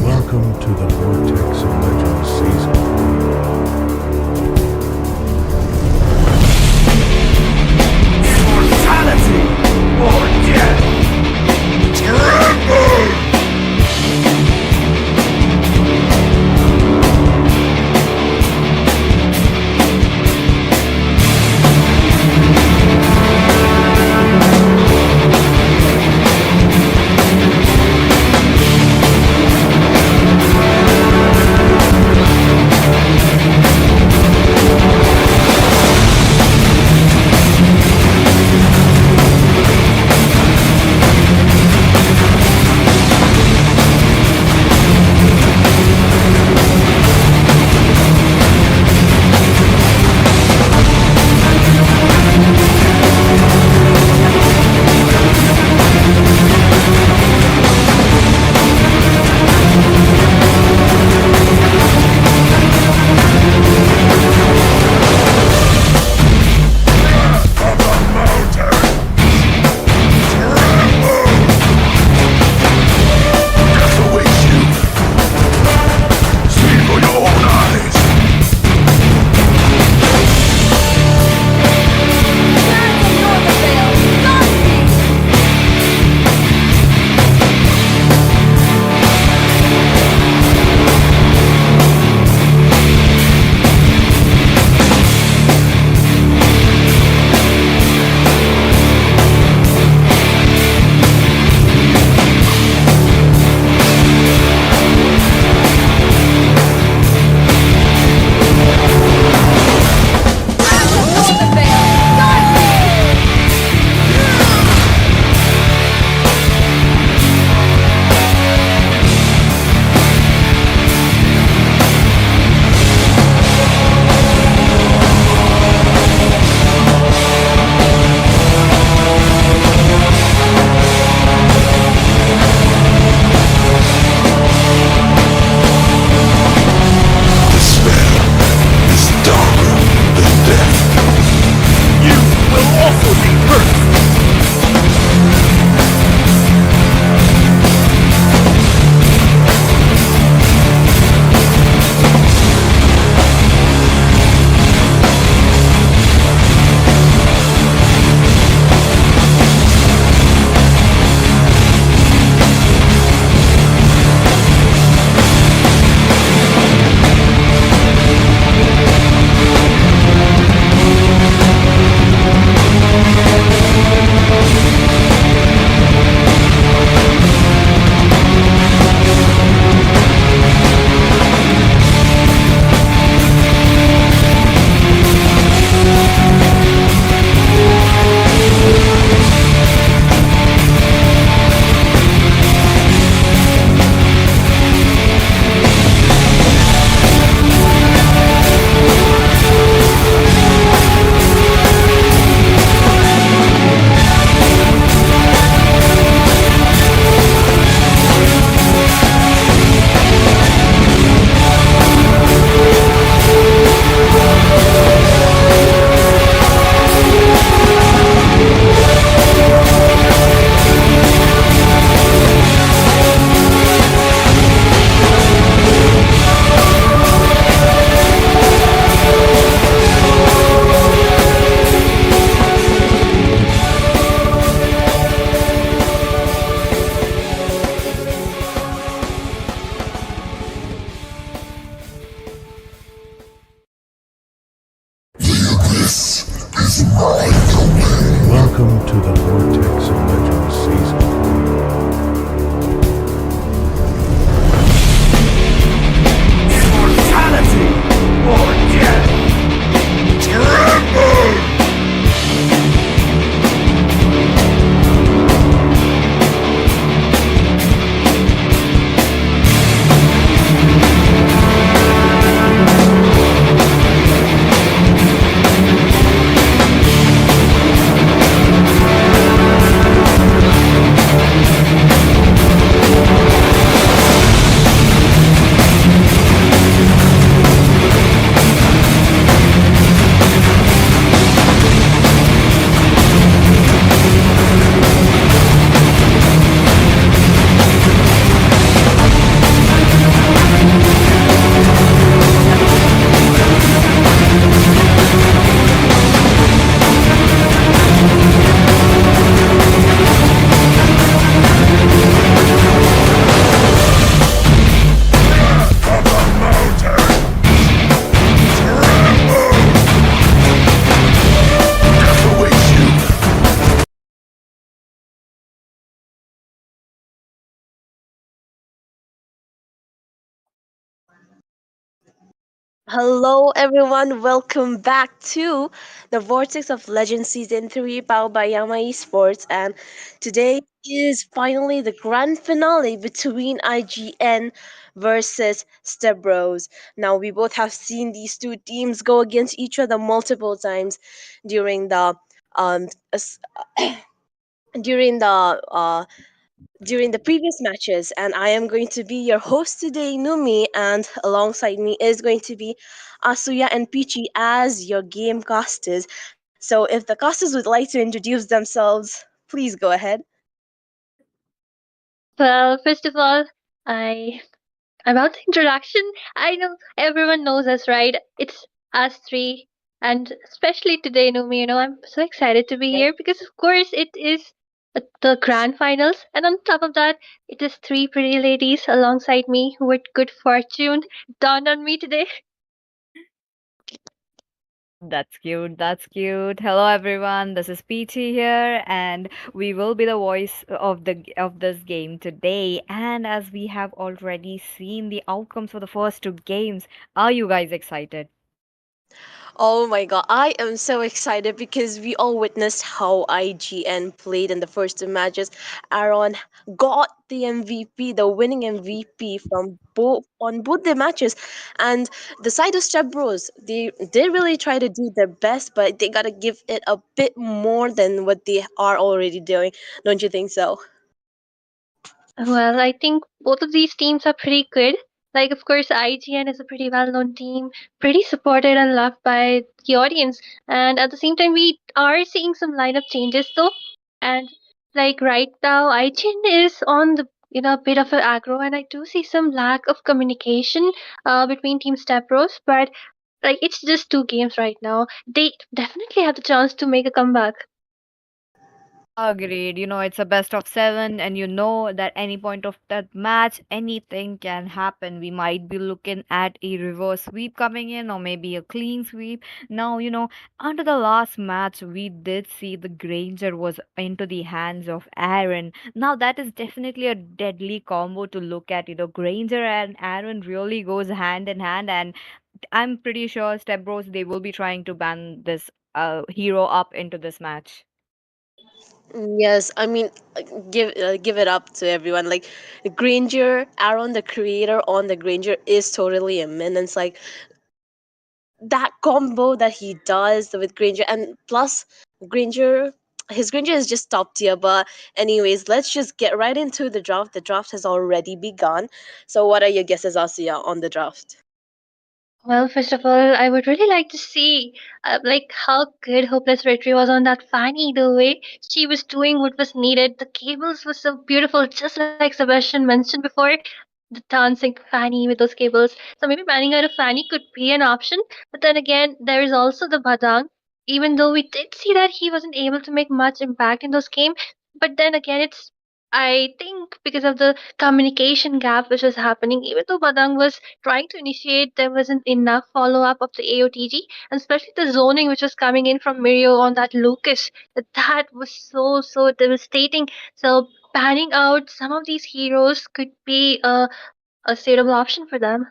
Welcome to the Vortex of Legends season. Immortality or death. Tremble! Hello, everyone. Welcome back to the Vortex of Legends Season 3 powered by Yama Esports. And today is finally the grand finale between IGN versus Stepbros. Now, we both have seen these two teams go against each other multiple times during the um as- during the during the previous matches, and I am going to be your host today, Numi, and alongside me is going to be Asuya and Peachy as your game casters. So if the casters would like to introduce themselves, please go ahead. Well, first of all, I about the introduction, I know everyone knows us, right? It's us three, and especially today, Numi. I'm so excited to be here because, of course, it is the grand finals, and on top of that, it is three pretty ladies alongside me who with good fortune dawned on me today. That's cute. That's cute. Hello, everyone. This is Peachy here, and we will be the voice of this game today. And as we have already seen the outcomes for the first two games, are you guys excited? Oh my god, I am so excited because we all witnessed how IGN played in the first two matches. Aaron got the MVP, the winning MVP from both on both the matches. And the side of Step Bros, they did really try to do their best, but they gotta give it a bit more than what they are already doing. Don't you think so? Well, I think both of these teams are pretty good. Like, of course, IGN is a pretty well known team, pretty supported and loved by the audience. And at the same time, we are seeing some lineup changes though. And like right now, IGN is on the a bit of an aggro, and I do see some lack of communication between Team Stepbros. But like, it's just two games right now. They definitely have the chance to make a comeback. Agreed. It's a best of seven, and you know that any point of that match, anything can happen. We might be looking at a reverse sweep coming in, or maybe a clean sweep. Now, under the last match, we did see the Granger was into the hands of Aaron. Now, that is definitely a deadly combo to look at. Granger and Aaron really goes hand in hand, and I'm pretty sure Step Bros they will be trying to ban this hero up into this match. Yes, I mean, give it up to everyone. Like Granger, Aaron, the creator on the Granger is totally a menace. Like that combo that he does with Granger, and plus Granger, his Granger is just top tier. But anyways, let's just get right into the draft. The draft has already begun. So, what are your guesses, Asia, on the draft? Well, first of all, I would really like to see like how good Hopeless Retry was on that Fanny. The way she was doing what was needed. The cables were so beautiful, just like Sebastian mentioned before. The dancing Fanny with those cables. So maybe banning out a Fanny could be an option. But then again, there is also the Badang. Even though we did see that he wasn't able to make much impact in those games, but then again, it's I think because of the communication gap which was happening, even though Badang was trying to initiate, there wasn't enough follow up of the AOTG, and especially the zoning which was coming in from Mirio on that Lucas. That was so devastating. So banning out some of these heroes could be a suitable option for them.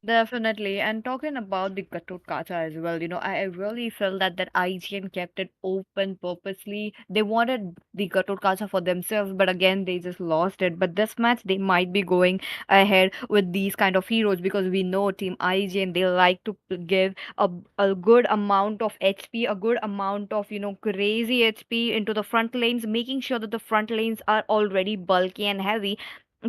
Definitely. And talking about the Gatut Kacha as well, I really felt that IGN kept it open purposely. They wanted the Gatut Kacha for themselves, but again, they just lost it. But this match, they might be going ahead with these kind of heroes because we know Team IGN, they like to give a good amount of HP, a good amount of, crazy HP into the front lanes, making sure that the front lanes are already bulky and heavy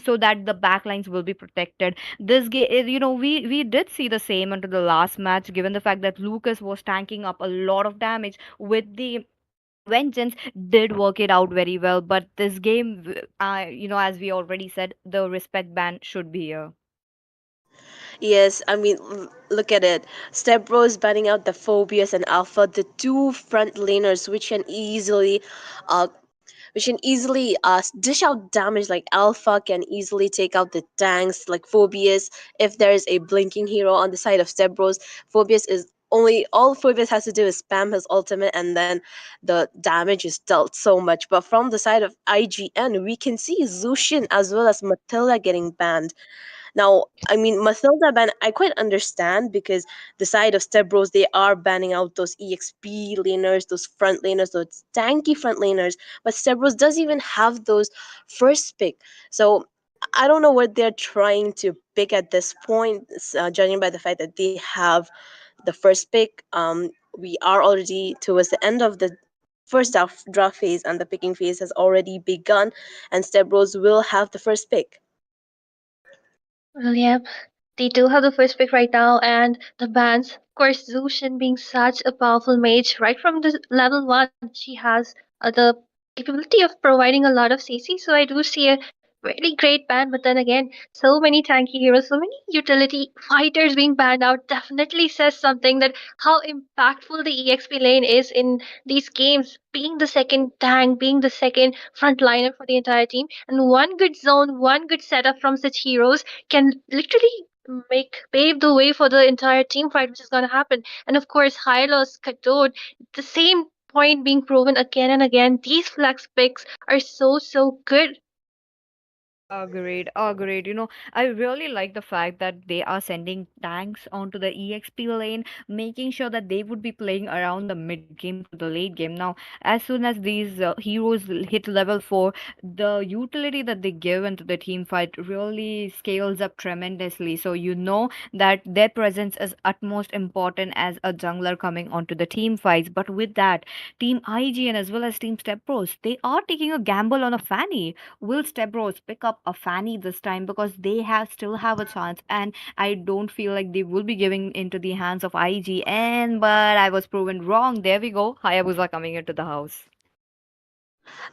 so that the back lines will be protected. This game, we did see the same until the last match, given the fact that Lucas was tanking up a lot of damage with the vengeance did work it out very well. But this game, as we already said, the respect ban should be here. Yes, I mean, look at it. Step Bro is banning out the Phobias and Alpha, the two front laners, uh, which can easily dish out damage. Like Alpha can easily take out the tanks like Phobius. If there is a blinking hero on the side of Step Bros, Phobius is only all Phoebus has to do is spam his ultimate, and then the damage is dealt so much. But from the side of IGN, we can see Zushin as well as Matilda getting banned. Now, I mean, Mathilda ban, I quite understand because the side of Stepbros, they are banning out those EXP laners, those front laners, those tanky front laners. But Stepbros does even have those first pick. So I don't know what they're trying to pick at this point, judging by the fact that they have the first pick. We are already towards the end of the first draft phase, and the picking phase has already begun, and Stepbros will have the first pick. Well, yep. They do have the first pick right now, and the bans. Of course, Zushin being such a powerful mage, right from the level 1, she has the capability of providing a lot of CC, so I do see a really great ban, but then again, so many tanky heroes, so many utility fighters being banned out definitely says something that how impactful the EXP lane is in these games, being the second tank, being the second frontliner for the entire team, and one good zone, one good setup from such heroes can literally make pave the way for the entire team fight which is going to happen. And of course, Hylos, Katod, the same point being proven again and again. These flex picks are so good. Agreed, agreed. I really like the fact that they are sending tanks onto the EXP lane, making sure that they would be playing around the mid game to the late game. Now, as soon as these heroes hit level 4, the utility that they give into the team fight really scales up tremendously. So, that their presence is utmost important as a jungler coming onto the team fights. But with that, Team IGN as well as Team Step Pros, they are taking a gamble on a Fanny. Will Stebros pick up a Fanny this time because they have still have a chance, and I don't feel like they will be giving into the hands of IGN, but I was proven wrong. There we go. Hayabusa coming into the house.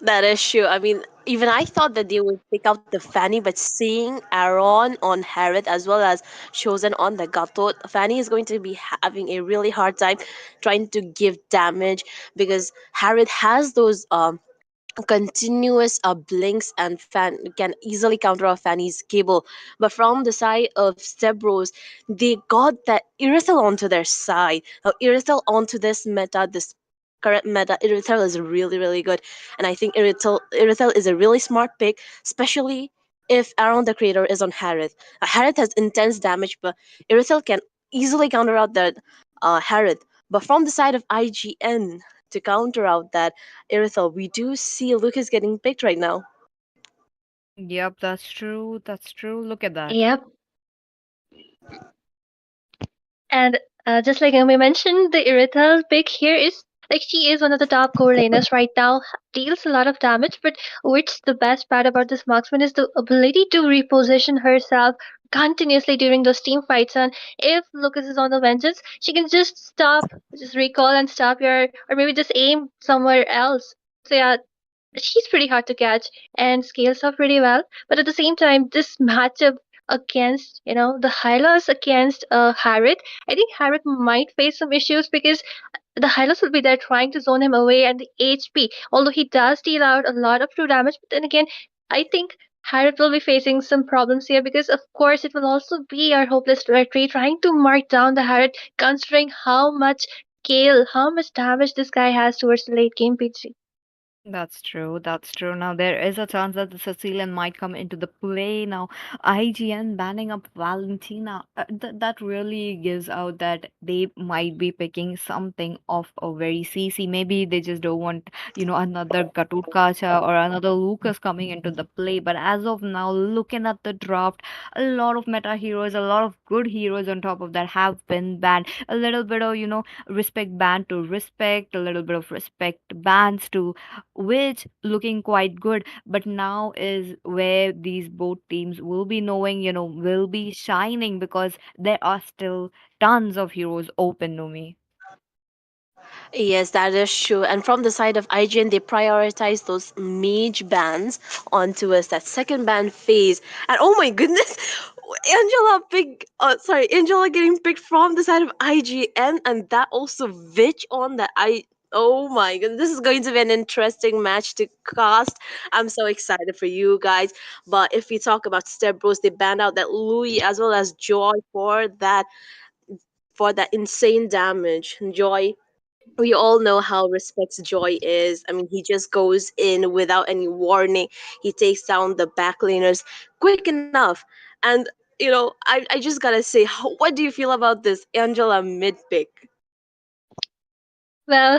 That is true. I mean, even I thought that they would pick out the Fanny, but seeing Aaron on Harriet as well as Chosen on the Gatot, Fanny is going to be having a really hard time trying to give damage because Harriet has those continuous blinks and fan can easily counter off Fanny's cable. But from the side of Stebros, they got that Irithel onto their side. Now Irithel onto this meta, this current meta, Irithel is really, really good. And I think Irithel is a really smart pick, especially if Aaron the creator is on Harith. Harith has intense damage, but Irithel can easily counter out that Harith. But from the side of IGN, to counter out that Irithel, we do see Lucas getting picked right now. Yep, that's true. That's true. Look at that. Yep. And just like we mentioned, the Irithel pick here is like she is one of the top core laners right now, deals a lot of damage, but which the best part about this marksman is the ability to reposition herself continuously during those team fights. And if Lucas is on the vengeance, she can just stop, just recall and stop your, or maybe just aim somewhere else. So yeah, she's pretty hard to catch and scales up pretty well. But at the same time, this matchup against, the Hylas against Harriet, I think Harriet might face some issues because the Hylas will be there trying to zone him away and the HP. Although he does deal out a lot of true damage, but then again, I think Harriet will be facing some problems here because, of course, it will also be our hopeless retreat trying to mark down the Harriet, considering how much scale, how much damage this guy has towards the late game PG. That's true. That's true. Now there is a chance that the Sicilian might come into the play. Now IGN banning up Valentina. That really gives out that they might be picking something of a very CC. Maybe they just don't want, another Katurkacha or another Lucas coming into the play. But as of now, looking at the draft, a lot of meta heroes, a lot of good heroes on top of that have been banned. A little bit of, respect ban to respect, a little bit of respect bans to which looking quite good. But now is where these both teams will be knowing, will be shining because there are still tons of heroes open to me. Yes, that is true. And from the side of IGN, they prioritize those mage bans onto us, that second ban phase. And oh my goodness, Angela getting picked from the side of IGN, and that also Vitch on that I. Oh my goodness, this is going to be an interesting match to cast. I'm so excited for you guys. But if we talk about Step Bros, they banned out that Louis as well as Joy for that for that insane damage. Joy, we all know how Respect's Joy is. I mean, he just goes in without any warning. He takes down the backlaners quick enough. And, I just gotta say, what do you feel about this Angela mid pick? Well,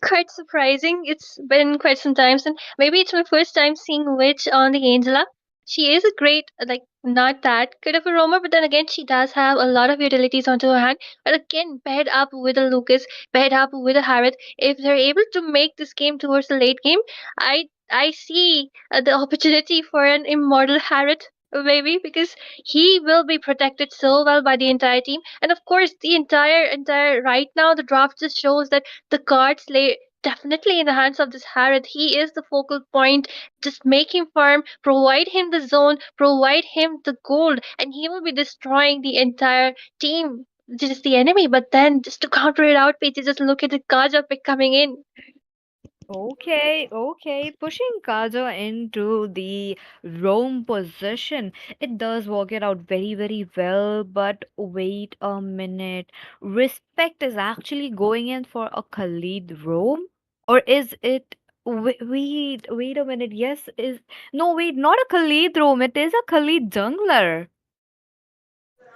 quite surprising. It's been quite some time since maybe it's my first time seeing Witch on the Angela. She is a great, like, not that good of a roamer, but then again, she does have a lot of utilities onto her hand. But again, paired up with a Lucas, paired up with a Harrod, if they're able to make this game towards the late game, I see the opportunity for an immortal Harrod. Maybe because he will be protected so well by the entire team, and of course, the entire right now the draft just shows that the cards lay definitely in the hands of this Harrod. He is the focal point. Just make him farm, provide him the zone, provide him the gold, and he will be destroying the entire team. Just the enemy, but then just to counter it out, Peter, just look at the Kaja pick coming in. Okay, okay. Pushing Kaja into the Rome position. It does work it out very, very well. But wait a minute. Respect is actually going in for a Khalid Rome? Or is it. Wait a minute. Yes, is. No, wait, not a Khalid Rome. It is a Khalid jungler.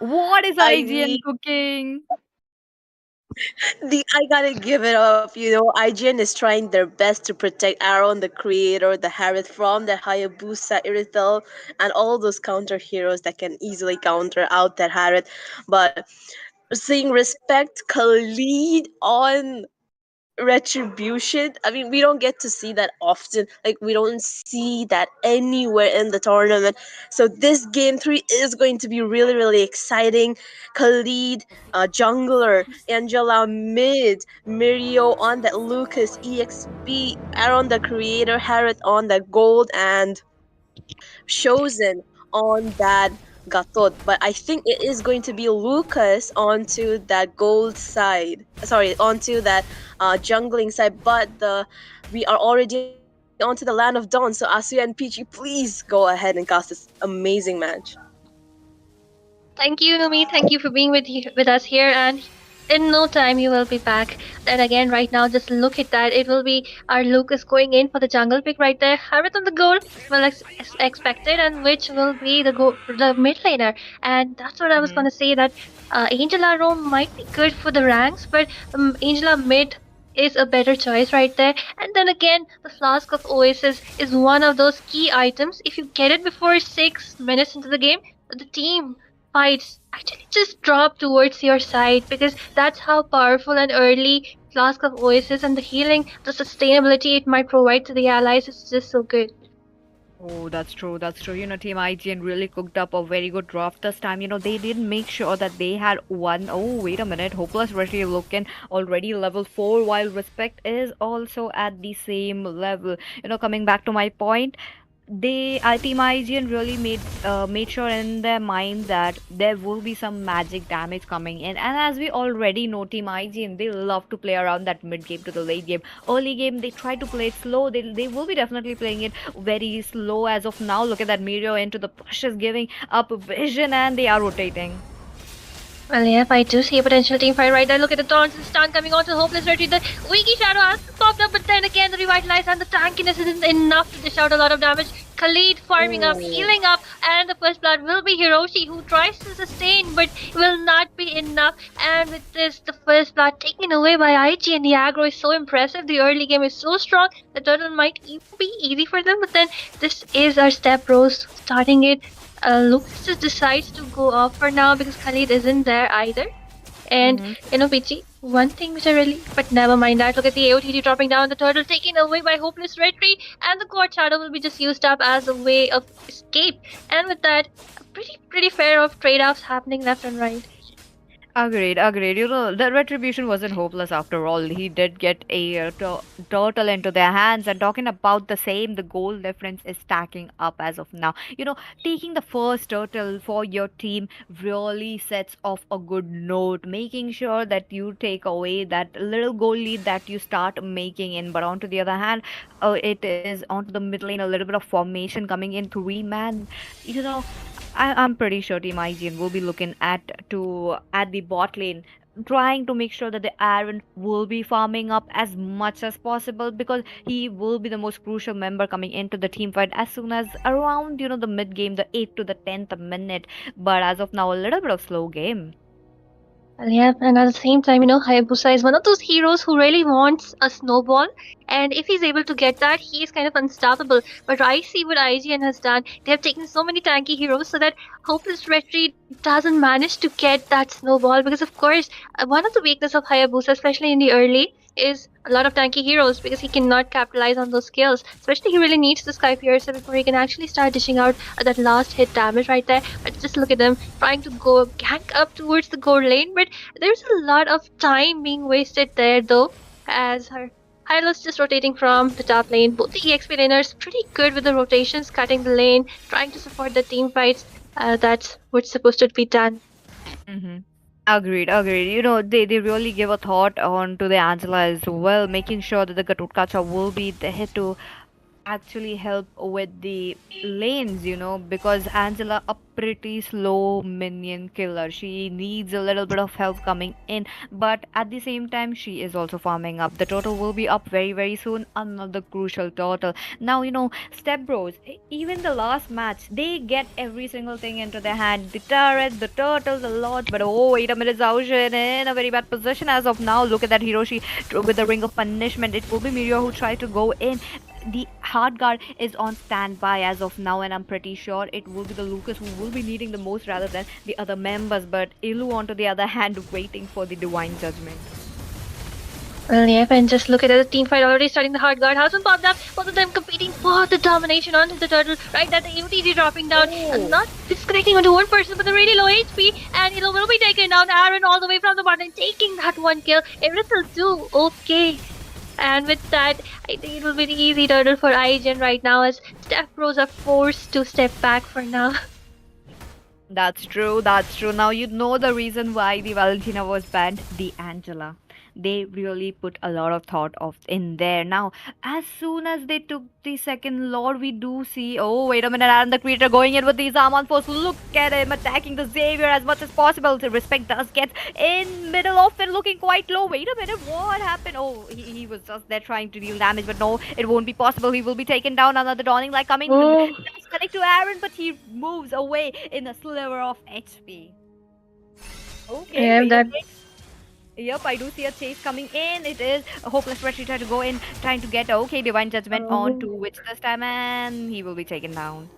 What is I IGN mean, cooking? I gotta give it up. IGN is trying their best to protect Aaron, the creator, the Harith from the Hayabusa, Irithel, and all those counter heroes that can easily counter out that Harith. But seeing Respect Khalid on Retribution, I mean, we don't get to see that often. Like, we don't see that anywhere in the tournament. So this game 3 is going to be really, really exciting. Khalid, jungler, Angela mid, Mirio on that Lucas, EXP, Aaron the creator, Harriet on that gold, and chosen on that Gatot, but I think it is going to be Lucas onto that gold side. Sorry, onto that jungling side. But we are already onto the land of dawn. So Asuya and Peachy, please go ahead and cast this amazing match. Thank you, Numi. Thank you for being with us here. And in no time, you will be back. And again, right now, just look at that. It will be our Lucas going in for the jungle pick right there. Harriet on the goal, well expected, and which will be the mid laner. And that's what I was Hmm. gonna say. That Angela Rome might be good for the ranks, but Angela mid is a better choice right there. And then again, the Flask of Oasis is one of those key items. If you get it before 6 minutes into the game, the team fights actually just drop towards your side because that's how powerful and early Flask of Oasis and the healing, the sustainability it might provide to the allies is just so good. Oh, that's true. That's true. Team IGN really cooked up a very good draft this time. They did make sure that they had one. Oh, wait a minute. Hopeless Retry looking already level 4, while Respect is also at the same level. Coming back to my point, Team IGN really made sure in their mind that there will be some magic damage coming in. And as we already know, Team IGN, they love to play around that mid game to the late game. Early game, they try to play it slow. They will be definitely playing it very slow as of now. Look at that Mirio into the pushes, giving up vision, and they are rotating. Well, yeah, I do see a potential team fight right there. Look at the taunts and stun coming on to the Hopeless Retreat. The Wiki Shadow has popped up, but then again, the Revitalize and the tankiness isn't enough to dish out a lot of damage. Khalid farming up, Oh. healing up, and the first blood will be Hiroshi, who tries to sustain, but will not be enough. And with this, the first blood taken away by IG, and the aggro is so impressive. The early game is so strong, the turtle might even be easy for them, but then this is our Stepbros starting it. Lucas just decides to go off for now because Khalid isn't there either. And Mm-hmm. Pichi, one thing which I really, but never mind that. Look at the AOTG dropping down, the turtle taken away by Hopeless Retry, and the Court Shadow will be just used up as a way of escape. And with that, a pretty fair of trade offs happening left and right. Agreed, agreed. The retribution wasn't hopeless after all. He did get a turtle into their hands, and talking about the same, the goal difference is stacking up as of now. Taking the first turtle for your team really sets off a good note, making sure that you take away that little goal lead that you start making in. But onto the other hand, it is onto the mid lane, a little bit of formation coming in, 3 man. I'm pretty sure Team IGN will be looking at the bot lane trying to make sure that the Aaron will be farming up as much as possible because he will be the most crucial member coming into the team fight as soon as around the mid game, the 8th to the 10th minute. But as of now, a little bit of slow game. Well, yeah, and at the same time, Hayabusa is one of those heroes who really wants a snowball, and if he's able to get that, he is kind of unstoppable. But I see what IGN has done. They have taken so many tanky heroes so that Hopeless Retreat doesn't manage to get that snowball because, of course, one of the weakness of Hayabusa, especially in the early, is a lot of tanky heroes because he cannot capitalize on those skills. Especially, he really needs the Sky Piercer before he can actually start dishing out that last hit damage right there. But just look at them trying to go gank up towards the gold lane, but there's a lot of time being wasted there though, as her Hylos just rotating from the top lane. Both the EXP laners pretty good with the rotations, cutting the lane, trying to support the team fights. That's what's supposed to be done. Mm-hmm. Agreed, agreed. They really give a thought on to the Angela as well, making sure that the Gatutkacha will be there to actually help with the lanes, because Angela a pretty slow minion killer. She needs a little bit of help coming in, but at the same time she is also farming up. The total will be up very very soon. Another crucial total. Now Stepbros, even the last match, they get every single thing into their hand. The turret, the turtle, the lodge, but oh wait a minute, Zaushin in a very bad position as of now. Look at that Hiroshi with the ring of punishment. It will be Mirio who tried to go in. The hard guard is on standby as of now, and I'm pretty sure it will be the Lucas who will be needing the most rather than the other members. But Ilu, on to the other hand, waiting for the divine judgment. Well, yep, and just look at the team fight already starting. The hard guard hasn't popped up. Both of them competing for the domination onto the turtle. Right, that the UTG dropping down, and not disconnecting onto one person, but the really low HP, and it will be taken down. Aaron all the way from the bottom, taking that one kill. Everything do okay. And with that, I think it will be the easy turtle for IGN right now as Stepbros are forced to step back for now. That's true, that's true. Now you know the reason why the Valentina was banned, the Angela. They really put a lot of thought of in there. Now, as soon as they took the second Lord, we do see. Oh, wait a minute, and the creator going in with these Armon force. Look at him attacking the Xavier as much as possible. The respect does get in middle of it, looking quite low. Wait a minute, what happened? Oh, he was just there trying to deal damage, but no, it won't be possible. He will be taken down. Another Dawning Light coming. Oh. Does connect to Aaron, but he moves away in a sliver of HP. Okay, Yeah, wait a that minute. Yep, I do see a chase coming in. It is a hopeless retreat to go in, trying to get okay divine judgment on to Witch this time, and he will be taken down.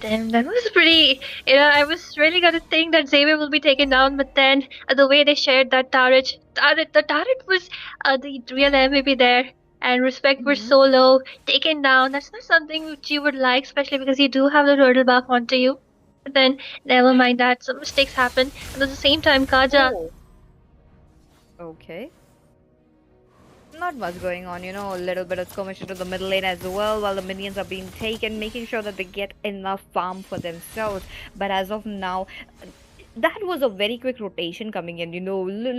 damn, that was pretty. I was really gonna think that Xavier will be taken down, but then the way they shared that the turret was the real MVP there, and respect were so low, taken down. That's not something which you would like, especially because you do have the turtle buff onto you. But then, never mind that. Some mistakes happen, and at the same time, Kaja. Oh. Okay. Not much going on, a little bit of skirmish into the middle lane as well while the minions are being taken, making sure that they get enough farm for themselves. But as of now, that was a very quick rotation coming in.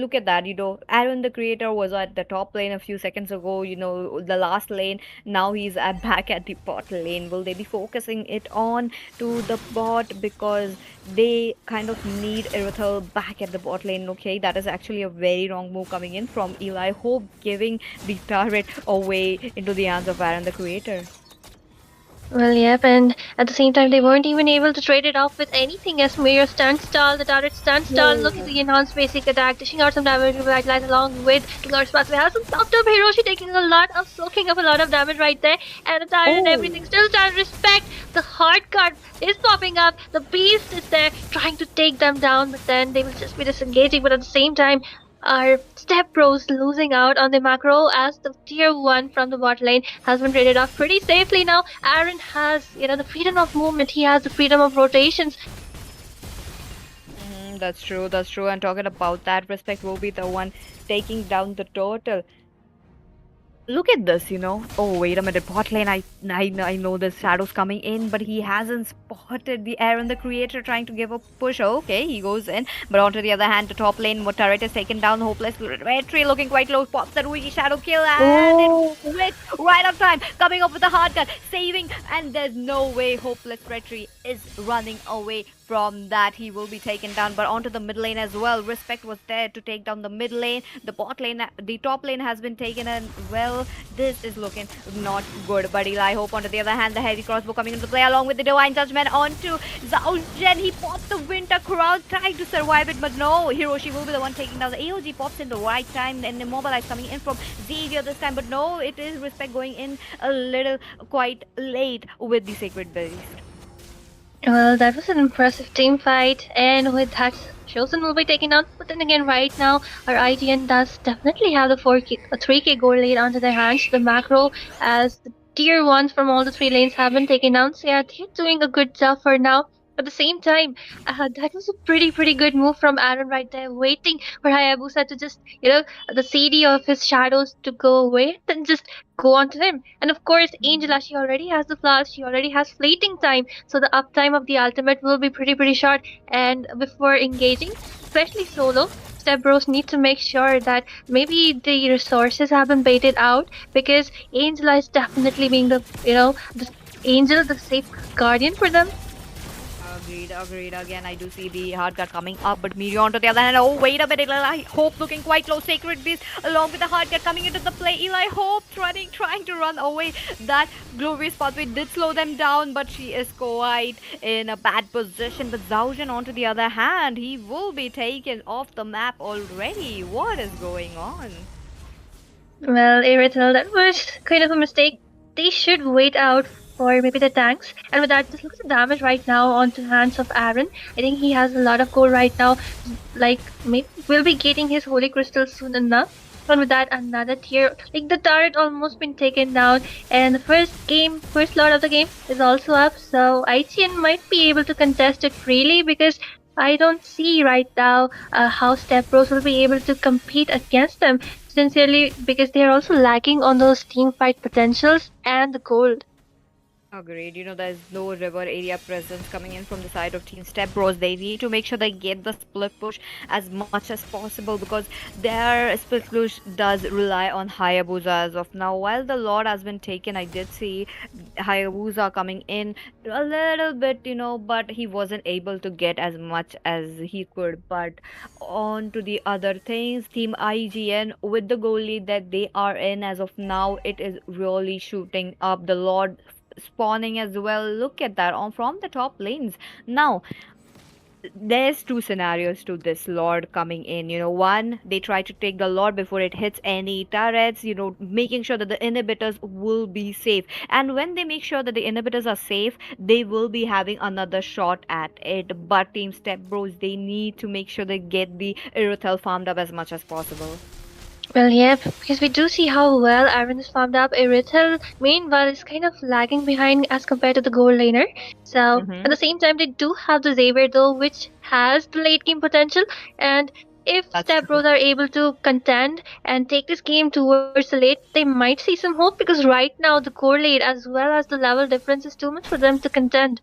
Look at that. Aaron the creator was at the top lane a few seconds ago. The last lane. Now he's back at the bot lane. Will they be focusing it on to the bot because they kind of need Irithel back at the bot lane? Okay, that is actually a very wrong move coming in from Eli Hope, giving the turret away into the hands of Aaron the creator. Well, yep, and at the same time, they weren't even able to trade it off with anything as Mayor stands tall, the turret stands tall. Look at the enhanced basic attack, dishing out some damage, revitalize along with King's Pathway. Has some soft up Hiroshi taking a lot of, soaking up a lot of damage right there, and the turret and everything still stands. Respect, the hard card is popping up, the beast is there trying to take them down, but then they will just be disengaging, but at the same time, our Stepbros losing out on the macro as the tier 1 from the bot lane has been traded off pretty safely now. Aaron has, the freedom of movement, he has the freedom of rotations. That's true, that's true. And talking about that, Respect will be the one taking down the turtle. Look at this, you know. Oh, wait a minute. Bot lane, I know the shadow's coming in, but he hasn't spotted the Aaron, the creator, trying to give a push. Okay, he goes in. But onto the other hand, the top lane, turret is taken down. Hopeless Retry looking quite low. Pops the Ruigi shadow kill, and it Oh, with right on time. Coming up with the hard cut, saving, and there's no way Hopeless Retry is running away from that. He will be taken down, but onto the mid lane as well. Respect was there to take down the mid lane. The bot lane, the top lane has been taken, and well, this is looking not good. But Eli Hope, onto the other hand, the heavy crossbow coming into play along with the divine judgment onto Zhao Zhen. He popped the winter crown, trying to survive it, but no. Hiroshi will be the one taking down the AOG. Pops in the right time, and immobilize coming in from Xavier this time, but no, it is Respect going in a little quite late with the sacred beast. Well, that was an impressive team fight, and with that, Shosun will be taken out. But then again, right now, our IGN does definitely have the 3K goal lead onto their hands. The macro, as the tier ones from all the three lanes have been taken out, so yeah, they're doing a good job for now. At the same time, that was a pretty good move from Aaron right there, waiting for Hayabusa to just, the CD of his shadows to go away, then just go on to him. And of course, Angela, she already has the flash, she already has fleeting time, so the uptime of the ultimate will be pretty short. And before engaging, especially solo, Stepbros need to make sure that maybe the resources have been baited out, because Angela is definitely being the angel, the safe guardian for them. Agreed, agreed. Again, I do see the hard cut coming up, but Miri onto the other hand. Oh, wait a minute. Eli Hope looking quite low. Sacred Beast along with the hard cut coming into the play. Eli Hope trying to run away. That glorious pathway did slow them down, but she is quite in a bad position. But Zaujin, onto the other hand, he will be taken off the map already. What is going on? Well, Irithel, that was kind of a mistake. They should wait out for maybe the tanks. And with that, just look at the damage right now onto the hands of Aaron. I think he has a lot of gold right now. Like, maybe we'll be getting his holy crystal soon enough. And with that, another tier. Like, the turret almost been taken down. And the first lot of the game is also up. So ITN might be able to contest it freely, because I don't see right now how Step Bros will be able to compete against them, sincerely, because they are also lacking on those team fight potentials and the gold. Agreed. You know, there's no river area presence coming in from the side of Team Step Bros. They need to make sure they get the split push as much as possible, because their split push does rely on Hayabusa as of now. While the Lord has been taken, I did see Hayabusa coming in a little bit, you know, but he wasn't able to get as much as he could. But on to the other things, Team IGN, with the goal lead that they are in as of now, it is really shooting up. The Lord spawning as well. Look at that on from the top lanes. Now, there's two scenarios to this Lord coming in. You know, one, they try to take the Lord before it hits any turrets, you know, making sure that the inhibitors will be safe. And when they make sure that the inhibitors are safe, they will be having another shot at it. But Team Step Bros, they need to make sure they get the Irothel farmed up as much as possible. Well, yeah, because we do see how well Aaron is farmed up. Irithel, meanwhile, is kind of lagging behind as compared to the gold laner. So, at Mm-hmm. the same time, they do have the Xavier, though, which has the late game potential. And if That's Step true. Bros are able to contend and take this game towards the late, they might see some hope, because right now the core lead as well as the level difference is too much for them to contend.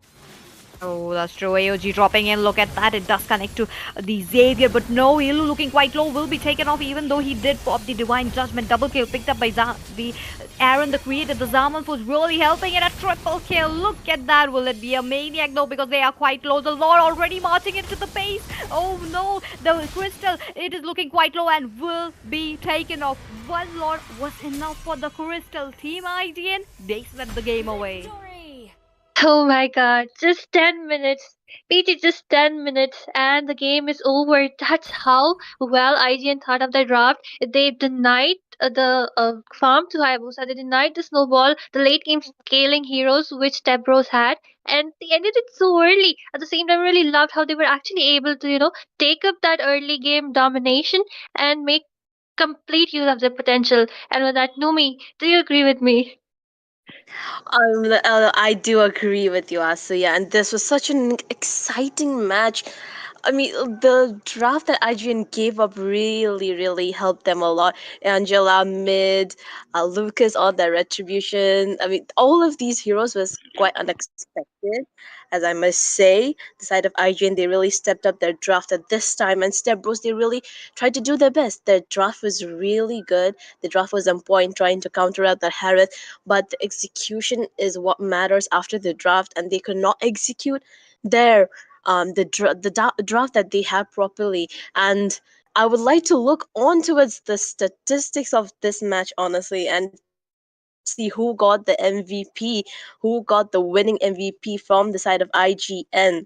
Oh, that's true. AOG dropping in. Look at that. It does connect to the Xavier, but no, Ilu looking quite low. Will be taken off, even though he did pop the Divine Judgment. Double kill picked up by the Aaron, the creator. The Zaman was really helping it. A triple kill. Look at that. Will it be a maniac? No, because they are quite low. The Lord already marching into the base. Oh no, the Crystal. It is looking quite low and will be taken off. One Lord was enough for the Crystal. Team IGN, they swept the game away. Oh my god, just 10 minutes. PG, just 10 minutes and the game is over. That's how well IGN thought of the draft. They denied the farm to Hayabusa, they denied the snowball, the late game scaling heroes which Stepbros had, and they ended it so early. At the same time, I really loved how they were actually able to, take up that early game domination and make complete use of their potential. And with that, Numi, do you agree with me? I do agree with you, Asuya, and this was such an exciting match. I mean, the draft that IGN gave up really, really helped them a lot. Angela, Mid, Lucas on their retribution. I mean, all of these heroes was quite unexpected, as I must say. The side of IGN, they really stepped up their draft at this time, and Stepbros, they really tried to do their best. Their draft was really good. The draft was on point, trying to counteract the Harith, but the execution is what matters after the draft, and they could not execute their draft that they had properly. And I would like to look on towards the statistics of this match, honestly, and see who got the MVP, who got the winning MVP from the side of IGN.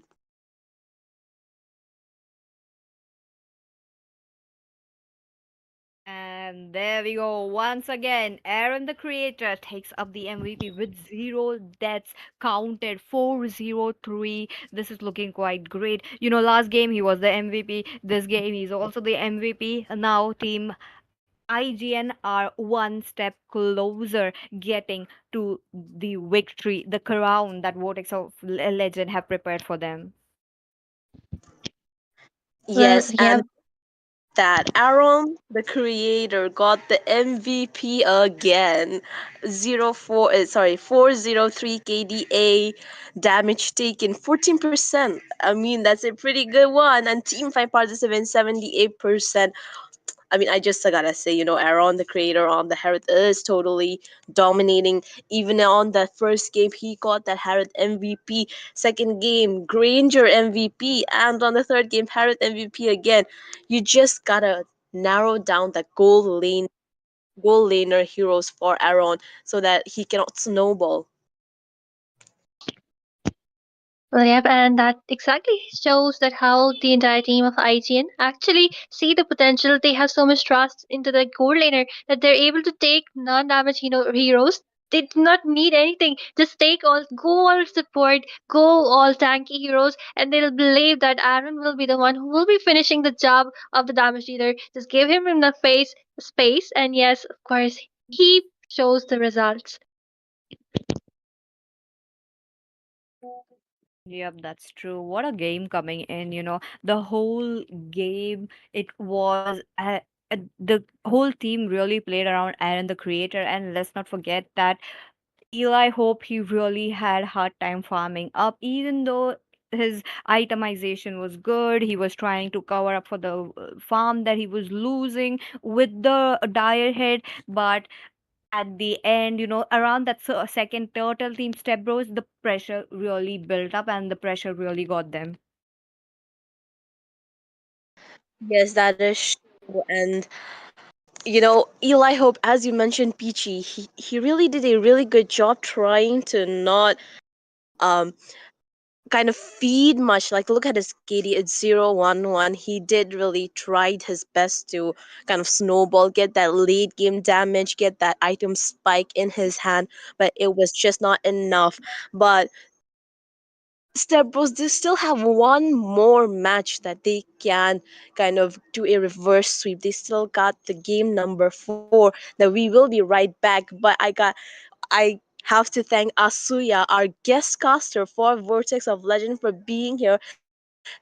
And there we go. Once again, Aaron the creator takes up the MVP with zero deaths counted, 403. This is looking quite great. Last game he was the MVP. This game he's also the MVP. Now team IGN are one step closer getting to the victory, the crown that Vortex of Legend have prepared for them. Well, Yes, yeah. and that Aaron, the creator, got the MVP again. 403 KDA, damage taken 14%. I mean, that's a pretty good one. And team fight participants 78%. I mean, I just gotta say, Aaron, the creator on the Harith, is totally dominating. Even on that first game, he got that Harith MVP. Second game, Granger MVP. And on the third game, Harith MVP again. You just gotta narrow down the goal laner heroes for Aaron so that he cannot snowball. Well, yep, and that exactly shows that how the entire team of IGN actually see the potential. They have so much trust into the core laner that they're able to take non-damage, heroes. They do not need anything. Just go all support, go all tanky heroes, and they'll believe that Aaron will be the one who will be finishing the job of the damage dealer. Just give him enough space, and yes, of course, he shows the results. Yep, that's true. What a game coming in, the whole game, it was the whole team really played around Aaron the creator, and let's not forget that Eli Hope, he really had hard time farming up, even though his itemization was good. He was trying to cover up for the farm that he was losing with the dire head, but at the end, around that second turtle team step bros, the pressure really built up and the pressure really got them. Yes, that is true. And Eli Hope, as you mentioned, Peachy, he really did a really good job trying to not um kind of feed much. Like, look at his KD, it's 0-1-1. He did really tried his best to kind of snowball, get that late game damage, get that item spike in his hand, but it was just not enough. But Step Bros, they still have one more match that they can kind of do a reverse sweep. They still got the game number 4 that we will be right back. But I have to thank Asuya, our guest caster for Vortex of Legend, for being here.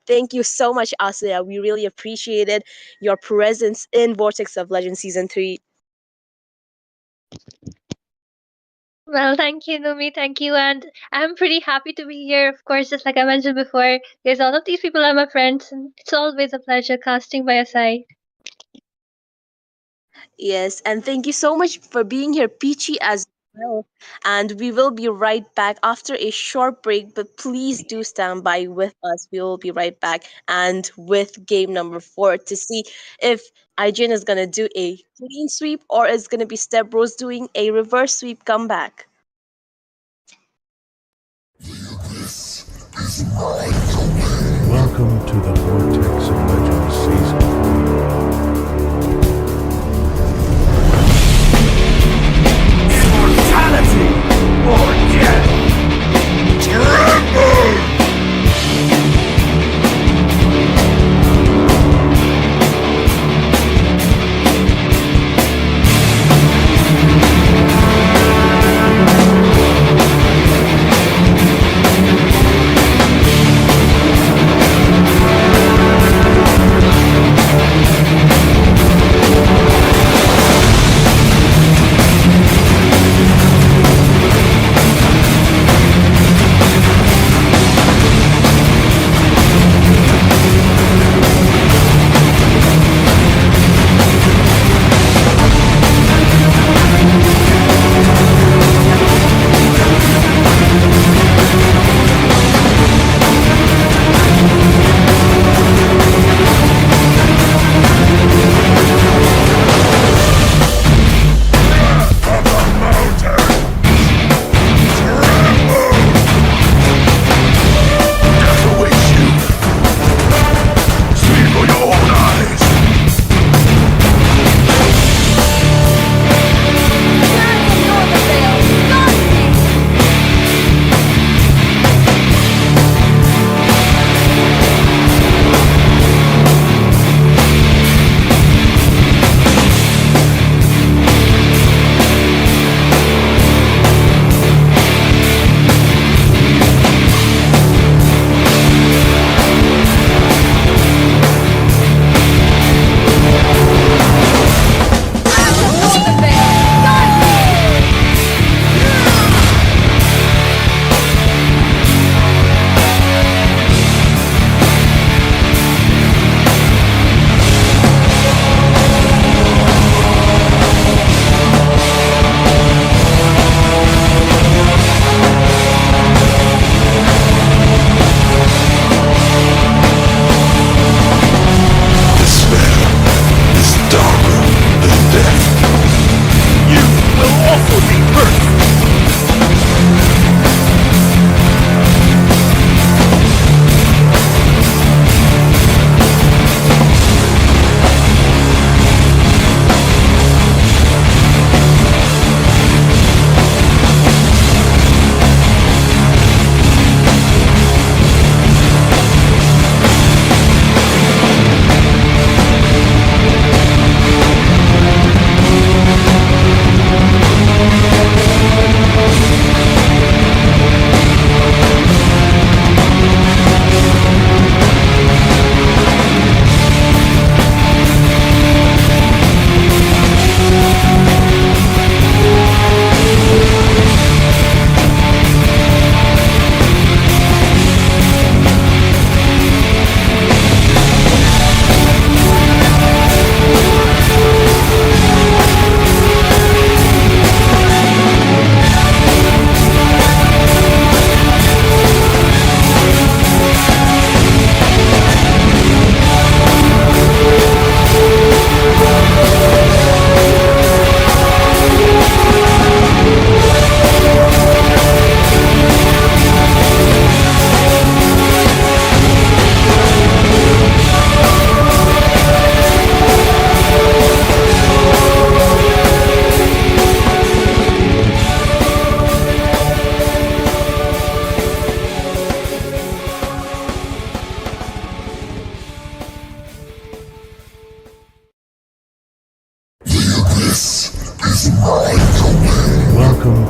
Thank you so much, Asuya. We really appreciated your presence in Vortex of Legend Season 3. Well, thank you, Numi. Thank you. And I'm pretty happy to be here, of course, just like I mentioned before, because all of these people are my friends, and it's always a pleasure casting by your side. Yes, and thank you so much for being here, Peachy, as well. And we will be right back after a short break, but please do stand by with us. We will be right back and with game number 4 to see if IGN is going to do a clean sweep or is going to be Step Bros doing a reverse sweep comeback. Welcome to the Vortex of Legends season. Immortality or death! Tremble!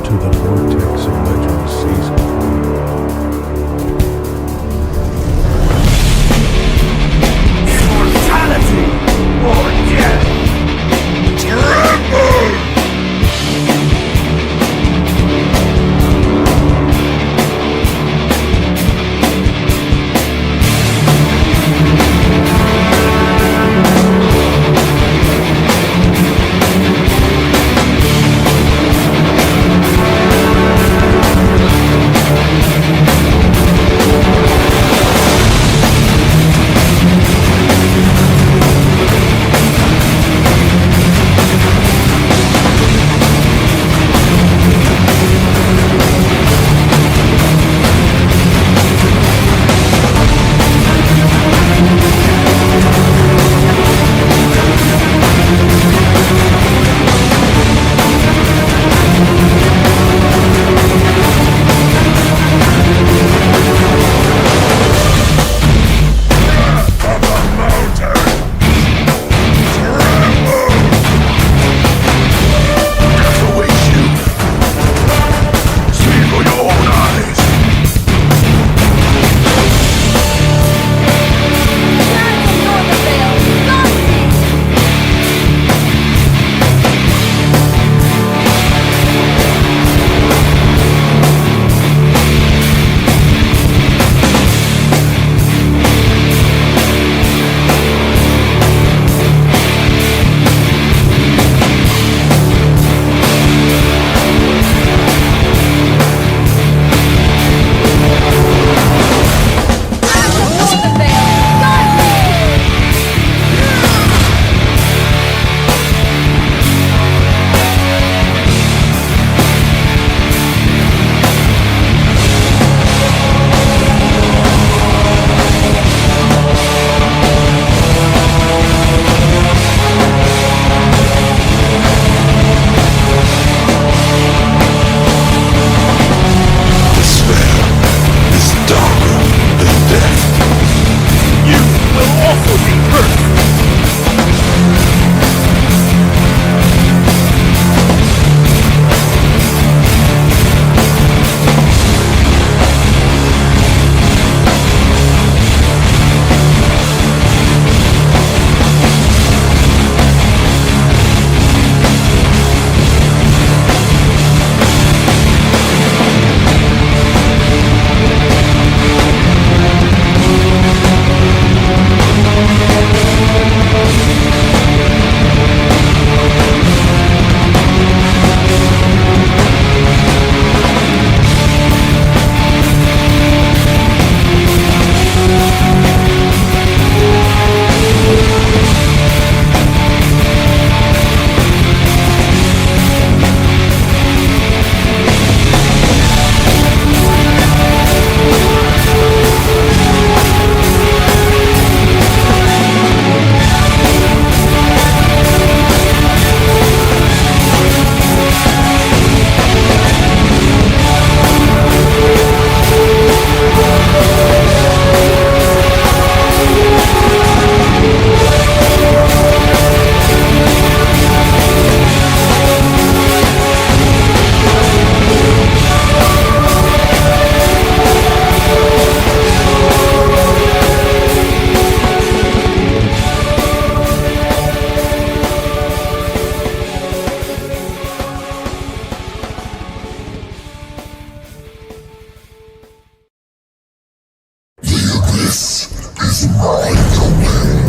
to the Vortex of Legends season. Mortality or death. Tremble!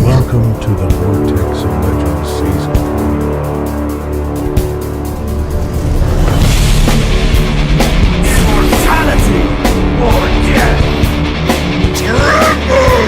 Welcome to the Vortex of Legends season. Mortality or death. Tremble!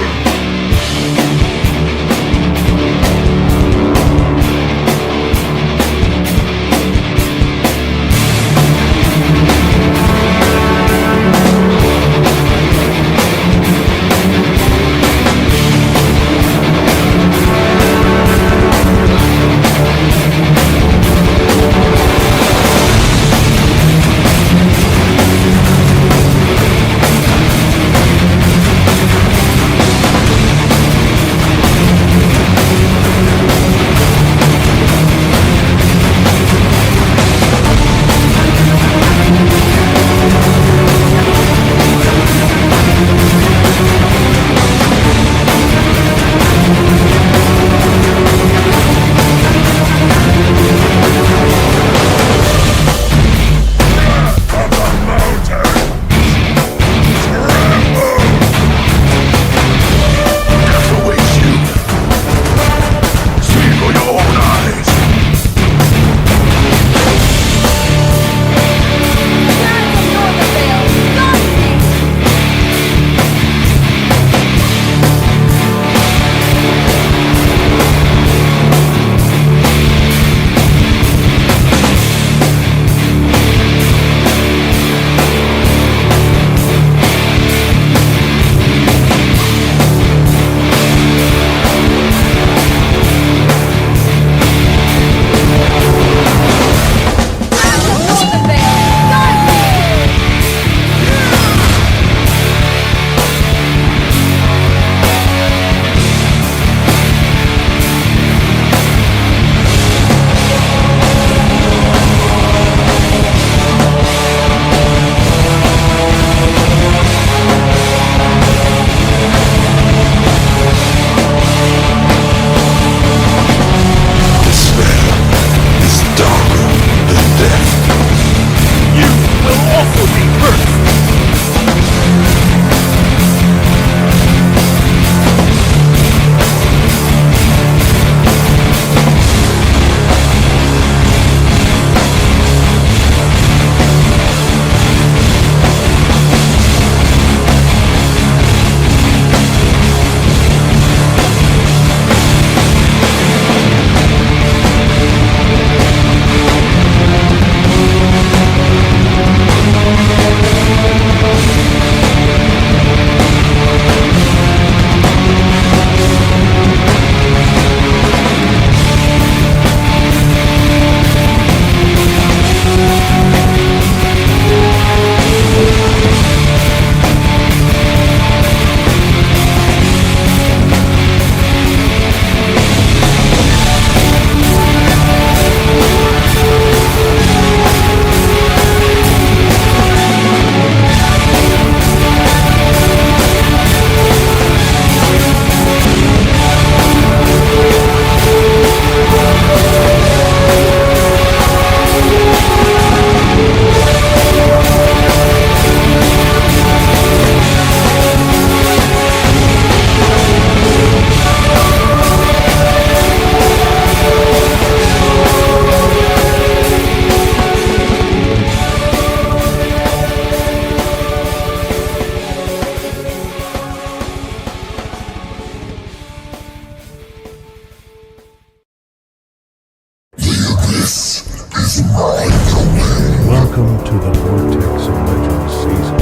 Welcome to the Vortex of Legends season.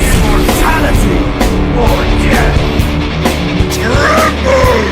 Immortality or death. Tremble!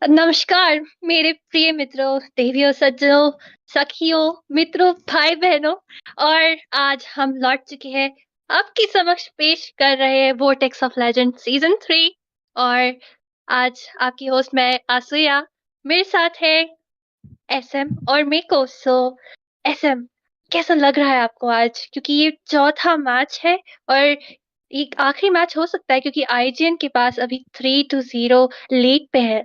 नमस्कार मेरे प्रिय मित्रों, देवियों, सज्जनों, सखियों, मित्रों, भाई बहनों। और आज हम लौट चुके हैं आपके समक्ष पेश कर रहे हैं वोर्टेक्स ऑफ लेजेंड सीजन 3। और आज आपकी होस्ट मैं आसुया, मेरे साथ है एसएम और मेको। सो एसएम, कैसा लग रहा है आपको आज, क्योंकि ये चौथा मैच है और एक आखिरी मैच हो सकता है क्योंकि आईजीएन के पास अभी 3-0 लीड पे है।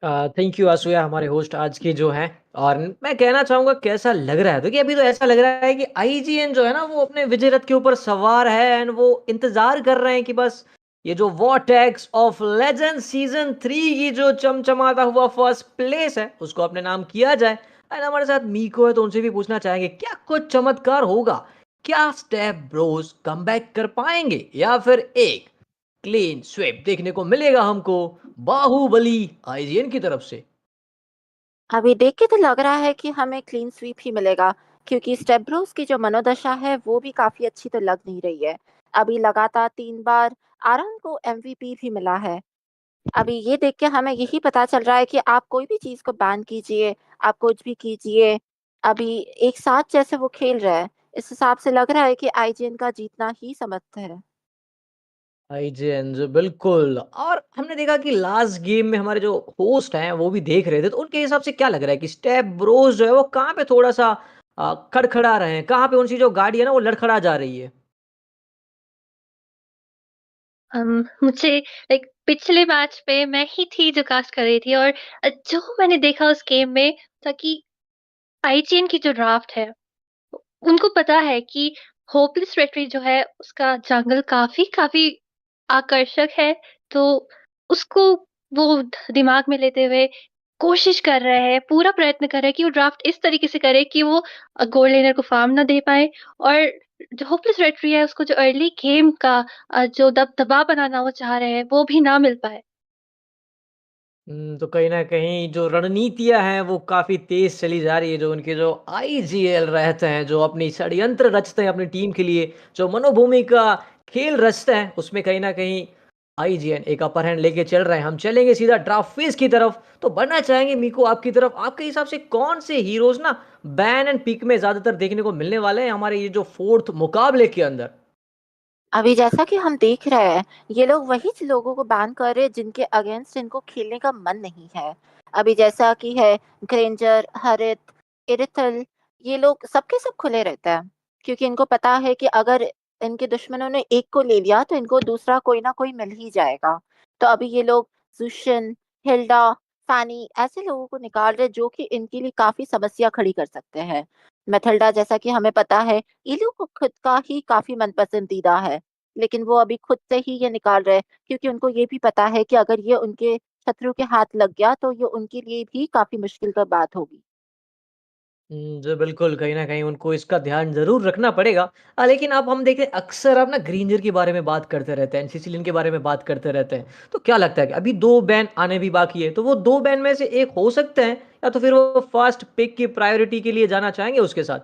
थैंक यू आसुया, हमारे होस्ट आज के जो हैं। और मैं कहना चाहूँगा कैसा लग रहा है, तो कि अभी तो ऐसा लग रहा है कि आईजीएन जो है ना, वो अपने विजय रथ के ऊपर सवार है एंड वो इंतजार कर रहे हैं कि बस ये जो वॉर्टेक्स ऑफ लेजेंड सीजन 3 की जो चमचमाता हुआ फर्स्ट प्लेस है उसको अपने नाम किया जाए। एंड हमारे साथ मीको है, तो उनसे भी पूछना चाहेंगे क्या कुछ चमत्कार होगा, क्या स्टेप ब्रोस कमबैक कर पाएंगे या फिर एक क्लीन स्वीप देखने को मिलेगा हमको बाहुबली आईजीएन की तरफ से। अभी देख के तो लग रहा है कि हमें क्लीन स्वीप ही मिलेगा, क्योंकि स्टेब्रोस की जो मनोदशा है वो भी काफी अच्छी तो लग नहीं रही है। अभी लगातार 3 बार आरन को एमवीपी भी मिला है। अभी ये देख के हमें यही पता चल रहा है कि आप कोई भी चीज को बैन कीजिए, आप कुछ भी कीजिए, अभी एक साथ जैसे वो खेल रहे हैं, इस हिसाब से लग रहा है कि आईजीएन का जीतना ही समर्थ है। आईजीएन जो बिल्कुल। और हमने देखा कि लास्ट गेम में हमारे जो होस्ट हैं वो भी देख रहे थे, तो उनके हिसाब से क्या लग रहा है कि स्टेप ब्रोस जो है वो कहाँ पे थोड़ा सा खड़खड़ा रहे हैं, कहाँ पे उनकी जो गाड़ी है ना वो लड़खड़ा जा रही है। मुझे लाइक पिछले मैच पे मैं ही थी जो कास्ट कर रही थी और जो मैंने देखा उस गेम में था कि आईजीएन की जो ड्राफ्ट है, उनको पता है कि होपलेस रेटरी जो है उसका जंगल काफी काफी आकर्षक है, तो उसको वो दिमाग में लेते हुए कोशिश कर रहे हैं, पूरा प्रयत्न कर रहे हैं कि वो ड्राफ्ट इस तरीके से करे कि वो गोल्ड लेनर को फार्म ना दे पाए और जो होपलेस रेटरी है उसको जो अर्ली गेम का जो दबदबा बनाना वो चाह रहे हैं वो भी ना मिल पाए। तो कहीं न कहीं जो रणनीतियाँ हैं वो काफ़ी तेज़ चली जा रही है, जो उनके जो आईजीएल रहते हैं, जो अपनी षड्यंत्र रचते हैं अपनी टीम के लिए, जो मनोभूमि का खेल रचते हैं, उसमें कहीं न कहीं आईजीएन एक अपर हैंड लेके चल रहे हैं। हम चलेंगे सीधा ड्राफ्ट फेज़ की तरफ, तो बढ़ना चाहेंगे मीको आपकी तरफ। आपके हिसाब से कौन से हीरोज़ ना बैन एंड पिक में ज़्यादातर देखने को मिलने वाले हैं हमारे ये जो 4th मुकाबले के अंदर? अभी जैसा कि हम देख रहे हैं, ये लोग वही लोगों को बैन कर रहे हैं जिनके अगेंस्ट इनको खेलने का मन नहीं है। अभी जैसा कि है ग्रेंजर, हरित, इरिथल, ये लोग सबके सब खुले रहते हैं, क्योंकि इनको पता है कि अगर इनके दुश्मनों ने एक को ले लिया तो इनको दूसरा कोई ना कोई मिल ही जाएगा। तो अभी ये लोग जुशन, हिल्डा, फैनी ऐसे लोगों को निकाल रहे जो कि इनके लिए काफी समस्या खड़ी कर सकते हैं। मेथल्डा, जैसा कि हमें पता है, इलू को खुद का ही काफी मन पसंदीदा है, लेकिन वो अभी खुद से ही ये निकाल रहे हैं, क्योंकि उनको ये भी पता है कि अगर ये उनके शत्रु के हाथ लग गया तो ये उनके लिए भी काफी मुश्किल का बात होगी। जी बिल्कुल, कहीं न कहीं उनको इसका ध्यान ज़रूर रखना पड़ेगा। लेकिन अब हम देखें अक्सर आप ना ग्रेंजर के बारे में बात करते रहते हैं, सिसिलियन के बारे में बात करते रहते हैं। तो क्या लगता है कि अभी 2 बैन आने भी बाकी है, तो वो 2 बैन में से एक हो सकते हैं या तो फिर वो फर्स्ट पिक की प्रायोरिटी के लिए जाना चाहेंगे उसके साथ?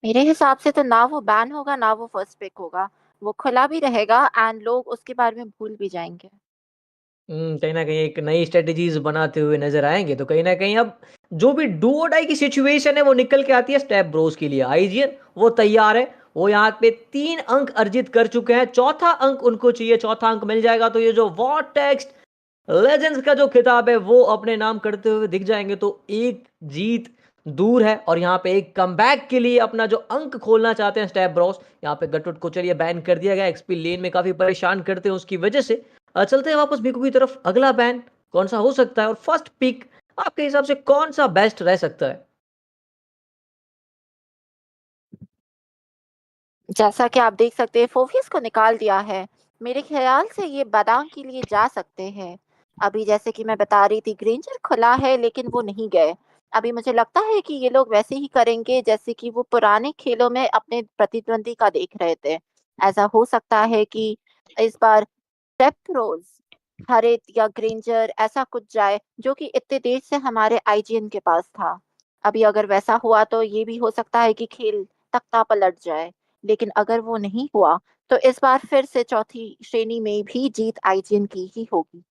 मेरे हिसाब से तो ना वो बैन होगा ना वो फर्स्ट पिक होगा। वो खुला भी रहेगा एंड लोग उसके बारे में भूल भी जाएंगे। कहीं न कहीं एक नई स्ट्रैटेजीज़ बनाते हुए नज़र आएँगे, तो कहीं न कहीं अब जो भी डू और डाई की सिचुएशन है, वो निकल के आती है स्टेप ब्रोस के लिए। आईजीएन वो तैयार है, वो यहाँ पे 3 अंक अर्जित कर चुके हैं, चौथा अंक उनको चाहिए, चौथा अंक मिल जाएगा तो ये जो वॉर्टेक्स लेजेंड्स का जो खिताब है, वो अपने नाम करते हुए दिख जाएँगे, तो एक जीत दूर है और यहाँ पे एक कमबैक के लिए अपना जो अंक खोलना चाहते हैं स्टेप ब्रोस, यहाँ पे गटुट को चलिए बैन कर दिया गया, एक्सपी लेन में काफ़ी परेशान करते हैं उसकी वजह से। चलते हैं वापस बिकू की तरफ, अगला बैन कौन-सा हो सकता है और फर्स्ट पिक आपके हिसाब से कौन-सा बेस्ट रह सकता है? जैसा कि आप देख सकते हैं फोफियस को निकाल दिया है। मेरे ख्याल से ये बादाम के लिए जा सकते हैं। अभी जैसे कि मैं बता रही थी ग्रेंजर खुला है लेकिन वो नहीं गए। अभी मुझे लगता है कि ये लोग वैसे ही करेंगे जैसे कि वो पुराने खेलों में अपने प्रतिद्वंदी का देख रहे थे। ऐसा हो सकता है कि इस बार स्टेप्रोज, हरित या ग्रेंजर ऐसा कुछ जाए जो कि इतने देर से हमारे आईजीएन के पास था। अभी अगर वैसा हुआ तो ये भी हो सकता है कि खेल तख्ता पलट जाए। लेकिन अगर वो नहीं हुआ तो इस बार फिर से चौथी श्रेणी में भी जीत आईजीएन की ही होगी।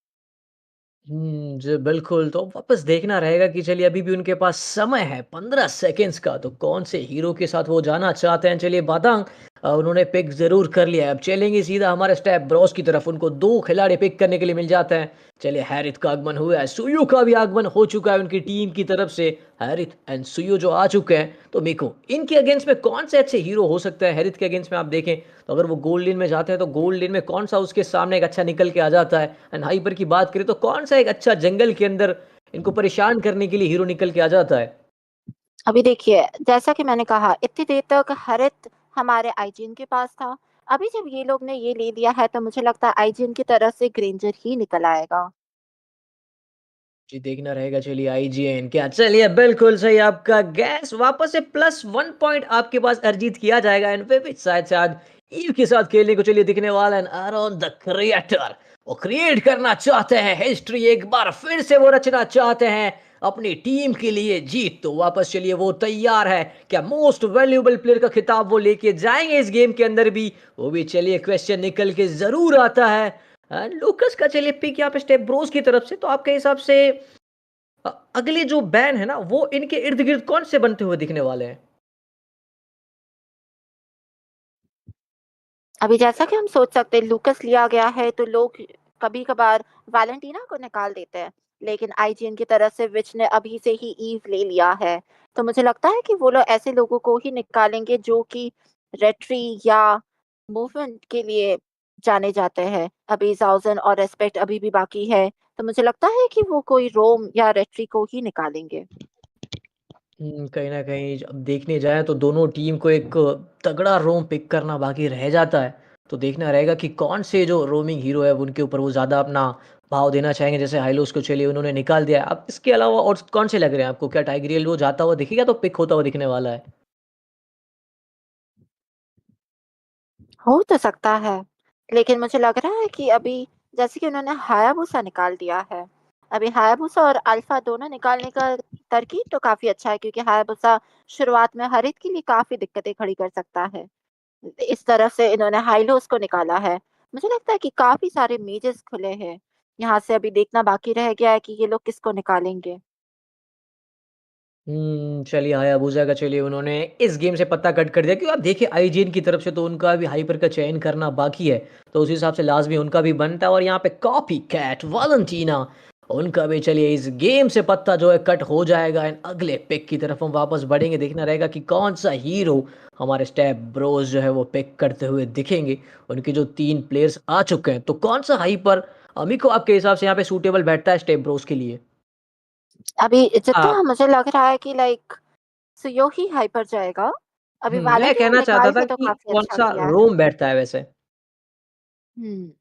जी, बिल्कुल, तो वापस देखना रहेगा कि चलिए अभी भी उनके पास समय है 15 सेकंड्स का, तो कौन से हीरो के साथ वो जाना चाहते हैं। चलिए बादांग उन्होंने पिक ज़रूर कर लिया है, अब चलेंगे सीधा हमारे स्टेप ब्रोस की तरफ, उनको 2 खिलाड़ी पिक करने के लिए मिल जाते हैं। चलिए हैरिथ का आगमन हुआ है, सुयु का भी आगमन हो चुका है उनकी टीम की तरफ से, हैरिथ एंड सुयु जो आ चुके हैं, तो मिको इनके अगेंस्ट में कौन से अच्छे हीरो हो सकते हैं? हैरिथ के अगेंस्ट में आप देखें, तो अगर वो गोल्ड लेन में जाते हैं, तो गोल्ड लेन में कौन-सा उसके सामने एक अच्छा निकल के आ जाता है? एंड हाइपर की बात करें, तो कौन-सा एक अच्छा जंगल के अंदर इनको परेशान करने के लिए हीरो निकल के आ जाता है? अभी देखिए जैसा कि मैंने कहा इतनी देर तक हरित हमारे आईजीएन के पास था। अभी जब ये लोग ने ये ले लिया है तो मुझे लगता है आईजीएन की तरफ से ग्रेंजर ही निकल आएगा। जी, देखना रहेगा चलिए आईजीएन क्या, चलिए बिल्कुल सही आपका गैस, वापस से +1 पॉइंट आपके पास अर्जित किया जाएगा एंड विविध शायद से आज ईव के साथ खेलने को चलिए दिखने वाला है। अरॉन द क्रिएटर वो क्रिएट करना चाहते हैं हिस्ट्री, एक बार फिर से वो रचना चाहते हैं अपनी टीम के लिए जीत, तो वापस चलिए वो तैयार है, क्या मोस्ट वैल्यूएबल प्लेयर का खिताब वो लेके जाएंगे इस गेम के अंदर भी, वो भी चलिए क्वेश्चन निकल के जरूर आता है। लूकस का चलिए पिक यहाँ पे स्टेप ब्रोस की तरफ से, तो आपके हिसाब से अगले जो बैन है ना वो इनके इर्द-गिर्द कौन से बनते हुए दिखने वाले हैं? अभी जैसा कि हम सोच सकते हैं लूकस लिया गया है तो लोग कभी-कभार वैलेंटीना को निकाल देते हैं। लेकिन आईजीएन की तरफ से विच ने अभी से ही ईव ले लिया है। तो मुझे लगता है कि वो लोग ऐसे लोगों को ही निकालेंगे जो कि रेट्री या मूवमेंट के लिए जाने जाते हैं। अभी ज़ाओज़न और रेस्पेक्ट अभी भी बाकी है। तो मुझे लगता है कि वो कोई रोम या रेट्री को ही निकालेंगे। कहीं न कहीं अब देखने जाएँ तो दोनों टीम को एक तगड़ा रोम पिक करना बाकी रह जाता है। तो देखना रहेगा कि कौन से जो रोमिंग हीरो है उनके ऊपर वो ज़्यादा अपना भाव देना चाहेंगे। जैसे हाइलोस को चलिए उन्होंने निकाल दिया है। अब इसके अलावा और कौन से लग रहे हैं आपको? क्या टाइग्रियल वो जाता हुआ दिखेगा तो पिक होता हुआ दिखने वाला है? हो तो सकता है, लेकिन मुझे लग रहा है कि अभी जैसे कि उन्होंने हायाबुसा निकाल दिया है। अभी हायाबुसा और अल्फा दोनों निकालने का तरकीब तो काफ़ी अच्छा है क्योंकि हायाबुसा शुरुआत में हरित के लिए काफ़ी दिक्कतें खड़ी कर सकता है। इस तरफ से इन्होंने हाइलोस को निकाला है। मुझे लगता है कि काफ़ी सारे मेजेस खुले हैं। यहाँ से अभी देखना बाकी रह गया है कि ये लोग किसको निकालेंगे। चलिए हायाबुसा का चलिए उन्होंने इस गेम से पत्ता कट कर दिया क्योंकि आप देखिए आईजीएन की तरफ से तो उनका भी हाइपर का चयन करना बाकी है, तो उस हिसाब से लाज़मी उनका भी बनता है और यहाँ पे कॉपी कैट वैलेंटीना उनका भी चलिए इस गेम से पत्ता जो है कट हो जाएगा एंड अगले पिक की तरफ हम वापस बढ़ेंगे, देखना रहेगा कि कौन सा हीरो हमारे स्टेप ब्रोस जो है वो पिक करते हुए दिखेंगे। उनके जो 3 प्लेयर्स आ चुके हैं, तो कौन सा हाइपर अमिको आपके हिसाब से यहाँ पे सूटेबल बैठता है स्टेप ब्रोस के लिए? अभी आप जितना मुझे लग रहा है कि लाइक सुयोही हाइपर जाएगा। अभी मैं वैलेंटीना कहना चाहता निकाल था के तो कि काफ़ी अच्छा कौन-सा किया है। रोम बैठता है वैसे? हुँ।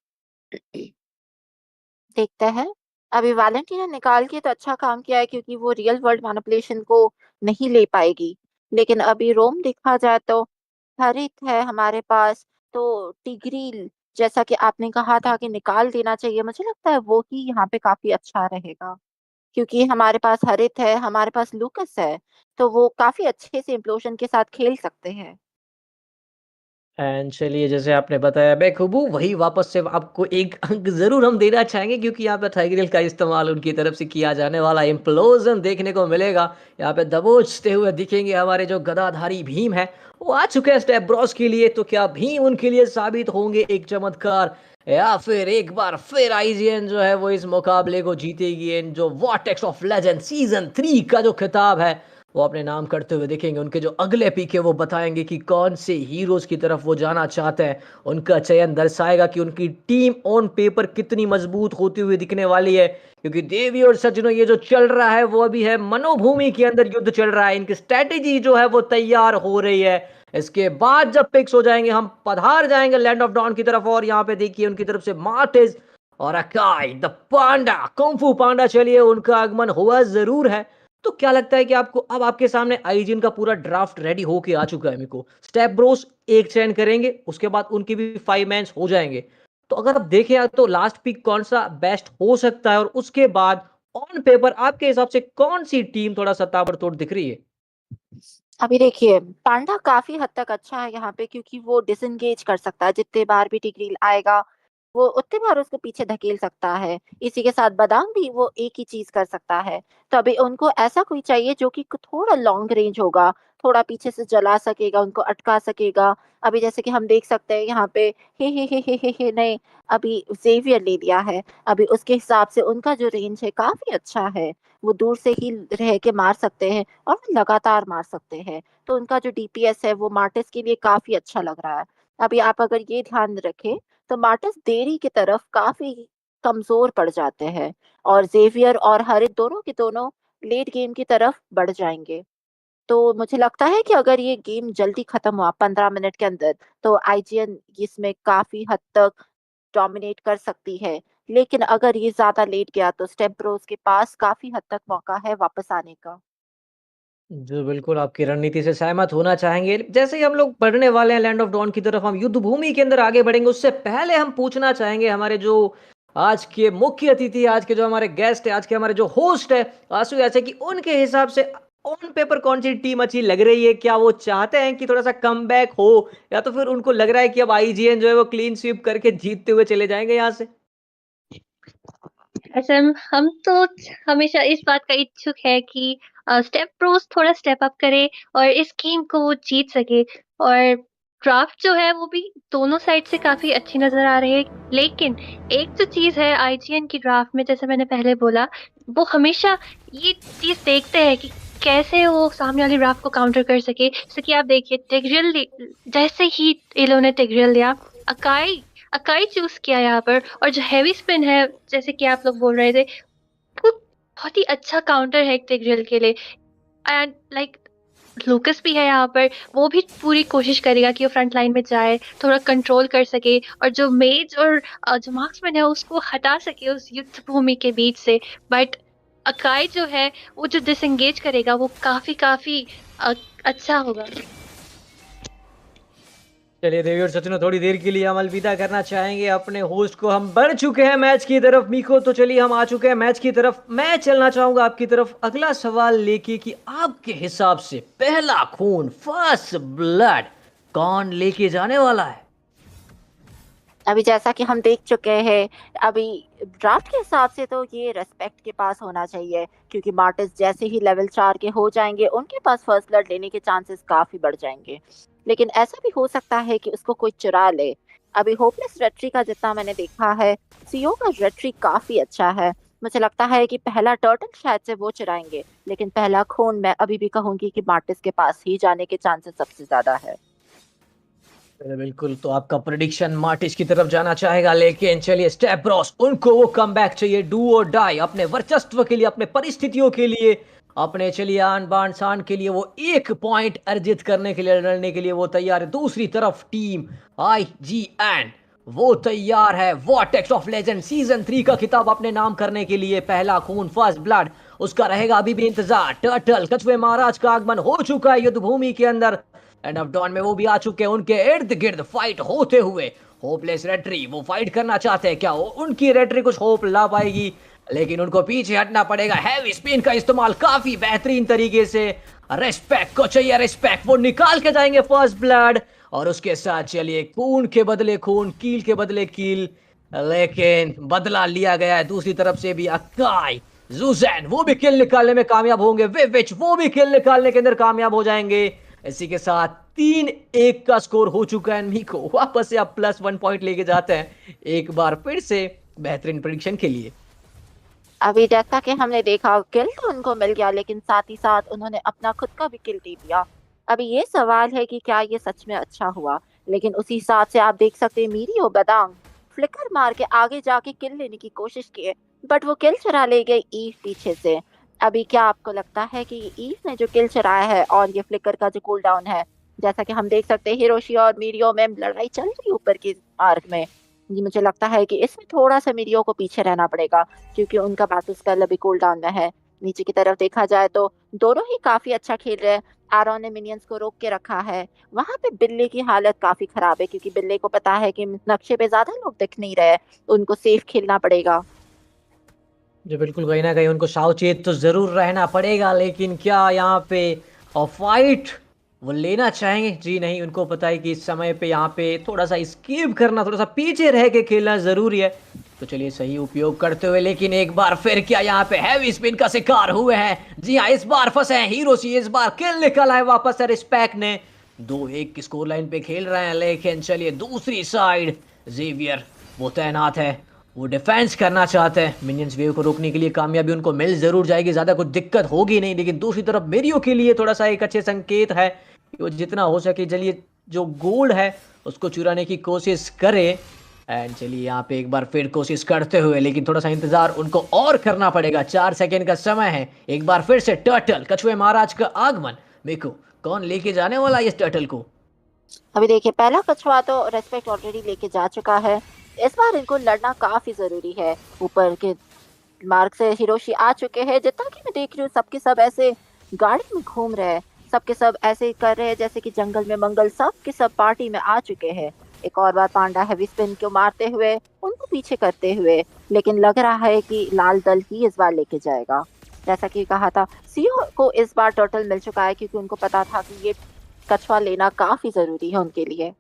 देखते हैं। अभी वैलेंटीना निकाल के तो अच्छा काम किया है क्योंकि वो रियल वर्ल्ड मैनिपुलेशन को नहीं ले पाएगी। लेकिन अभी रोम देखा जाए तो हरित है हमारे पास, तो टिग्रील जैसा कि आपने कहा था कि निकाल देना चाहिए, मुझे लगता है वो ही यहाँ पे काफ़ी अच्छा रहेगा। क्योंकि हमारे पास हरित है, हमारे पास लूकस है, तो वो काफ़ी अच्छे से इम्प्लोजन के साथ खेल सकते हैं। एंड चलिए जैसे आपने बताया बेखूबू वही वापस से आपको एक अंक ज़रूर हम देना चाहेंगे क्योंकि यहाँ पे टाइग्रिल का इस्तेमाल उनकी तरफ से किया जाने वाला इम्प्लोजन देखने को मिलेगा। यहाँ पे दबोचते हुए दिखेंगे हमारे जो गदाधारी भीम है, वो आ चुके हैं स्टेप ब्रॉस के लिए। तो क्या भीम उनके लिए साबित होंगे एक चमत्कार, या फिर एक बार फिर आईजीएन जो है वो इस मुकाबले को जीतेगी एंड जो वॉर्टेक्स ऑफ लेजेंड सीजन 3 का जो खिताब है वो अपने नाम करते हुए दिखेंगे। उनके जो अगले पीके वो बताएंगे कि कौन से हीरोज की तरफ वो जाना चाहते हैं। उनका चयन दर्शाएगा कि उनकी टीम ऑन पेपर कितनी मजबूत होती हुई दिखने वाली है, क्योंकि देवी और सज्जनों ये जो चल रहा है वो अभी है मनोभूमि के अंदर युद्ध चल रहा है। इनकी स्ट्रेटेजी जो है वो तैयार हो रही है। इसके बाद जब पिक्स हो जाएंगे हम पधार जाएंगे लैंड ऑफ डॉन की तरफ, और यहाँ पे देखिए उनकी तरफ से मार्टिस और अकाई द पांडा कुंफू पांडा, चलिए उनका आगमन हुआ जरूर है। तो क्या लगता है कि आपको अब आपके सामने आईजीन का पूरा ड्राफ्ट रेडी होके आ चुका है। मेरे को स्टेप ब्रोस एक चयन करेंगे, उसके बाद उनके भी 5 मैंस हो जाएंगे। तो अगर आप देखें तो लास्ट पिक कौन सा बेस्ट हो सकता है, और उसके बाद ऑन पेपर आपके हिसाब से कौन सी टीम थोड़ा सा ताबड़तोड़ दिख रही है? अभी देखिए, पांडा काफ़ी हद तक अच्छा है यहाँ पे, क्योंकि वो डिसएंगेज कर सकता है। जितने बार भी टिग्रील आएगा, वो उतने बार उसको पीछे धकेल सकता है। इसी के साथ बादाम भी वो एक ही चीज़ कर सकता है। तो अभी उनको ऐसा कोई चाहिए जो कि थोड़ा लॉन्ग रेंज होगा, थोड़ा पीछे से जला सकेगा, उनको अटका सकेगा। अभी जैसे कि हम देख सकते हैं यहाँ पे हे नहीं, अभी ज़ेवियर ले लिया है। अभी उसके हिसाब से उनका जो रेंज है काफ़ी अच्छा है। वो दूर से ही रह के मार सकते हैं और वो लगातार मार सकते हैं। तो उनका जो डीपीएस है वो मार्टिस के लिए काफ़ी अच्छा लग रहा है। अभी आप अगर ये ध्यान रखें तो मार्टिस देरी की तरफ काफ़ी कमज़ोर पड़ जाते हैं, और ज़ेवियर और हरित दोनों के दोनों लेट गेम की तरफ बढ़ जाएँगे। तो मुझे लगता है कि अगर ये गेम जल्दी खत्म हुआ 15 मिनट के अंदर, तो आईजीएन इसमें काफ़ी हद तक डोमिनेट कर सकती है। लेकिन अगर ये ज़्यादा लेट गया तो स्टेप ब्रोस के पास काफ़ी हद तक मौका है वापस आने का। जी, बिल्कुल आपकी रणनीति से सहमत होना चाहेंगे। जैसे ही हम लोग बढ़ने वाले हैं लैंड ऑफ डॉन की तरफ, हम युद्ध भूमि के अंदर आगे बढ़ेंगे, उससे पहले हम पूछना चाहेंगे हमारे जो आज के मुख्य अतिथि, आज के जो हमारे गेस्ट है, आज के हमारे जो होस्ट है आंसू, ऐसे कि उनके हिसाब से ऑन पेपर कौन सी टीम अच्छी लग रही है? क्या वो चाहते हैं कि थोड़ा सा कमबैक हो, या तो फिर उनको लग रहा है कि अब आईजीएन जो है वो क्लीन स्वीप करके जीतते हुए चले जाएंगे यहाँ से? ऐसे हम तो हमेशा इस बात का इच्छुक है कि स्टेप प्रोस थोड़ा स्टेप अप करे और इस गेम को वो जीत सके। और ड्राफ्ट जो है वो भी दोनों साइड से काफी अच्छी नजर आ रही है। लेकिन एक जो चीज है आईजीएन की ड्राफ्ट में, जैसे मैंने पहले बोला, वो हमेशा ये चीज देखते हैं कि कैसे वो सामने वाली ड्राफ्ट को काउंटर कर सके। जैसे कि आप देखिए टिग्रिल, जैसे ही इन्होंने टिग्रिल लिया, अकाई अकाई चूज़ किया यहाँ पर। और जो हेवी स्पिन है, जैसे कि आप लोग बोल रहे थे, वो बहुत ही अच्छा काउंटर है टिग्रिल के लिए। एंड लाइक लूकस भी है यहाँ पर, वो भी पूरी कोशिश करेगा कि वो फ्रंट लाइन में जाए, थोड़ा कंट्रोल कर सके और जो मेज और जो मार्क्समैन है उसको हटा सके उस युद्ध भूमि के बीच से। बट अकाई जो है वो जो डिसएंगेज करेगा वो काफ़ी काफ़ी अच्छा होगा। चलिए देवी और सचिनो, थोड़ी देर के लिए हम अलविदा करना चाहेंगे अपने होस्ट को। हम बढ़ चुके हैं मैच की तरफ मीको, तो चलिए हम आ चुके हैं मैच की तरफ। मैं चलना चाहूंगा आपकी तरफ अगला सवाल लेके कि आपके हिसाब से पहला खून, फर्स्ट ब्लड कौन लेके जाने वाला है? अभी जैसा कि हम देख चुके हैं, अभी ड्राफ्ट के हिसाब से तो ये रेस्पेक्ट के पास होना चाहिए, क्योंकि मार्टिस जैसे ही लेवल 4 के हो जाएंगे उनके पास फर्स्ट ब्लड लेने के चांसेस काफ़ी बढ़ जाएंगे। लेकिन ऐसा भी हो सकता है कि उसको कोई चुरा ले। अभी होपलेस रेट्री का जितना मैंने देखा है, सीओ का रेट्री काफ़ी अच्छा है। मुझे लगता है कि पहला टर्टल शायद से वो चुराएंगे, लेकिन पहला खून मैं अभी भी कहूंगी कि मार्टिस के पास ही जाने के चांसेस सबसे ज़्यादा है। बिल्कुल, तो आपका प्रेडिक्शन मार्टिस की तरफ जाना चाहेगा, लेकिन चलिए स्टेप ब्रॉस, उनको वो कमबैक चाहिए, डू और डाई, अपने वर्चस्व के लिए, अपने परिस्थितियों के लिए, अपने चलिए आन बान शान के लिए, वो एक पॉइंट अर्जित करने के लिए, लड़ने के लिए वो तैयार है। दूसरी तरफ टीम आईजीएन वो तैयार है वॉर्टेक्स ऑफ लेजेंड सीजन 3 का खिताब अपने नाम करने के लिए। पहला खून, फर्स्ट ब्लड, उसका रहेगा अभी भी इंतजार। टर्टल कछुए महाराज का आगमन हो चुका है युद्ध भूमि के अंदर, एंड ऑफ डॉन में वो भी आ चुके हैं। उनके इर्द गिर्द फाइट होते हुए होपलेस रेट्री वो फाइट करना चाहते हैं। क्या वो उनकी रेट्री कुछ होप ला पाएगी? लेकिन उनको पीछे हटना पड़ेगा। हैवी स्पिन का इस्तेमाल काफी बेहतरीन तरीके से। रिस्पेक्ट को चाहिए रिस्पेक्ट, वो निकाल के जाएंगे फर्स्ट ब्लड। और उसके साथ चलिए खून के बदले खून, कील के बदले कील, लेकिन बदला लिया गया है दूसरी तरफ से भी। अकाई जूजैन वो भी किल निकालने में कामयाब होंगे, विविच वो भी किल निकालने के अंदर कामयाब हो जाएंगे। इसी के साथ 3-1 का स्कोर हो चुका है। मीको वापस से आप +1 पॉइंट लेके जाते हैं एक बार फिर से बेहतरीन प्रेडिक्शन के लिए। अभी जैसा कि हमने देखा किल तो उनको मिल गया, लेकिन साथ ही साथ उन्होंने अपना खुद का भी किल दे दिया। अभी ये सवाल है कि क्या ये सच में अच्छा हुआ, लेकिन उसी हिसाब से आप देख सकते हैं मीरी और बदांग फ्लिकर मार के आगे जाके किल लेने की कोशिश किए, बट वो किल चुरा ले गई ईव पीछे से। अभी क्या आपको लगता है कि ईव ने जो किल चुराया है और ये फ्लिकर का जो कूल डाउन है, जैसा कि हम देख सकते हैं हिरोशी और मीरियो में लड़ाई चल रही है ऊपर की मार्ग में, जी मुझे लगता है कि इसमें थोड़ा सा मीरियो को पीछे रहना पड़ेगा, क्योंकि उनका बैटल स्पेल अभी कूल डाउन में है। नीचे की तरफ देखा जाए तो दोनों ही काफी अच्छा खेल रहे हैं। आरॉन ने मिनियंस को रोक के रखा है। वहां पे बिल्ली की हालत काफी खराब है, क्योंकि बिल्ली को पता है कि नक्शे पे ज्यादा लोग दिख नहीं रहे, उनको सेफ खेलना पड़ेगा। जी बिल्कुल, कहीं ना कहीं उनको सावचेत तो जरूर रहना पड़ेगा, लेकिन क्या यहाँ पे फाइट वो लेना चाहेंगे? जी नहीं, उनको पता है कि इस समय पे यहाँ पे थोड़ा सा स्कीप करना, थोड़ा सा पीछे रह के खेलना जरूरी है। तो चलिए सही उपयोग करते हुए, लेकिन एक बार फिर क्या यहाँ पे हैवी स्पिन का शिकार हुए हैं? जी हाँ, इस बार फंसे हैं हीरोसी, इस बार किल निकला है वापस से रिस्पेक्ट ने। 2-1 की स्कोर लाइन पे खेल रहे हैं, लेकिन चलिए दूसरी साइड जेवियर वो तैनात है, वो डिफेंस करना चाहते हैं। मिनियंस वेव को रोकने के लिए कामयाबी उनको मिल जरूर जाएगी, ज्यादा कुछ दिक्कत होगी नहीं। लेकिन दूसरी तरफ मेरियो के लिए थोड़ा सा एक अच्छे संकेत है कि वो जितना हो सके चलिए जो गोल्ड है उसको चुराने की कोशिश करे। एंड चलिए यहाँ पे एक बार फिर कोशिश करते हुए, लेकिन थोड़ा सा इंतजार उनको और करना पड़ेगा। 4 सेकेंड का समय है। एक बार फिर से टर्टल कछुए महाराज का आगमन। मेको कौन लेके जाने वाला है इस टर्टल को? अभी देखिए पहला कछुआ तो रेस्पेक्ट ऑलरेडी लेके जा चुका है। इस बार इनको लड़ना काफी जरूरी है। ऊपर के मार्ग से हिरोशी आ चुके हैं। जितना कि मैं देख रही हूँ सबके सब ऐसे गाड़ी में घूम रहे हैं, सबके सब ऐसे कर रहे हैं जैसे कि जंगल में मंगल, सबके सब पार्टी में आ चुके हैं। एक और बार पांडा हैवी स्पिन को मारते हुए उनको पीछे करते हुए, लेकिन लग रहा है कि लाल दल ही इस बार लेके जाएगा। जैसा कि कहा था, सीओ को इस बार टोटल मिल चुका है, क्योंकि उनको पता था कि ये कछुआ लेना काफी जरूरी है उनके लिए।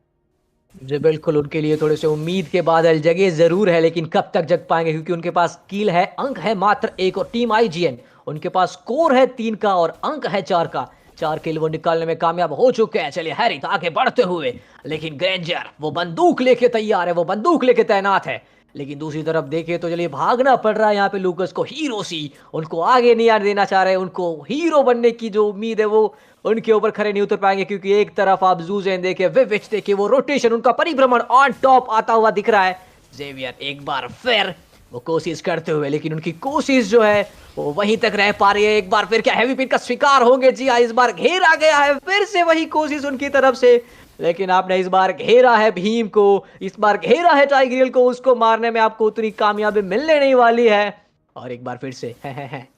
जी बिल्कुल, उनके लिए थोड़े से उम्मीद के बादल जगे जरूर है, लेकिन कब तक जग पाएंगे? क्योंकि उनके पास कील है, अंक है मात्र 1, और टीम आईजीएन उनके पास स्कोर है 3 का और अंक है 4 का। 4 किल वो निकालने में कामयाब हो चुके हैं। चलिए हैरी आगे बढ़ते हुए, लेकिन ग्रेंजर वो बंदूक लेके तैयार है, वो बंदूक लेके तैनात है। लेकिन दूसरी तरफ देखे तो चलिए भागना पड़ रहा है यहाँ पे लूकस को। हीरोसी उनको आगे नहीं आने देना चाह रहे, उनको हीरो बनने की जो उम्मीद है वो उनके ऊपर खड़े नहीं उतर पाएंगे, क्योंकि एक तरफ आप जूजेन देखे, विविच देखे, वो रोटेशन उनका परिभ्रमण ऑन टॉप आता हुआ दिख रहा है। जेवियर एक बार फिर वो कोशिश करते हुए, लेकिन उनकी कोशिश जो है वो वहीं तक रह पा रही है। एक बार फिर क्या हैवी पिन का शिकार होंगे? जी हाँ, इस बार घेरा गया है, फिर से वही कोशिश उनकी तरफ से, लेकिन आपने इस बार घेरा है भीम को, इस बार घेरा है टाइग्रियल को, उसको मारने में आपको उतनी कामयाबी मिलने नहीं वाली है। और एक बार फिर से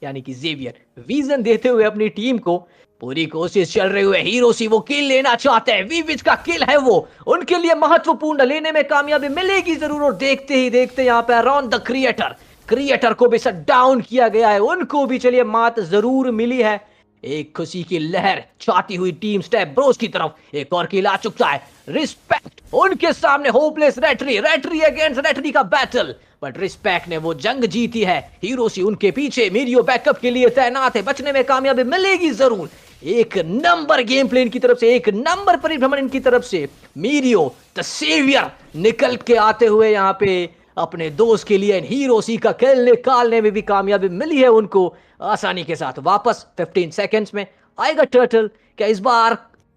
यानी कि जेवियर विजन देते हुए अपनी टीम को, पूरी कोशिश चल रही हुई। हीरोसी वो किल लेना चाहते हैं, वीविच का किल है वो उनके लिए महत्वपूर्ण, लेने में कामयाबी मिलेगी जरूर। और देखते ही देखते यहाँ पे अराउंड द क्रिएटर को भी शट डाउन किया गया है, उनको भी चलिए मात जरूर मिली है। एक खुशी की लहर छाती हुई टीम स्टेप ब्रोस की तरफ, एक और किल आ चुका है। रिस्पेक्ट उनके सामने होपलेस रेटरी अगेंस्ट रेटरी का बैटल, बट रिस्पेक्ट ने वो जंग जीती है। हीरोसी उनके पीछे, मीरियो बैकअप के लिए तैनात है, बचने में कामयाबी मिलेगी जरूर। एक नंबर गेम प्ले इनकी तरफ से, एक नंबर परिभ्रमण इनकी तरफ से। मीरियो द सेवियर निकल के आते हुए यहाँ पे अपने दोस्त के लिए हीरोसी का किल निकालने में भी कामयाबी मिली है उनको आसानी के साथ। वापस 15 सेकंड्स में आएगा टर्टल। क्या इस बार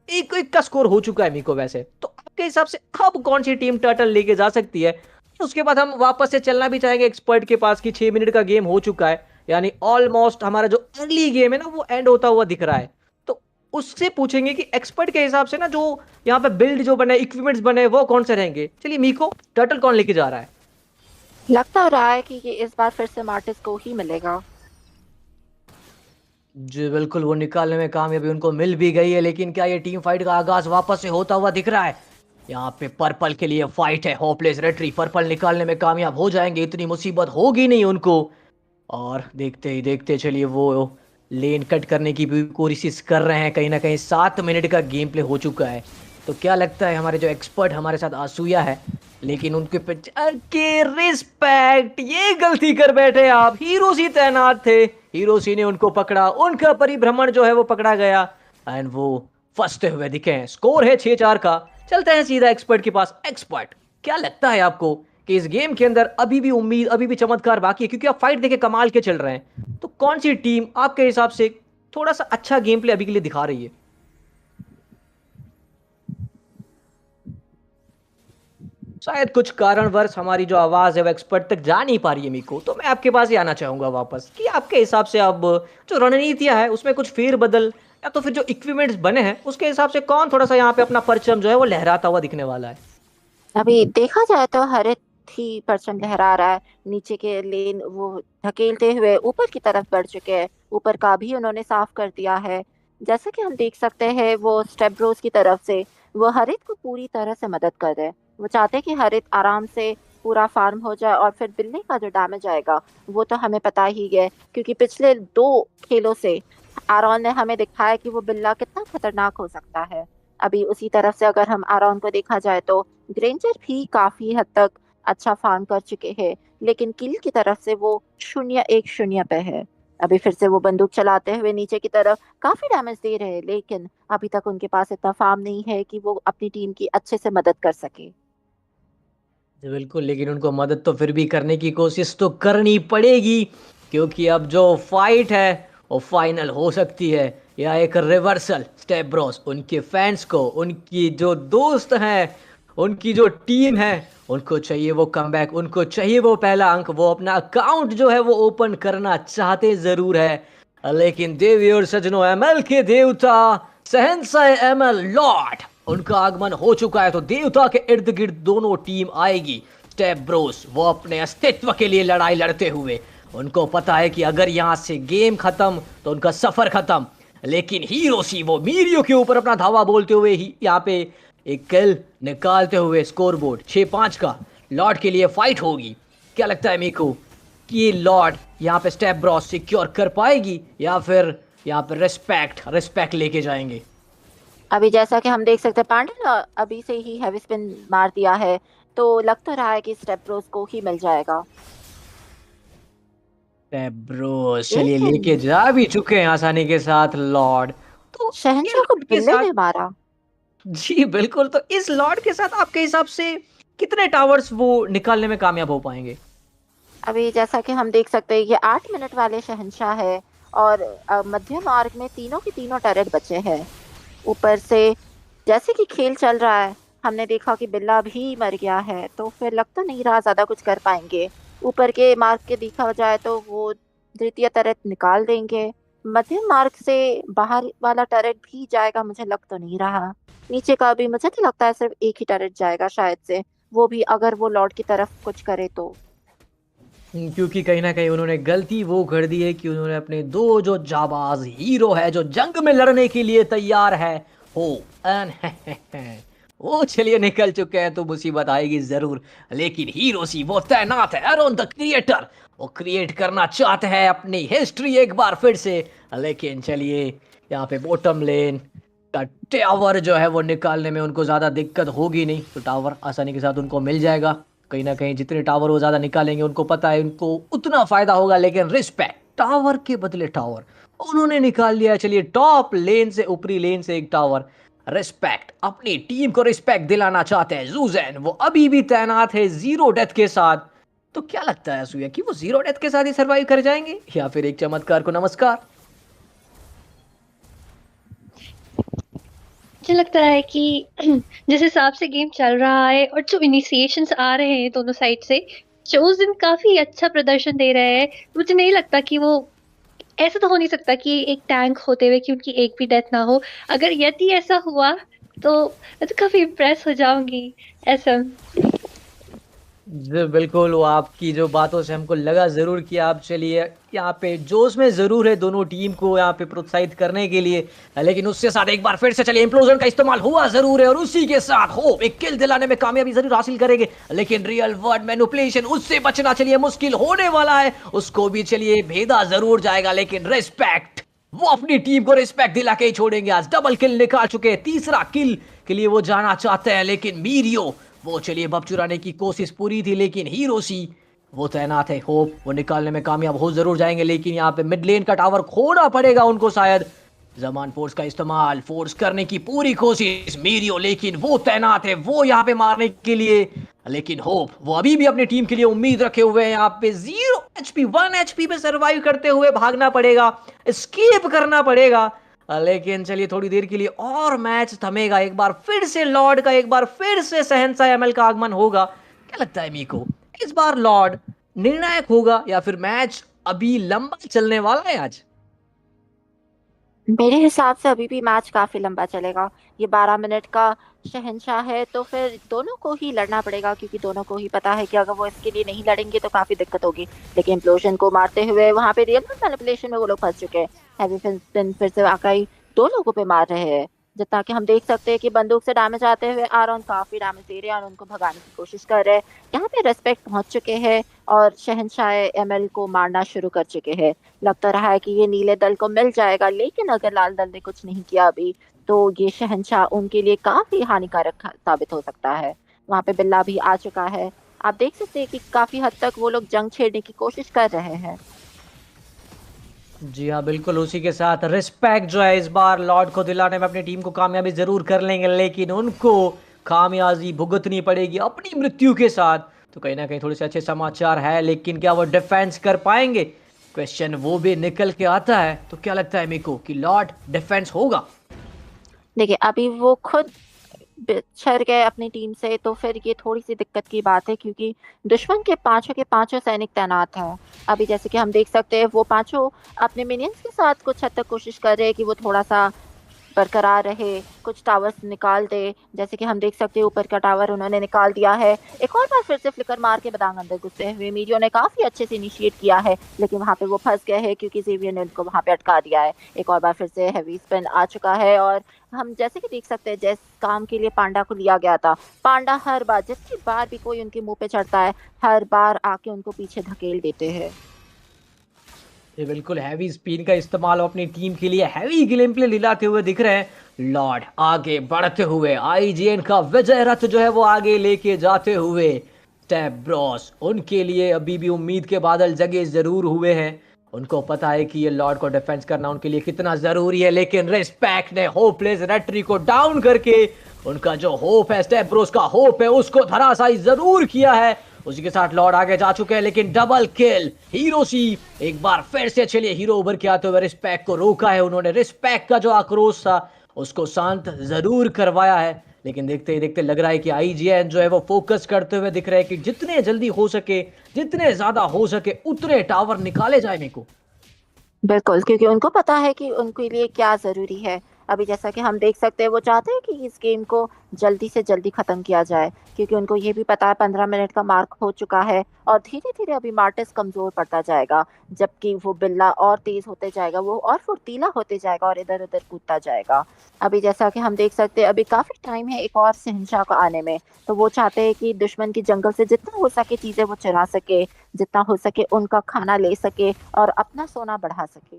1-1 का स्कोर हो चुका है मीको? वैसे तो आपके हिसाब से अब कौन सी टीम टर्टल लेके जा सकती है? उसके बाद हम वापस से चलना भी चाहेंगे एक्सपर्ट के पास कि 6 मिनट का गेम हो चुका है, यानी ऑलमोस्ट हमारा जो अर्ली गेम है ना वो एंड होता हुआ दिख रहा है। तो उससे पूछेंगे कि एक्सपर्ट के हिसाब से ना जो यहाँ पे बिल्ड जो बने, इक्विपमेंट्स बने, वो कौन से रहेंगे? चलिए मीको, टर्टल कौन लेके जा रहा है? लगता रहा है कि ये इस बार फिर से मार्टिस को ही मिलेगा। जी बिल्कुल, वो निकालने में कामयाबी उनको मिल भी गई है, लेकिन क्या ये टीम फाइट का आगाज वापस से होता हुआ दिख रहा है? यहाँ पे पर्पल के लिए फाइट है, होपलेस रेटरी पर्पल निकालने में कामयाब हो जाएंगे, इतनी मुसीबत होगी नहीं उनको। और देखते ही देखते चलिए वो लेन कट करने की भी कोशिश कर रहे हैं। कहीं ना कहीं 7 मिनट का गेम प्ले हो चुका है। तो क्या लगता है हमारे जो एक्सपर्ट हमारे साथ आसूया है, लेकिन उनके पे के रिस्पेक्ट, ये गलती कर बैठे आप। हीरोसी तैनात थे, हीरोसी ने उनको पकड़ा, उनका परिभ्रमण जो है वो पकड़ा गया एंड वो फंसते हुए दिखे हैं। स्कोर है 6-4 का। चलते हैं सीधा एक्सपर्ट के पास। एक्सपर्ट, क्या लगता है आपको कि इस गेम के अंदर अभी भी उम्मीद, अभी भी चमत्कार बाकी है? क्योंकि आप फाइट देखे कमाल के चल रहे हैं, तो कौन सी टीम आपके हिसाब से थोड़ा सा अच्छा गेम प्ले अभी के लिए दिखा रही है? शायद कुछ कारणवश हमारी जो आवाज है वो एक्सपर्ट तक जा नहीं पा रही है मीको, तो मैं आपके पास ही आना चाहूंगा वापस कि आपके हिसाब से अब जो रणनीतियां है उसमें कुछ फेरबदल या तो फिर जो इक्विपमेंट्स बने हैं उसके हिसाब से कौन थोड़ा सा यहाँ पे अपना परचम जो है वो लहराता हुआ दिखने वाला है? अभी देखा जाए तो हरित ही परचम लहरा रहा है। नीचे के लेन वो धकेलते हुए ऊपर की तरफ बढ़ चुके हैं। ऊपर का भी उन्होंने साफ कर दिया है। जैसे कि हम देख सकते हैं वो स्टेब्रोस की तरफ से वो हरित को पूरी तरह से मदद कर रहे हैं। वो चाहते हैं कि हरित आराम से पूरा फार्म हो जाए और फिर बिल्ली का जो डैमेज आएगा वो तो हमें पता ही है, क्योंकि पिछले 2 खेलों से आरॉन ने हमें दिखाया कि वो बिल्ला कितना खतरनाक हो सकता है। अभी उसी तरफ से अगर हम आरॉन को देखा जाए तो ग्रेंजर भी काफी हद तक अच्छा फार्म कर चुके हैं, लेकिन किल की तरफ से वो 0-1-0 पे है। अभी फिर से वो बंदूक चलाते हुए नीचे की तरफ काफी डैमेज दे रहे हैं, लेकिन अभी तक उनके पास इतना फार्म नहीं है कि वो अपनी टीम की अच्छे से मदद कर सके। जी बिल्कुल, लेकिन उनको मदद तो फिर भी करने की कोशिश तो करनी पड़ेगी, क्योंकि अब जो फाइट है वो फाइनल हो सकती है या एक रिवर्सल। स्टेप ब्रोस उनके फैंस को, उनकी जो दोस्त हैं, उनकी जो टीम है, उनको चाहिए वो कमबैक, उनको चाहिए वो पहला अंक। वो अपना अकाउंट जो है वो ओपन करना चाहते जरूर है, लेकिन देवी और सजनों, एमएल के देवता, शहंशाह एमएल लॉर्ड, उनका आगमन हो चुका है। तो देवता के इर्द गिर्द दोनों टीम आएगी। स्टेप ब्रोस वो अपने अस्तित्व के लिए लड़ाई लड़ते हुए, उनको पता है कि अगर यहाँ से गेम खत्म तो उनका सफर खत्म। लेकिन हीरोसी वो मीरियो के ऊपर अपना धावा बोलते हुए ही यहाँ पे एक किल निकालते हुए स्कोरबोर्ड 6-5 का लॉर्ड के लिए फाइट होगी। क्या लगता है मीको कि ये लॉर्ड यहाँ पे स्टेप ब्रॉस सिक्योर कर पाएगी या फिर यहाँ पे रिस्पेक्ट लेके जाएंगे? अभी जैसा कि हम देख सकते हैं पांडे ने अभी से ही हैवी स्पिन मार दिया है, तो लग तो रहा है कि स्टेप्रोस को ही मिल जाएगा। स्टेप ब्रोस चलिए लेकिन लेके जा भी चुके हैं आसानी के साथ लॉर्ड। तो ये शहंशाह को लॉर्ड के बिल्ले साथ, ने मारा। जी बिल्कुल, तो इस लॉर्ड के साथ आपके हिसाब से कितने टावर्स वो निकालने में कामयाब हो पाएंगे? अभी जैसा कि हम देख सकते हैं ये 8 मिनट वाले शहंशाह है और मध्य मार्ग में तीनों के तीनों टरेट बचे हैं। ऊपर से जैसे कि खेल चल रहा है हमने देखा कि बिल्ला भी मर गया है, तो फिर लग तो नहीं रहा ज्यादा कुछ कर पाएंगे। ऊपर के मार्ग के देखा जाए तो वो द्वितीय टरेट निकाल देंगे। मध्य मार्ग से बाहर वाला टरेट भी जाएगा, मुझे लग तो नहीं रहा। नीचे का भी मुझे तो लगता है सिर्फ एक ही टरेट जाएगा शायद से, वो भी अगर वो लॉर्ड की तरफ कुछ करे तो। क्योंकि कहीं ना कहीं उन्होंने गलती वो कर दी है कि उन्होंने अपने दो जो जाबाज हीरो है जो जंग में लड़ने के लिए तैयार है हो एन वो चलिए निकल चुके हैं, तो मुसीबत आएगी जरूर। लेकिन हीरो सी वो तैनात है, एरोन द क्रिएटर, वो क्रिएट करना चाहते हैं अपनी हिस्ट्री एक बार फिर से। लेकिन चलिए यहाँ पे बॉटम लेन का टावर जो है वो निकालने में उनको ज़्यादा दिक्कत होगी नहीं, तो टावर आसानी के साथ उनको मिल जाएगा। कहीं ना कहीं जितने टावर वो ज़्यादा निकालेंगे उनको पता है उनको उतना फ़ायदा होगा। लेकिन रिस्पेक्ट, टावर के बदले टावर उन्होंने निकाल लिया। चलिए टॉप लेन से, ऊपरी लेन से एक टावर। रिस्पेक्ट अपनी टीम को रिस्पेक्ट दिलाना चाहते हैं। जूजैन वो अभी भी तैनात है 0 डेथ के साथ। तो क्या लगता है सुया कि वो 0 डेथ के साथ ही सरवाइव कर जाएंगे या फिर एक चमत्कार को नमस्कार? मुझे लगता है कि जिस हिसाब से गेम चल रहा है और जो इनिशिएशंस आ रहे हैं दोनों साइड से, चोजन काफी अच्छा प्रदर्शन दे रहे हैं। मुझे नहीं लगता कि वो, ऐसा तो हो नहीं सकता कि एक टैंक होते हुए कि उनकी एक भी डेथ ना हो। अगर यदि ऐसा हुआ तो मैं तो काफी इम्प्रेस हो जाऊंगी। ऐसा जी, बिल्कुल, वो आपकी जो बातों से हमको लगा ज़रूर कि आप चलिए यहाँ पे जोश में ज़रूर है दोनों टीम को यहाँ पे प्रोत्साहित करने के लिए। लेकिन उसके साथ एक बार फिर से चलिए इम्प्लोजन का इस्तेमाल हुआ ज़रूर है और उसी के साथ होप एक किल दिलाने में कामयाबी ज़रूर हासिल करेंगे। लेकिन रियल वर्ल्ड मैनिपुलेशन उससे बचना चलिए मुश्किल होने वाला है। उसको भी चलिए भेदा ज़रूर जाएगा लेकिन रिस्पेक्ट वो अपनी टीम को रिस्पेक्ट दिला के ही छोड़ेंगे। आज डबल किल निकाल चुके हैं, तीसरा किल के लिए वो जाना चाहते हैं लेकिन मीरियो वो चलिए बब चुराने की कोशिश पूरी थी लेकिन हीरोसी वो तैनात है। होप वो निकालने में कामयाब हो जरूर जाएंगे लेकिन यहाँ पे मिड लेन का टावर खोना पड़ेगा उनको शायद। जमान फोर्स का इस्तेमाल फोर्स करने की पूरी कोशिश मीरियो लेकिन वो तैनात है वो यहाँ पे मारने के लिए। लेकिन होप वो अभी भी अपनी टीम के लिए उम्मीद रखे हुए हैं। यहाँ पे 0 HP 1 HP पे सरवाइव करते हुए भागना पड़ेगा, एस्केप करना पड़ेगा। लेकिन चलिए थोड़ी देर के लिए और मैच थमेगा। एक बार फिर से लॉर्ड का, एक बार फिर से शहंशाह एमएल का आगमन होगा। क्या लगता है मीको, इस बार लॉर्ड निर्णायक होगा या फिर मैच अभी लंबा चलने वाला है आज? मेरे हिसाब से अभी भी मैच काफी लंबा चलेगा। ये 12 मिनट का शहंशाह है तो फिर दोनों को ही लड़ना पड़ेगा क्योंकि दोनों को ही पता है कि अगर वो इसके लिए नहीं लड़ेंगे तो काफी दिक्कत होगी। लेकिन इम्प्लोजन को मारते हुए वहां पे रियल मैनिपुलेशन में वो लोग फंस चुके हैं। हैवी फिन फिर से आकाई दो लोगों पे मार रहे हैं। जितना कि हम देख सकते हैं कि बंदूक से डैमेज आते हुए आरॉन काफी डैमेज दे रहे हैं और उनको भगाने की कोशिश कर रहे हैं। यहाँ पे रेस्पेक्ट पहुंच चुके हैं और शहंशाह एमएल को मारना शुरू कर चुके हैं। लगता रहा है कि ये नीले दल को मिल जाएगा लेकिन अगर लाल दल ने कुछ नहीं किया अभी तो ये शहंशाह उनके लिए काफी हानिकारक साबित हो सकता है। वहां पे बिल्ला भी आ चुका है। आप देख सकते हैं कि काफी हद तक वो लोग जंग छेड़ने की कोशिश कर रहे हैं। जी हाँ, बिल्कुल उसी के साथ रिस्पेक्ट जो है इस बार लॉर्ड को दिलाने में अपनी टीम को कामयाबी जरूर कर लेंगे लेकिन उनको खामियाजी भुगतनी पड़ेगी अपनी मृत्यु के साथ। तो कहीं ना कहीं थोड़े से अच्छे समाचार है लेकिन क्या वो डिफेंस कर पाएंगे, क्वेश्चन वो भी निकल के आता है। तो क्या लगता है मेको कि लॉर्ड डिफेंस होगा? देखिए अभी वो खुद बिछड़ गए अपनी टीम से तो फिर ये थोड़ी सी दिक्कत की बात है क्योंकि दुश्मन के पांचों सैनिक तैनात हैं। अभी जैसे कि हम देख सकते हैं वो पांचों अपने मिनियंस के साथ कुछ हद तक कोशिश कर रहे हैं कि वो थोड़ा सा बरकरार रहे, कुछ टावर्स निकाल दे। जैसे कि हम देख सकते हैं ऊपर का टावर उन्होंने निकाल दिया है। एक और बार फिर से फ्लिकर मार के बदांग अंदर घुसते हुए मीडियो ने काफी अच्छे से इनिशिएट किया है लेकिन वहां पे वो फंस गए हैं क्योंकि जेवियर ने उनको वहां पे अटका दिया है। एक और बार फिर से हैवी स्पिन आ चुका है और हम जैसे कि देख सकते हैं जिस काम के लिए पांडा को लिया गया था, पांडा हर बार जितनी बार भी कोई उनके मुंह पे चढ़ता है हर बार आके उनको पीछे धकेल देते हैं। ये बिल्कुल हैवी स्पिन का इस्तेमाल अपनी टीम के लिए हैवी गेम प्ले दिलाते हुए दिख रहे हैं। लॉर्ड आगे बढ़ते हुए आईजीएन का विजय रथ जो है वो आगे लेके जाते हुए। स्टेब्रोस उनके लिए अभी भी उम्मीद के बादल जगे जरूर हुए हैं। उनको पता है कि ये लॉर्ड को डिफेंस करना उनके लिए कितना जरूरी है लेकिन रिस्पेक्ट ने होपलेस रेट्री को डाउन करके उनका जो होप है, स्टेब्रोस का होप है, उसको धराशायी जरूर किया है। उसी के साथ लॉर्ड आगे जा चुके हैं लेकिन डबल किल हीरोसी एक बार फिर से चलिए हीरो उभर के आते हुए रिस्पेक्ट को रोका है उन्होंने। रिस्पेक्ट का जो आक्रोश था उसको शांत जरूर करवाया है लेकिन देखते ही देखते लग रहा है कि आईजीएन जो है वो फोकस करते हुए दिख रहे हैं कि जितने जल्दी हो सके, जितने ज्यादा हो सके उतने टावर निकाले जाए मेरे को। बिल्कुल, क्योंकि उनको पता है कि उनके लिए क्या ज़रूरी है। अभी जैसा कि हम देख सकते हैं वो चाहते हैं कि इस गेम को जल्दी से जल्दी ख़त्म किया जाए क्योंकि उनको ये भी पता है 15 मिनट का मार्क हो चुका है और धीरे-धीरे अभी मार्टिस कमज़ोर पड़ता जाएगा जबकि वो बिल्ला और तेज़ होते जाएगा, वो और फुर्तीला होते जाएगा और इधर-उधर कूदता जाएगा। अभी जैसा कि हम देख सकते हैं अभी काफ़ी टाइम है एक और शहंशाह को आने में, तो वो चाहते हैं कि दुश्मन की जंगल से जितना हो सके चीज़ें वो चुरा सके, जितना हो सके उनका खाना ले सके और अपना सोना बढ़ा सके।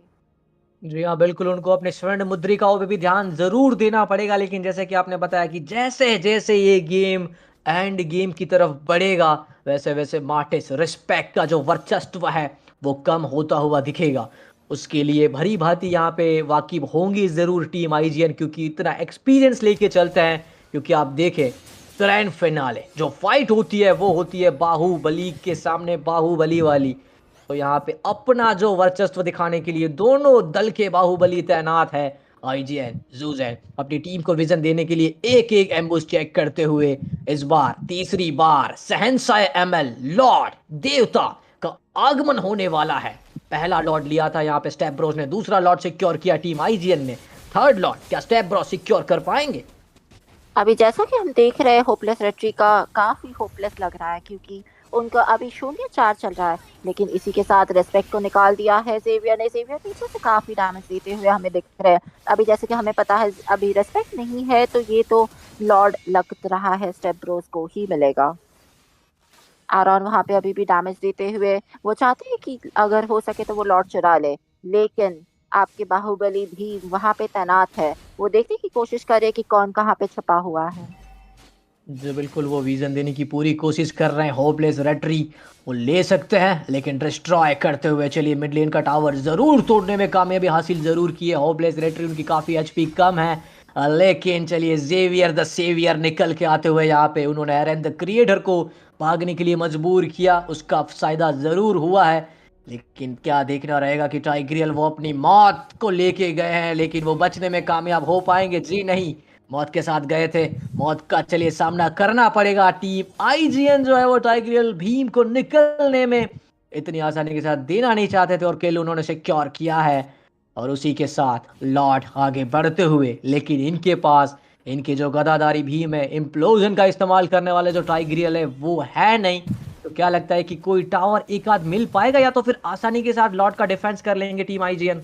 जी हाँ, बिल्कुल उनको अपने स्वर्ण मुद्रिकाओं पे भी ध्यान ज़रूर देना पड़ेगा लेकिन जैसे कि आपने बताया कि जैसे-जैसे ये गेम एंड गेम की तरफ बढ़ेगा वैसे-वैसे मार्टिस रिस्पेक्ट का जो वर्चस्व है वो कम होता हुआ दिखेगा। उसके लिए भली-भांति यहाँ पे वाकिफ़ होंगी ज़रूर टीम आईजीएन क्योंकि इतना एक्सपीरियंस लेके चलते हैं। क्योंकि आप देखें ग्रैंड फिनाले जो फाइट होती है वो होती है बाहुबली के सामने बाहुबली वाली। तो यहाँ पे अपना जो वर्चस्व दिखाने के लिए दोनों दल के बाहुबली तैनात है। आईजीएन जूजैन अपनी टीम को विजन देने के लिए एक एक एम्बुश चेक करते हुए इस बार तीसरी बार शहंशाह एमएल लॉर्ड देवता का आगमन होने वाला है। पहला लॉर्ड लिया था यहाँ पे स्टेब्रोस ने, दूसरा लॉर्ड सिक्योर किया टीम आईजीएन ने, थर्ड लॉर्ड क्या स्टेब्रोस सिक्योर कर पाएंगे? अभी जैसा कि हम देख रहे हैं होपलेस रेट्री का काफी होपलेस लग रहा है क्योंकि उनका अभी 0-4 चल रहा है, लेकिन इसी के साथ रिस्पेक्ट को निकाल दिया है ज़ेवियर ने। ज़ेवियर पीछे से काफ़ी डैमेज देते हुए हमें दिख रहे हैं। अभी जैसे कि हमें पता है अभी रिस्पेक्ट नहीं है, तो ये तो लॉर्ड लग रहा है स्टेब्रोस को ही मिलेगा। आरॉन वहाँ पे अभी भी डैमेज देते हुए वो चाहते हैं कि अगर हो सके तो वो लॉर्ड चुरा ले, लेकिन आपके बाहुबली भी वहाँ पे तैनात है। वो देखने की कोशिश करे कि कौन कहाँ पे छुपा हुआ है। जी बिल्कुल, वो विज़न देने की पूरी कोशिश कर रहे हैं होपलेस रेटरी। वो ले सकते हैं लेकिन डिस्ट्रॉय करते हुए चलिए मिड लेन का टावर ज़रूर तोड़ने में कामयाबी हासिल ज़रूर की है होपलेस रेटरी। उनकी काफ़ी एचपी कम है, लेकिन चलिए ज़ेवियर द सेवियर निकल के आते हुए यहाँ पे उन्होंने एरन द क्रिएटर को भागने के लिए मजबूर किया। उसका फ़ायदा ज़रूर हुआ है, लेकिन क्या देखना रहेगा कि टाइग्रियल वो अपनी मौत को लेके गए हैं, लेकिन वो बचने में कामयाब हो पाएंगे? जी नहीं, मौत के साथ गए थे, मौत का चलिए सामना करना पड़ेगा। टीम आईजीएन जो है वो टाइग्रियल भीम को निकलने में इतनी आसानी के साथ देना नहीं चाहते थे और किल उन्होंने सिक्योर किया है। और उसी के साथ लॉर्ड आगे बढ़ते हुए, लेकिन इनके पास इनके जो गदाधारी भीम है, इम्प्लोजन का इस्तेमाल करने वाले जो टाइग्रियल है वो है नहीं। तो क्या लगता है कि कोई टावर एक आध मिल पाएगा या तो फिर आसानी के साथ लॉर्ड का डिफेंस कर लेंगे टीम आईजीएन?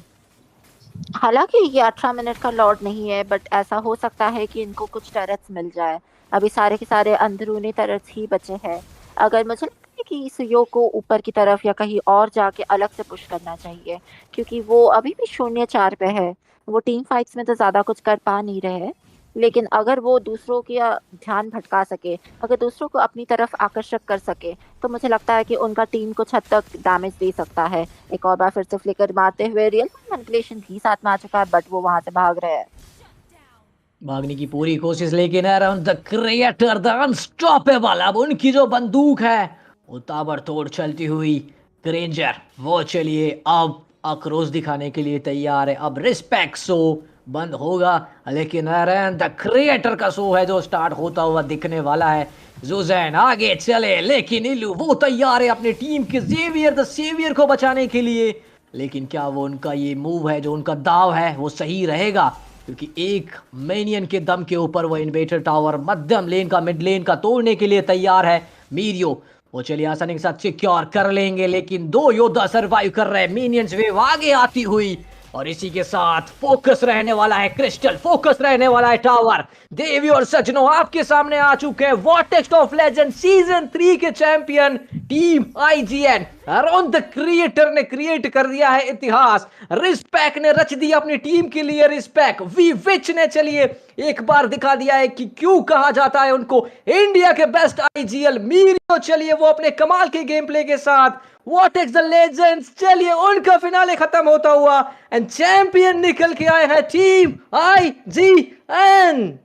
हालांकि ये 18 मिनट का लॉर्ड नहीं है, बट ऐसा हो सकता है कि इनको कुछ टरट्स मिल जाए। अभी सारे के सारे अंदरूनी टरट्स ही बचे हैं। अगर मुझे लगता है कि सुयो को ऊपर की तरफ या कहीं और जाके अलग से पुश करना चाहिए, क्योंकि वो अभी भी 0-4 पे है। वो टीम फाइट्स में तो ज़्यादा कुछ कर पा नहीं रहे हैं, लेकिन अगर वो दूसरों का ध्यान भटका सके, अगर दूसरों को अपनी तरफ आकर्षक कर सके, तो मुझे लगता है कि उनका टीम कुछ हद तक डैमेज दे सकता है। एक और बार फिर से फ्लिकर मारते हुए रियल मैनिपुलेशन भी साथ में आ चुका है, बट वो वहां से भाग रहे हैं। भागने की पूरी कोशिश, लेकिन around the creator the unstoppable, अब उनकी जो बंदूक है वो ताबड़तोड़ चलती हुई। ग्रेंजर वो चलिए अब आक्रोश दिखाने के लिए तैयार है। अब रिस्पेक्ट शो बंद होगा, लेकिन अराउंड द क्रिएटर का शो है जो स्टार्ट होता हुआ दिखने वाला है। जुजैन आगे चले, लेकिन इलू वो तैयार है अपने टीम के जेवियर द सेवियर को बचाने के लिए। लेकिन क्या वो उनका ये मूव है, जो उनका दाव है, वो सही रहेगा? क्योंकि एक मेनियन के दम के ऊपर वो इन्वेटर टावर मध्यम लेन का मिड लेन का तोड़ने के लिए तैयार है। मीरियो वो चलिए आसानी के साथ सिक्योर कर लेंगे, लेकिन दो योद्धा सरवाइव कर रहे हैं। मिनियंस वेव आगे आती हुई, और इसी के साथ फोकस रहने वाला है क्रिस्टल, फोकस रहने वाला है टावर। देवी और सज्जनों, आपके सामने आ चुके हैं वॉर्टेक्स ऑफ लेजेंड सीजन 3 के champion team IGN. Around the creator ने क्रिएट कर दिया है इतिहास। रिस्पेक्ट ने रच दी अपनी टीम के लिए रिस्पेक्ट। वी विच ने चलिए एक बार दिखा दिया है कि क्यों कहा जाता है उनको इंडिया के बेस्ट आईजीएल। मीरियो चलिए वो अपने कमाल के गेम प्ले के साथ वॉटेक्स द लेजेंड्स, चलिए उनका फिनाले खत्म होता हुआ एंड चैंपियन निकल के आए हैं टीम आईजीएन।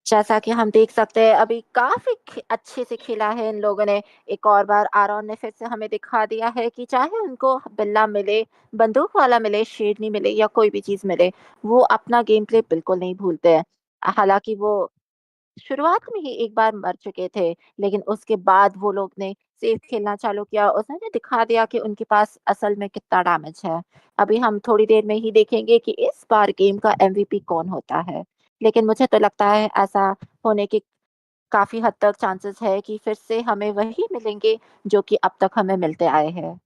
जैसा कि हम देख सकते हैं अभी काफी अच्छे से खेला है इन लोगों ने। एक और बार आरॉन ने फिर से हमें दिखा दिया है कि चाहे उनको बिल्ला मिले, बंदूक वाला मिले, शेरनी मिले या कोई भी चीज मिले, वो अपना गेम प्ले बिल्कुल नहीं भूलते हैं। हालांकि वो शुरुआत में ही एक बार मर चुके थे, लेकिन उसके बाद वो लोग ने सेफ खेलना चालू किया। उसने दिखा दिया कि उनके पास असल में कितना डैमेज है। अभी हम थोड़ी देर में ही देखेंगे कि इस बार गेम का एमवीपी कौन होता है, लेकिन मुझे तो लगता है ऐसा होने के काफी हद तक चांसेस है कि फिर से हमें वही मिलेंगे जो कि अब तक हमें मिलते आए हैं।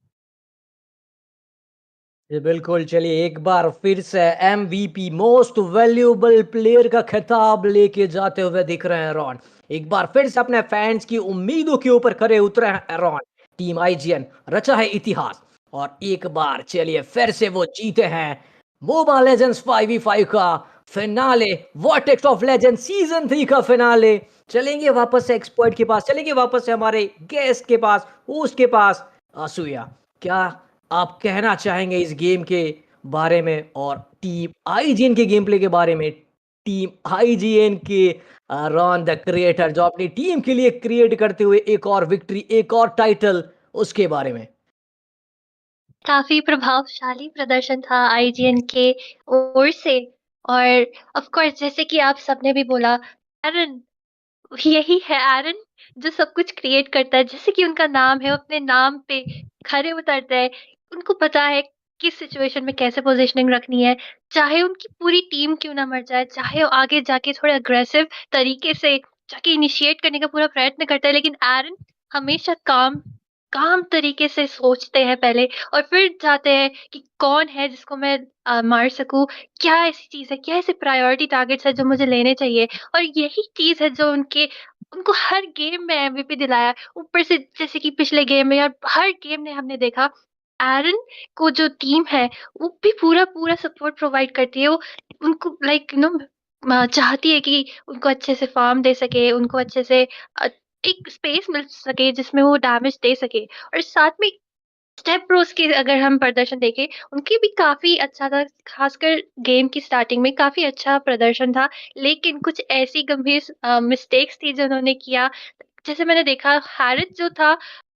जी बिल्कुल, चलिए एक बार फिर से एमवीपी मोस्ट वैल्यूएबल प्लेयर का खिताब लेके जाते हुए दिख रहे हैं रॉन। एक बार फिर से अपने फैंस की उम्मीदों के ऊपर खरे उतरे हैं रॉन। टीम आईजीएन रचा है इतिहास, और एक बार चलिए फिर से वो जीते हैं मोबाइल लेजेंड्स 5v5 का finale, vortex of legend season 3 का फिनाले। चलेंगे वापस से एक्सपर्ट के पास, चलेंगे वापस से हमारे गेस्ट के पास, होस्ट के पास। आसूया, क्या आप कहना चाहेंगे इस गेम के बारे में और टीम आईजीएन के गेम प्ले के बारे में? टीम आईजीएन के रॉन द क्रिएटर जो अपनी टीम के लिए क्रिएट करते हुए एक और विक्ट्री, एक और टाइटल, उसके बारे में। काफ़ी प्रभावशाली प्रदर्शन था आईजीएन के ओर से। और ऑफ कोर्स जैसे कि आप सबने भी बोला, एरन, यही है एरन जो सब कुछ क्रिएट करता है। जैसे कि उनका नाम है, वो अपने नाम पे खरे उतरते हैं। उनको पता है किस सिचुएशन में कैसे पोजीशनिंग रखनी है। चाहे उनकी पूरी टीम क्यों ना मर जाए, चाहे वो आगे जाके थोड़े अग्रेसिव तरीके से जाके इनिशिएट करने का पूरा प्रयत्न करता है, लेकिन एरन हमेशा काम काम तरीके से सोचते हैं पहले और फिर जाते हैं कि कौन है जिसको मैं मार सकूँ, क्या ऐसी चीज़ है, क्या ऐसे प्रायोरिटी टारगेट्स है जो मुझे लेने चाहिए। और यही चीज़ है जो उनको हर गेम में एमवीपी दिलाया। ऊपर से जैसे कि पिछले गेम में या हर गेम में हमने देखा एरन को जो टीम है वो भी पूरा सपोर्ट प्रोवाइड करती है। वो उनको लाइक चाहती है कि उनको अच्छे से फार्म दे सके, उनको अच्छे से एक स्पेस मिल सके जिसमें वो डैमेज दे सके। और साथ में स्टेप्रोस के अगर हम प्रदर्शन देखें, उनकी भी काफ़ी अच्छा था, खासकर गेम की स्टार्टिंग में काफ़ी अच्छा प्रदर्शन था। लेकिन कुछ ऐसी गंभीर मिस्टेक्स थी जो उन्होंने किया। जैसे मैंने देखा हैरिस जो था,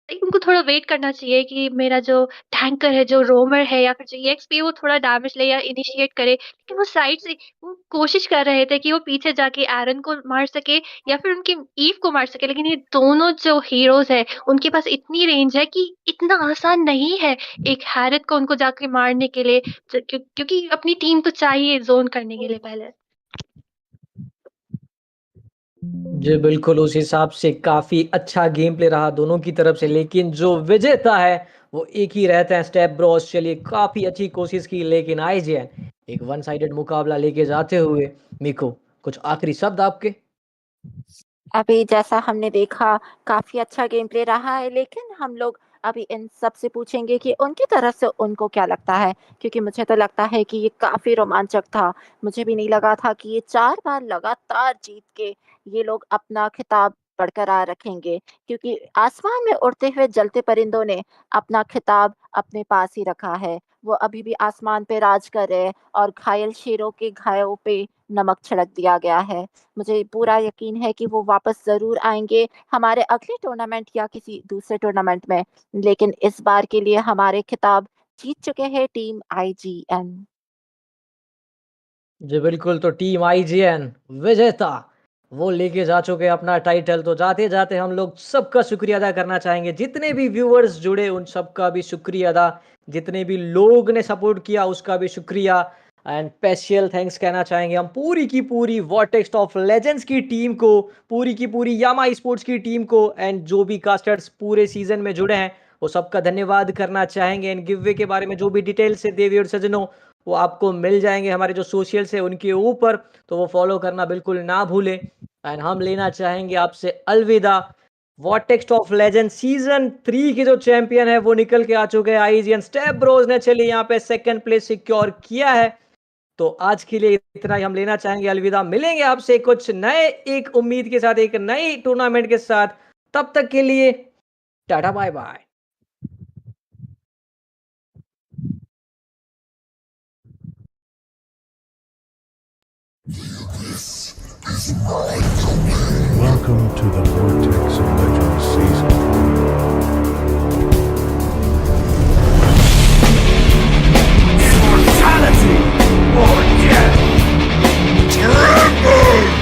उनको थोड़ा वेट करना चाहिए कि मेरा जो टैंकर है, जो रोमर है या फिर जो ईएक्सपी वो थोड़ा डैमेज ले या इनिशिएट करे। लेकिन वो साइड से वो कोशिश कर रहे थे कि वो पीछे जाके एरन को मार सके या फिर उनकी ईव को मार सके। लेकिन ये दोनों जो हीरोज़ हैं, उनके पास इतनी रेंज है कि इतना आसान नहीं है एक हैरिस को उनको जाके मारने के लिए, क्योंकि अपनी टीम तो चाहिए ज़ोन करने के लिए पहले। जी, बिल्कुल, उस हिसाब से काफ़ी अच्छा गेम प्ले रहा दोनों की तरफ से, लेकिन जो विजेता है, वो एक ही रहते हैं, स्टेप ब्रोस। चलिए, काफ़ी अच्छी कोशिश की, लेकिन आईजीएन एक वन साइडेड मुकाबला लेके जाते हुए, मिको, कुछ आखिरी शब्द आपके? अभी जैसा हमने देखा काफी अच्छा गेम प्ले रहा है, लेकिन हम लोग अभी इन सब से पूछेंगे कि उनकी तरफ से उनको क्या लगता है, क्योंकि मुझे तो लगता है कि ये काफी रोमांचक था। मुझे भी नहीं लगा था कि ये 4 बार लगातार जीत के ये लोग अपना खिताब बरकरार रखेंगे, क्योंकि आसमान में उड़ते हुए जलते परिंदों ने अपना खिताब अपने पास ही रखा है। वो अभी भी आसमान पे राज कर रहे हैं और घायल शेरों के घायों पे नमक छिड़क दिया गया है। मुझे पूरा यकीन है कि वो वापस ज़रूर आएँगे हमारे अगले टूर्नामेंट या किसी दूसरे टूर्नामेंट में, लेकिन इस बार के लिए हमारे खिताब जीत चुके हैं टीम आईजीएन। जी, बिल्कुल, तो टीम आईजीएन विजेता, वो लेके जा चुके हैं अपना टाइटल। तो जाते-जाते हम लोग सबका शुक्रिया अदा करना चाहेंगे, जितने भी व्यूअर्स जुड़े उन सबका भी शुक्रिया अदा, जितने भी लोग ने सपोर्ट किया उसका भी शुक्रिया एंड स्पेशल थैंक्स कहना चाहेंगे हम पूरी की पूरी वॉर्टेक्स ऑफ लेजेंड्स की टीम को, पूरी की पूरी यामा स्पोर्ट्स की टीम को एंड जो भी कास्टर्स पूरे सीज़न में जुड़े हैं, वो सबका धन्यवाद करना चाहेंगे। एंड गिव के बारे में जो भी डिटेल्स है देवी और सज्जनों, वो आपको मिल जाएँगे हमारे जो सोशल्स है उनके ऊपर, तो वो फॉलो करना बिल्कुल ना भूलें। एंड हम लेना चाहेंगे आपसे अलविदा। वॉर्टेक्स ऑफ लेजेंड सीजन 3 के जो चैंपियन है वो निकल के आ चुके हैं आईजीएन स्टेप ब्रोज ने। चलिए यहाँ पे सेकंड प्लेस सिक्योर किया है। तो आज के लिए इतना ही हम लेना चाहेंगे अलविदा। मिलेंगे आपसे कुछ नए एक उम्मीद के साथ, एक नई टूर्नामेंट के साथ। तब तक के लिए tata bye bye. Welcome to the Vortex of Legends season. Immortality or death! Tremble!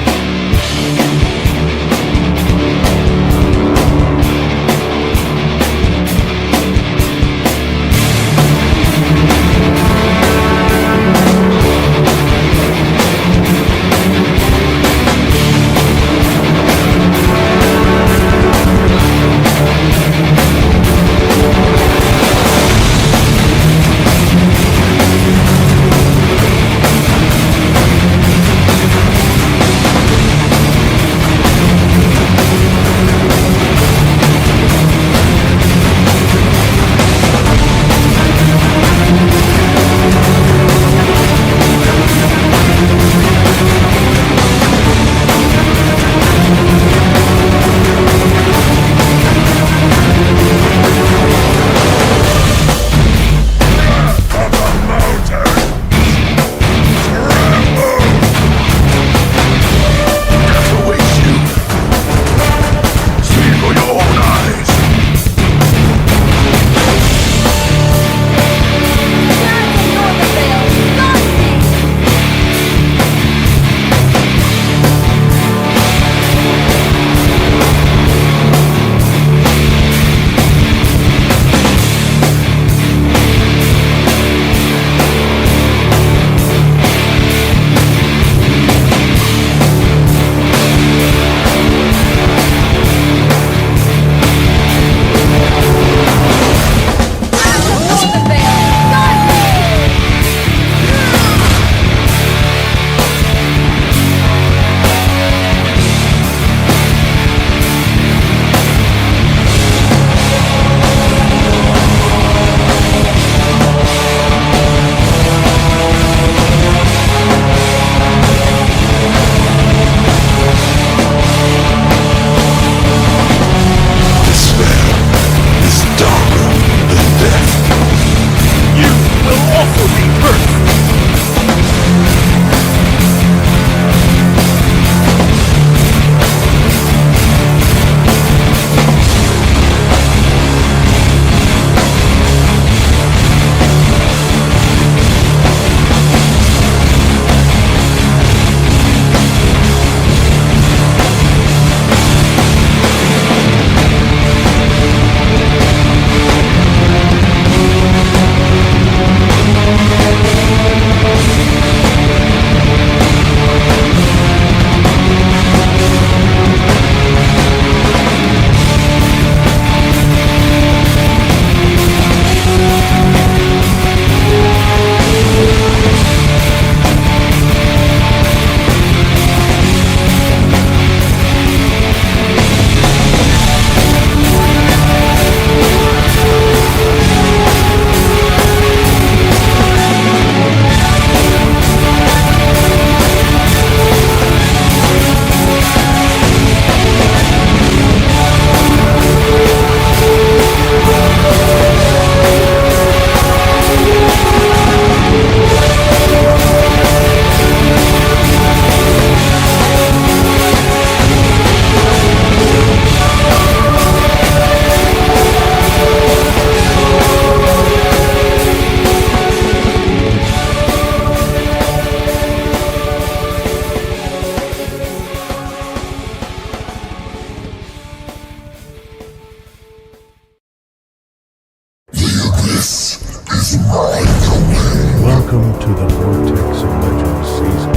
Welcome to the Vortex of Legends season.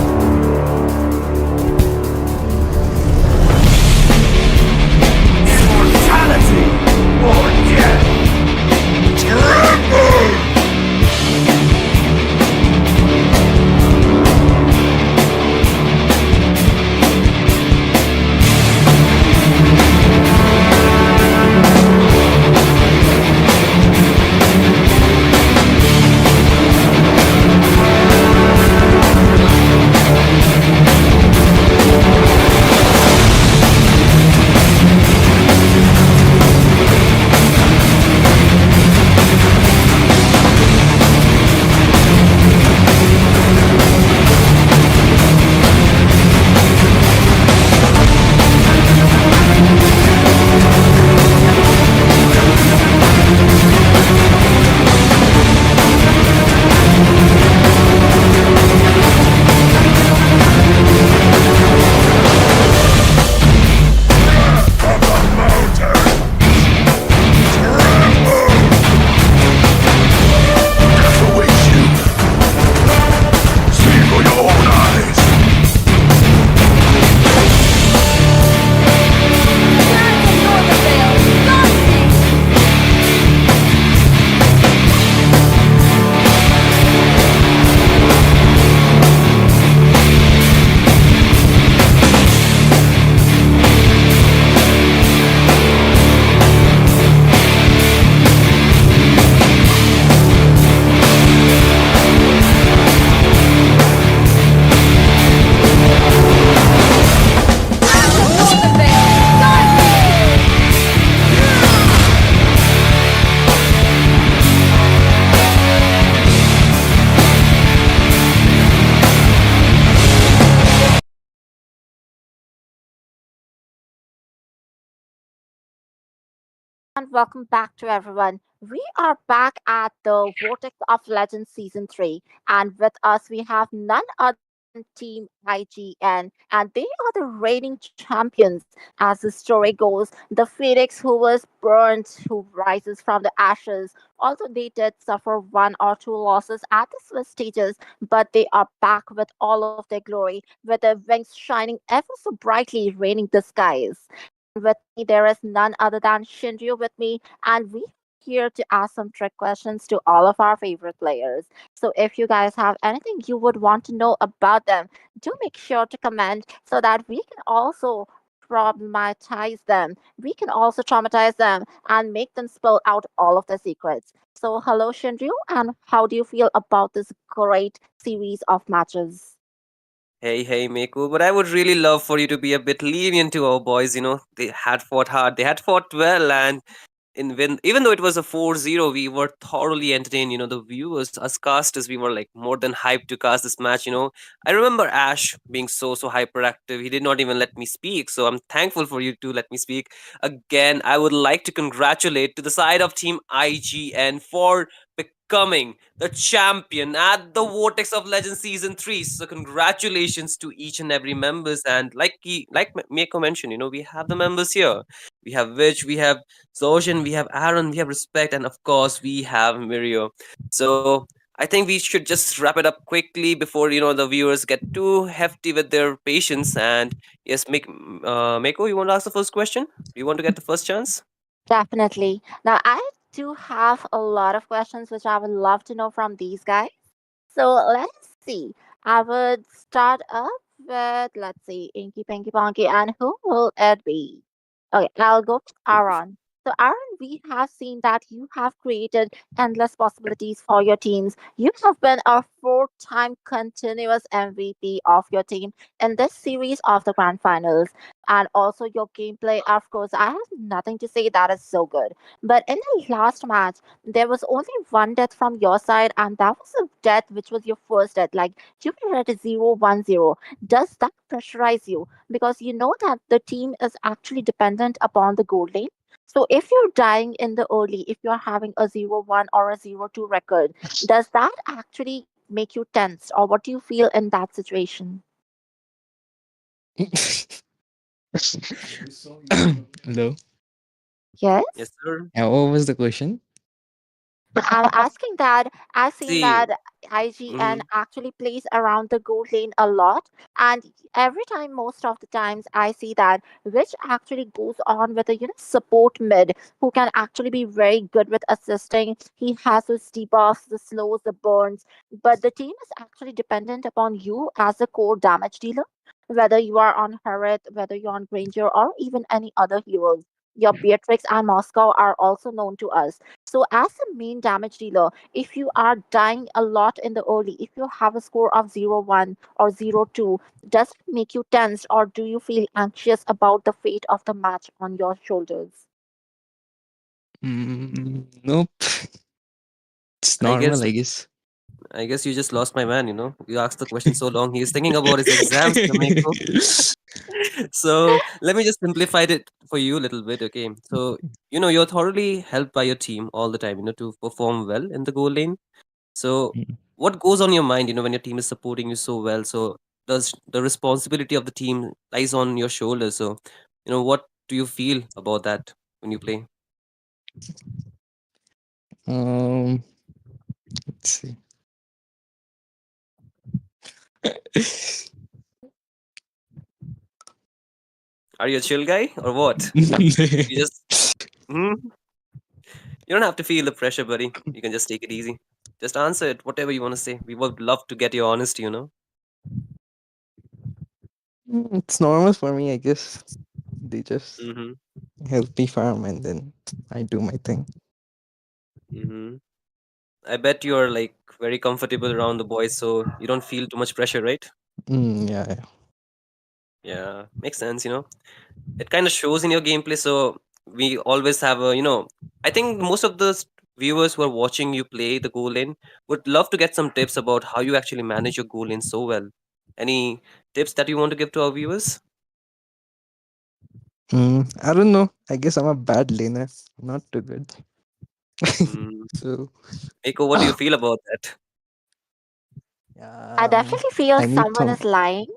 Immortality or death. Tremble! And welcome back to everyone. We are back at the Vortex of Legends Season 3, and with us we have none other than Team IGN, and they are the reigning champions. As the story goes, the phoenix who was burnt, who rises from the ashes. Although they did suffer one or two losses at the Swiss stages, but they are back with all of their glory, with their wings shining ever so brightly, raining the skies. And with me, there is none other than Shinryu with me, and we are here to ask some trick questions to all of our favorite players. So if you guys have anything you would want to know about them, do make sure to comment so that we can also traumatize them. We can also traumatize them and make them spill out all of their secrets. So hello Shinryu, and how do you feel about this great series of matches? Hey, Meku, but I would really love for you to be a bit lenient to our boys. They had fought hard, they had fought well, and even though it was a 4-0, we were thoroughly entertained. The viewers, us casters, we were like more than hyped to cast this match. I remember Ash being so hyperactive. He did not even let me speak, so I'm thankful for you to let me speak. Again, I would like to congratulate to the side of Team IGN for becoming the champion at the Vortex of Legends Season 3. So congratulations to each and every members. And like Mako mentioned, we have the members here. We have Vich, we have Zoshin, we have Aaron, we have Respect, and of course we have Mirio. So I think we should just wrap it up quickly before the viewers get too hefty with their patience. And yes, Mako, you want to ask the first question? Do you want to get the first chance? Definitely. Now, I do have a lot of questions which I would love to know from these guys. So let's see. I would start up with, let's see, Inky Pinky Ponky, and who will it be? Okay, I'll go with Aaron. So, Aaron, we have seen that you have created endless possibilities for your teams. You have been a 4-time continuous MVP of your team in this series of the Grand Finals. And also, your gameplay, of course, I have nothing to say that is so good. But in the last match, there was only one death from your side, and that was a death which was your first death. Like you were at a 0-1-0. Does that pressurize you? Because you know that the team is actually dependent upon the goal lane. So if you're dying in the early, if you're having a 0-1 or a 0-2 record, does that actually make you tense, or what do you feel in that situation? Hello. Yes. Yes, sir. Yeah, what was the question? I'm asking that I've seen See, that IGN Mm-hmm. actually plays around the goal lane a lot, and every time, most of the times, I see that which actually goes on with a support mid who can actually be very good with assisting. He has those debuffs, the slows, the burns, but the team is actually dependent upon you as a core damage dealer. Whether you are on Herod, whether you're on Granger, or even any other heroes, your Beatrix and Moscow are also known to us. So, as a main damage dealer, if you are dying a lot in the early, if you have a score of 0-1 or 0-2, does it make you tense or do you feel anxious about the fate of the match on your shoulders? Nope. It's I normal, guess I guess. I guess you just lost my man. You asked the question so long. He's thinking about his exams, Jamaico. So let me just simplify it for you a little bit, okay? So you're thoroughly helped by your team all the time, to perform well in the goal lane. So Mm. what goes on your mind, when your team is supporting you so well? So does the responsibility of the team lies on your shoulders? So what do you feel about that when you play? Um, let's see. Are you a chill guy or what? You just hmm? You don't have to feel the pressure, buddy. You can just take it easy. Just answer it, whatever you want to say. We would love to get your honesty. It's normal for me, I guess. They just Mm-hmm. help me farm and then I do my thing. Mm-hmm. I bet you're like very comfortable around the boys, so you don't feel too much pressure, right? Yeah, yeah. Yeah, makes sense. It kind of shows in your gameplay, so we always have I think most of the viewers who are watching you play the goal lane would love to get some tips about how you actually manage your goal lane so well. Any tips that you want to give to our viewers? I don't know. I guess I'm a bad laner. Not too good. Mm. So, Eiko, what do you feel about that? I definitely feel I need someone some. is lying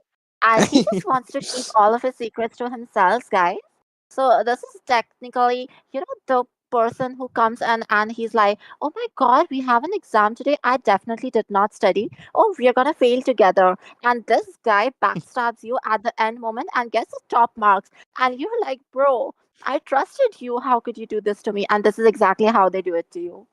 and he just wants to keep all of his secrets to himself, guys. So this is technically, the person who comes and he's like, "Oh my god, we have an exam today. I definitely did not study. Oh, we are gonna fail together." And this guy backstabs you at the end moment and gets the top marks. And you're like, "Bro, I trusted you. How could you do this to me?" And this is exactly how they do it to you.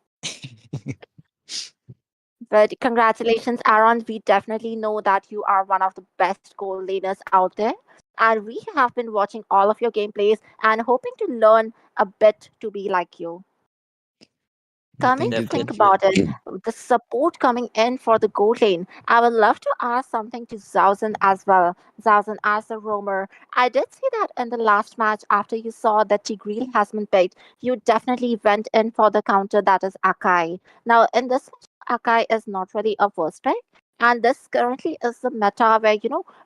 But congratulations, Aaron. We definitely know that you are one of the best goal laners out there. And we have been watching all of your gameplays and hoping to learn a bit to be like you. Coming Thank to you, think thank about it, you. the support coming in for the goal lane, I would love to ask something to Zauzan as well. Zauzan, as a roamer, I did see that in the last match after you saw that Tigreal has been picked, you definitely went in for the counter that is Akai. Now, in this match, Akai is not really a first pick. And this currently is the meta where,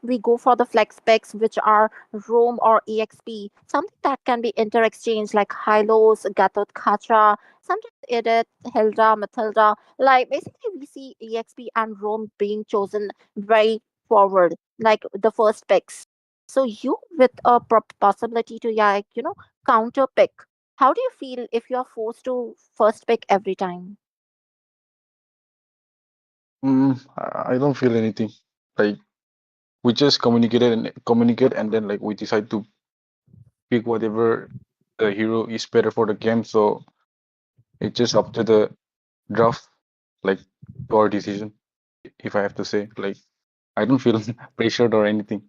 we go for the flex picks, which are Roam or EXP, something that can be inter-exchange like Hylos, Gatot Kacha, sometimes Edith, Hilda, Matilda. Like basically, we see EXP and Rome being chosen very forward, like the first picks. So you with a possibility to counter pick. How do you feel if you're forced to first pick every time? I don't feel anything. Like we just communicate, and then like we decide to pick whatever the hero is better for the game. So it's just up to the draft, like to our decision. If I have to say, like I don't feel pressured or anything.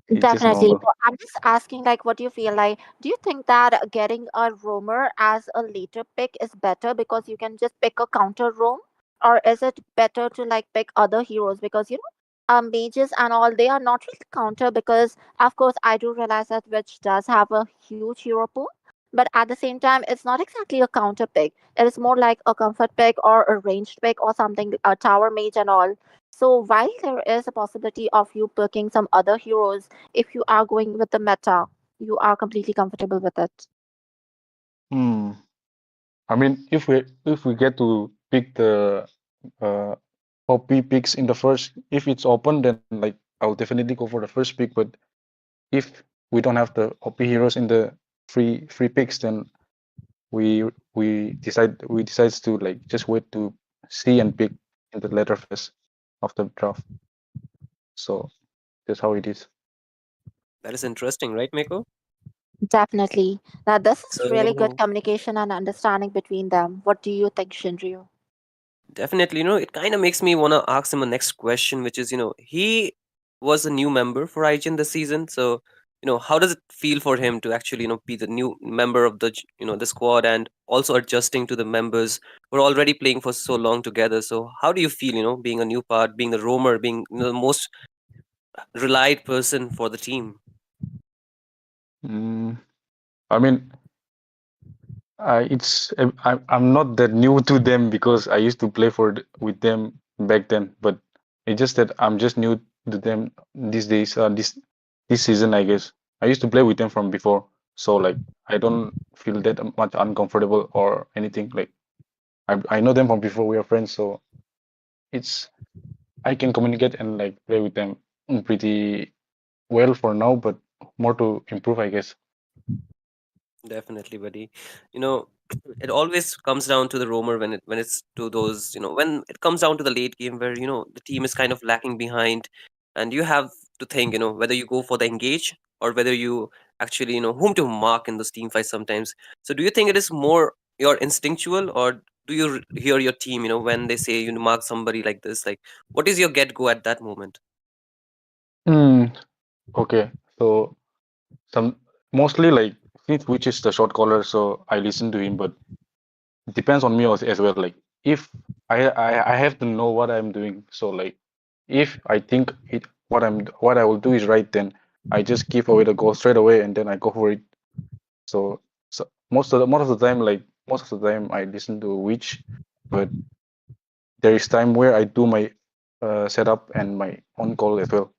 It's just Definitely. normal. So I'm just asking, like, what do you feel like? Do you think that getting a roamer as a later pick is better because you can just pick a counter roam? Or is it better to like pick other heroes? Because mages and all, they are not really counter because of course I do realize that Witch does have a huge hero pool. But at the same time, it's not exactly a counter pick. It is more like a comfort pick or a ranged pick or something, a tower mage and all. So while there is a possibility of you picking some other heroes, if you are going with the meta, you are completely comfortable with it. Hmm. I mean, if we get to pick the uh OP picks in the first, if it's open, then like I'll definitely go for the first pick. But if we don't have the OP heroes in the free picks, then we decides to like just wait to see and pick. in the later phase of the draft. So that's how it is. That is interesting, right, Meko? Definitely. Now, this is really good So communication and understanding between them. What do you think, Shinryu? definitely, it kind of makes me want to ask him a next question, which is, he was a new member for IGN this season. So, how does it feel for him to actually, be the new member of the squad and also adjusting to the members who are already playing for so long together? So, how do you feel, being a new part, being the roamer, being, the most relied person for the team? Mm, I mean, I'm not that new to them because I used to play with them back then. But it's just that I'm just new to them these days. This season, I guess. I used to play with them from before, so like I don't feel that much uncomfortable or anything. Like I know them from before. We are friends, so it's I can communicate and like play with them pretty well for now, but more to improve, I guess. Definitely, buddy. You know, it always comes down to the roamer when it's to those, when it comes down to the late game where, the team is kind of lacking behind and you have to think, whether you go for the engage or whether you actually, whom to mark in those team fights sometimes. So do you think it is more your instinctual or do you hear your team, when they say you mark somebody like this? Like, what is your get go at that moment? Hmm. Okay. So some mostly like Smith, which is the short caller, so I listen to him, but it depends on me as well. Like if I have to know what I'm doing. So like if I think what I will do is right, then I just give away the goal straight away and then I go for it. So most of the time I listen to which, but there is time where I do my setup and my on call as well.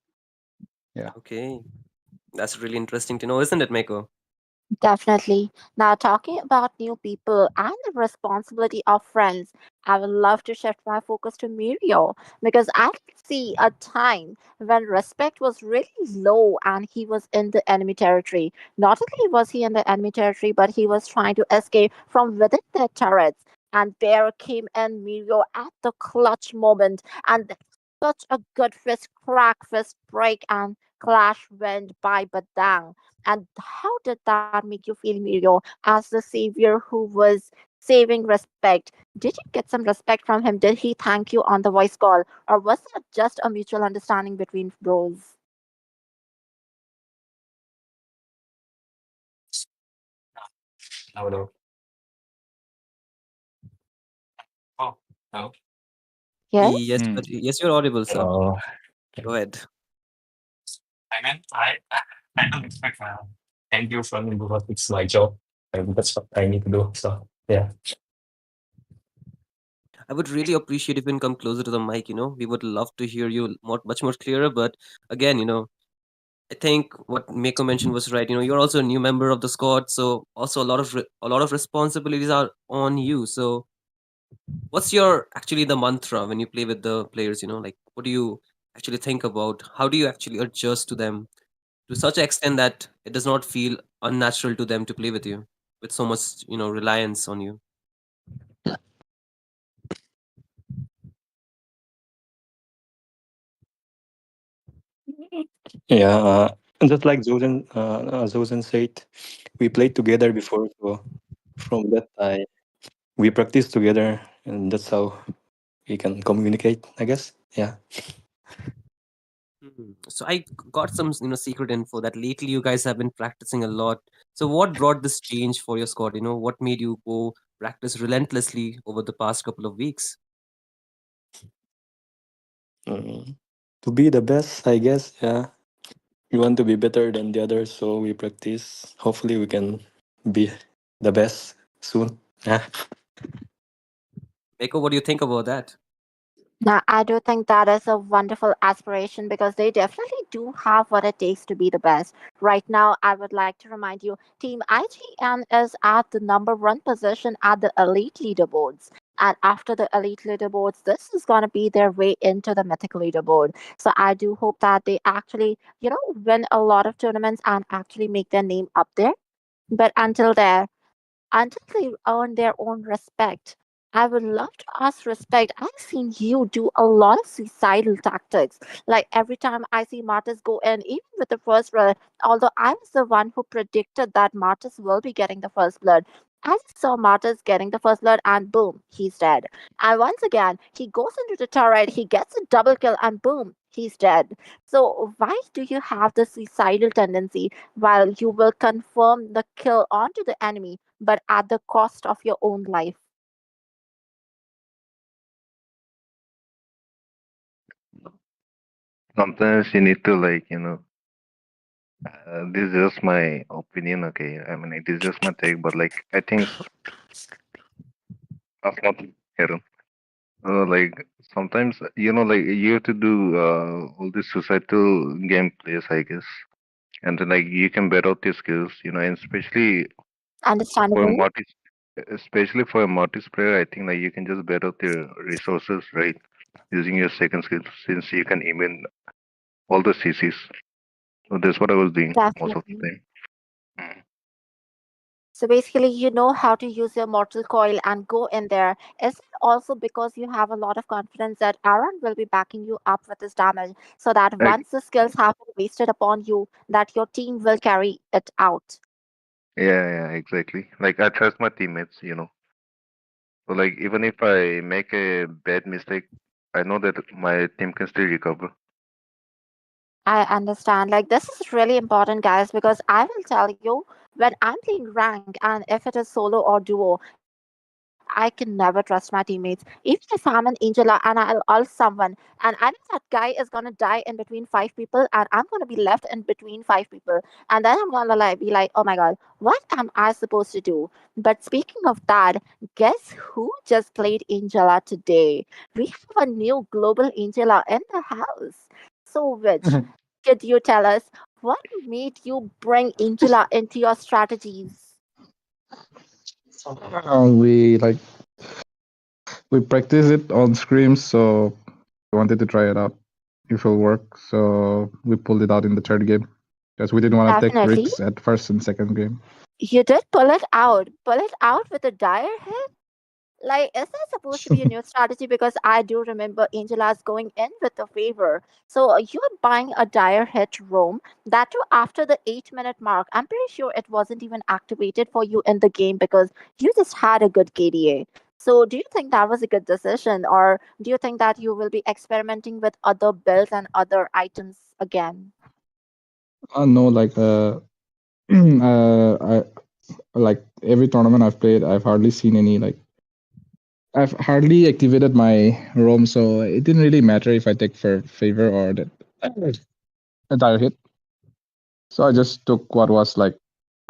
Yeah. Okay, that's really interesting to know, isn't it, Mako? Definitely. Now, talking about new people and the responsibility of friends, I would love to shift my focus to Mirio because I can see a time when respect was really low and he was in the enemy territory. Not only was he in the enemy territory, but he was trying to escape from within their turrets. And there came in Mirio at the clutch moment, and such a good fist crack, fist break, and clash went by Badang. And how did that make you feel, Mirio, as the savior who was saving respect? Did you get some respect from him? Did he thank you on the voice call? Or was it just a mutual understanding between bros? No, no. Oh, no. Yes? Yes, Hmm. but yes, you're audible, sir. Uh, Go ahead. I mean, I don't expect thank you from you because it's my job and that's what I need to do. So yeah. I would really appreciate if you can come closer to the mic. We would love to hear you much more clearer. But again, I think what Mako mentioned was right. You're also a new member of the squad, so also a lot of responsibilities are on you. So, what's your actually the mantra when you play with the players? Like what do you actually think about? How do you actually adjust to them to such an extent that it does not feel unnatural to them to play with you with so much reliance on you? Yeah, just like Zosan said, we played together before, so from that we practice together, and that's how we can communicate, I guess. Yeah. So I got some secret info that lately you guys have been practicing a lot. So what brought this change for your squad? What made you go practice relentlessly over the past couple of weeks? Mm. To be the best, I guess. Yeah, we want to be better than the others, so we practice. Hopefully, we can be the best soon. Yeah. Meko, what do you think about that? Now, I do think that is a wonderful aspiration because they definitely do have what it takes to be the best. Right now, I would like to remind you Team IGN is at the number one position at the elite leaderboards. And after the elite leaderboards, this is going to be their way into the mythic leaderboard. So I do hope that they actually, win a lot of tournaments and actually make their name up there. But until they earn their own respect, I would love to ask Respect. I've seen you do a lot of suicidal tactics. Like every time I see Martis go in, even with the first blood, although I was the one who predicted that Martis will be getting the first blood. I just saw Martis getting the first blood and boom, he's dead. And once again, he goes into the turret, he gets a double kill and boom, he's dead. So why do you have the suicidal tendency while you will confirm the kill onto the enemy, but at the cost of your own life? Sometimes you need to like, this is just my opinion, okay? I mean, it is just my take, but like, I think that's not Heron. Like sometimes, like you have to do all these societal gameplays, I guess, and then like you can bet out your skills, and for a Understandable. multi, especially for a multiplayer, I think like you can just bet out your resources, right, using your second skill, since you can even all the CCs. So that's what I was doing most of Definitely. the time. So basically, you know how to use your mortal coil and go in there. Is it also because you have a lot of confidence that Aaron will be backing you up with his damage so that Like, once the skills have been wasted upon you, that your team will carry it out? yeah, yeah, exactly. Like I trust my teammates. So like even if I make a bad mistake, I know that my team can still recover. I understand. Like, this is really important, guys, because I will tell you when I'm playing rank and if it is solo or duo, I can never trust my teammates. Even if I'm an Angela and I'll ult someone and I know that guy is going to die in between five people and I'm going to be left in between five people, and then I'm going to like be like, oh my god, what am I supposed to do? But speaking of that, guess who just played Angela today? We have a new global Angela in the house. So, which could you tell us what made you bring Angela into your strategies? We practice it on scrims, so we wanted to try it out if it'll work. So we pulled it out in the third game because we didn't want to take Definitely. risks at first and second game. You did pull it out. Pull it out with a dire hit? Like, is that supposed to be a new strategy? Because I do remember Angela's going in with a favor. So you're buying a dire hit roam, that too after the 8 minute mark. I'm pretty sure it wasn't even activated for you in the game because you just had a good KDA. So do you think that was a good decision? Or do you think that you will be experimenting with other builds and other items again? No, like I like every tournament I've played, I've hardly seen any like I've hardly activated my roam, so it didn't really matter if I take for favor or that entire hit. So I just took what was like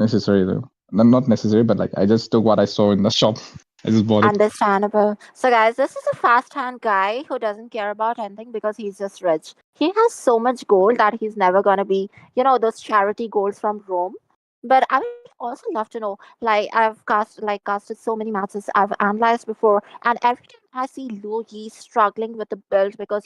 necessary though. Not necessary, but like I just took what I saw in the shop. I just bought it. Understandable. So, guys, this is a fast hand guy who doesn't care about anything because he's just rich. He has so much gold that he's never gonna be, those charity goals from Rome. But I would also love to know, like casted so many matches I've analyzed before, and every time I see Luo Yi struggling with the build because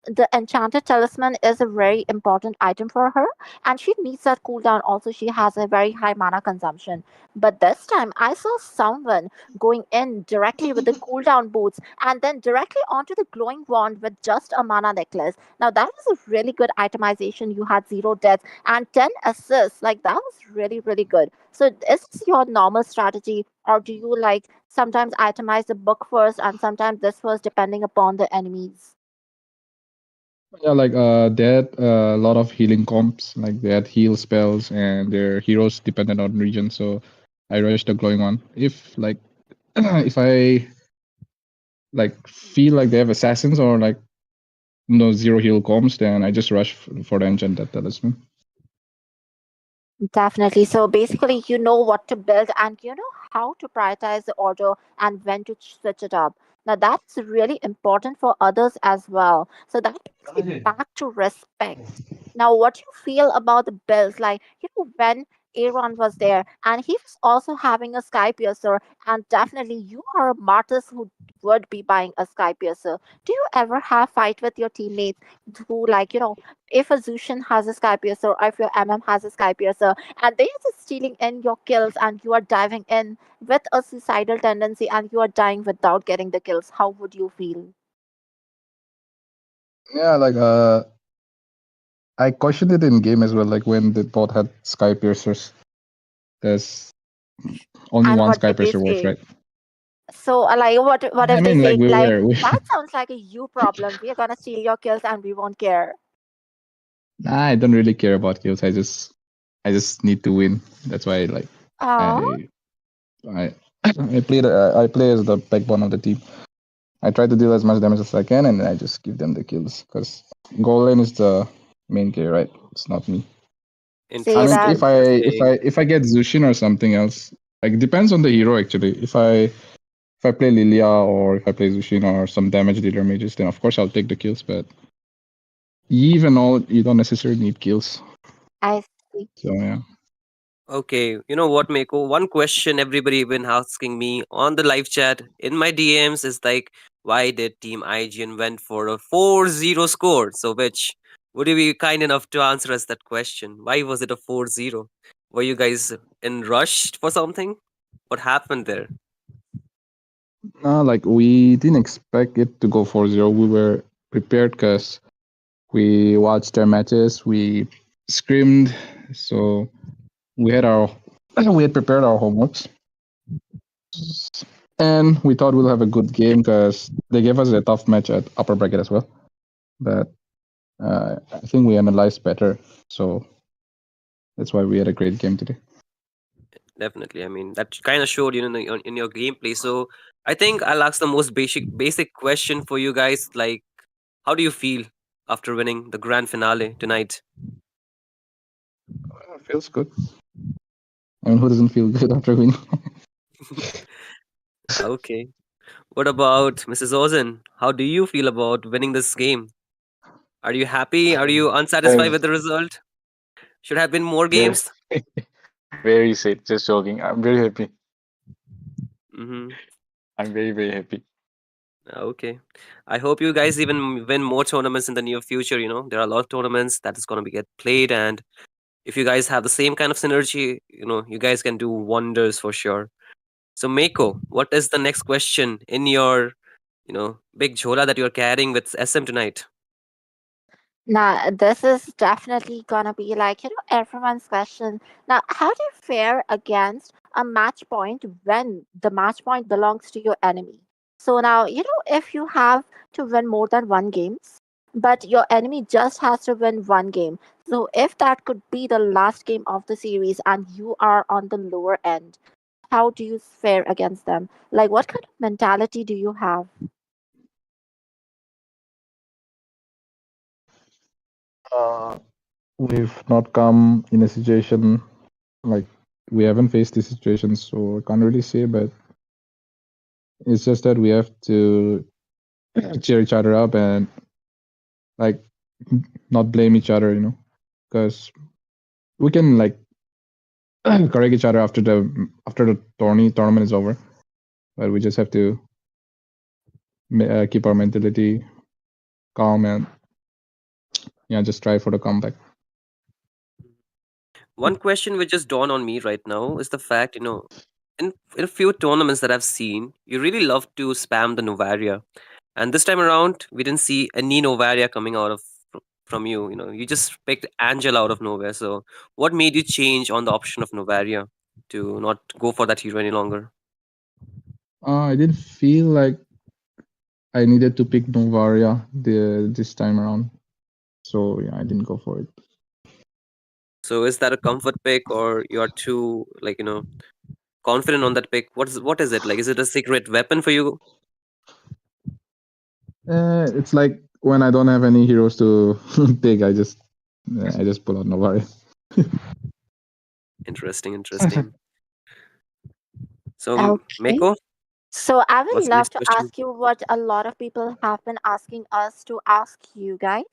the enchanted talisman is a very important item for her, and she needs that cooldown. Also, she has a very high mana consumption. But this time I saw someone going in directly with the cooldown boots and then directly onto the glowing wand with just a mana necklace. Now that was a really good itemization. You had 0 deaths and 10 assists. Like, that was really, really good. So is this your normal strategy, or do you like sometimes itemize the book first and sometimes this first depending upon the enemies? Yeah, like they had a lot of healing comps. Like they had heal spells, and their heroes depended on region. So I rushed the glowing one. If like if I like feel like they have assassins or like no zero heal comps, then I just rush for the enchanted talisman. Definitely. So basically, you know what to build and you know how to prioritize the order and when to switch it up. Now, that's really important for others as well. So that brings me back to respect. Now, what you feel about the builds, like, when Aaron was there, and he was also having a sky piercer. And definitely, you are a martyrs who would be buying a sky piercer. Do you ever have fight with your teammates who, like, if a Zushin has a sky piercer or if your MM has a sky piercer, and they're just stealing in your kills, and you are diving in with a suicidal tendency, and you are dying without getting the kills? How would you feel? Yeah, like I questioned it in game as well. Like when the bot had sky piercers, there's only And one what sky did they piercer works, say? right? So, like, what I if they mean, like say, we like, were. that sounds like a you problem. We are gonna steal your kills and we won't care. Nah, I don't really care about kills. I just need to win. That's why, like, Oh, I, I, I play as the backbone of the team. I try to deal as much damage as I can, and I just give them the kills. Because goal lane is the main carry, right? It's not me. I say mean, that. if I get Zushin or something else, like depends on the hero actually. If I play Lilia or if I play Zushin or some damage dealer mages, then of course I'll take the kills. But Eve and all, you don't necessarily need kills. I see. So yeah. Okay, you know what, Mako? One question everybody been asking me on the live chat in my DMs is like, why did Team IGN went for a 4-0 score? So, which would you be kind enough to answer us that question? Why was it a 4-0? Were you guys in rushed for something? What happened there? No, like we didn't expect it to go 4-0. We were prepared because we watched their matches, we screamed, so we had our we had prepared our homeworks, and we thought we'll have a good game because they gave us a tough match at upper bracket as well. But I think we analyzed better, so that's why we had a great game today. Definitely. I mean, that kind of showed, in your gameplay. So, I think I'll ask the most basic question for you guys. Like, how do you feel after winning the grand finale tonight? It feels good. I mean, who doesn't feel good after winning? Okay. What about Mrs. Ozen? How do you feel about winning this game? Are you happy? Are you unsatisfied I'm with the result? Should have been more very, games? very sad. Just joking. I'm very happy. Mm-hmm. I'm very, very happy. Okay. I hope you guys even win more tournaments in the near future. There are a lot of tournaments that is going to be get played, and if you guys have the same kind of synergy, you guys can do wonders for sure. So, Mako, what is the next question in your, big jhola that you're carrying with SM tonight? Now, this is definitely gonna be like, everyone's question. Now, how do you fare against a match point when the match point belongs to your enemy? So now, if you have to win more than one games, but your enemy just has to win one game. So if that could be the last game of the series and you are on the lower end, how do you fare against them? Like, what kind of mentality do you have? Uh, we've not come in a situation like we haven't faced this situation, so I can't really say. But it's just that we have to cheer each other up and like not blame each other, because we can like correct each other after the tournament is over. But we just have to keep our mentality calm and yeah, just try for the comeback. One question which just dawned on me right now is the fact, in a few tournaments that I've seen, you really love to spam the Novaria. And this time around, we didn't see any Novaria coming out of from you. You just picked Angel out of nowhere. So, what made you change on the option of Novaria to not go for that hero any longer? I didn't feel like I needed to pick Novaria this time around, so yeah, I didn't go for it. So, is that a comfort pick, or you are too confident on that pick? What is it like? Is it a secret weapon for you? It's like when I don't have any heroes to pick, I just pull out Novaria. Interesting, interesting. So, Okay. Meko, So I would what's the love next to question? ask you what a lot of people have been asking us to ask you guys.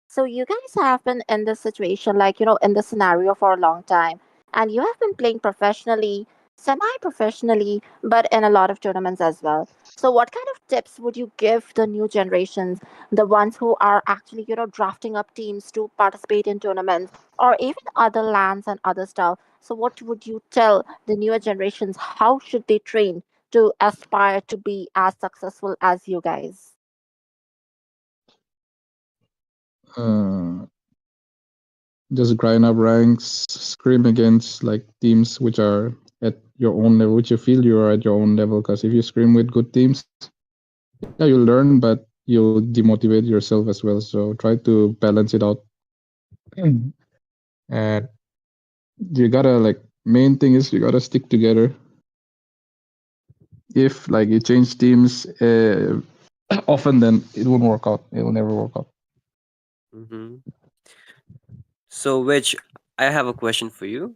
So you guys have been in this situation, like, in this scenario for a long time. and you have been playing professionally, semi professionally, but in a lot of tournaments as well. So, what kind of tips would you give the new generations, the ones who are actually, drafting up teams to participate in tournaments or even other lands and other stuff? So, what would you tell the newer generations? How should they train to aspire to be as successful as you guys? Uh, just grind up ranks, scrim against like teams which are at your own level, which you feel you are at your own level. Because if you scrim with good teams, yeah, you'll learn, but you'll demotivate yourself as well. So try to balance it out. And you gotta like main thing is you gotta stick together. If like you change teams often, then it won't work out. It will never work out. Hmm. So, which I have a question for you.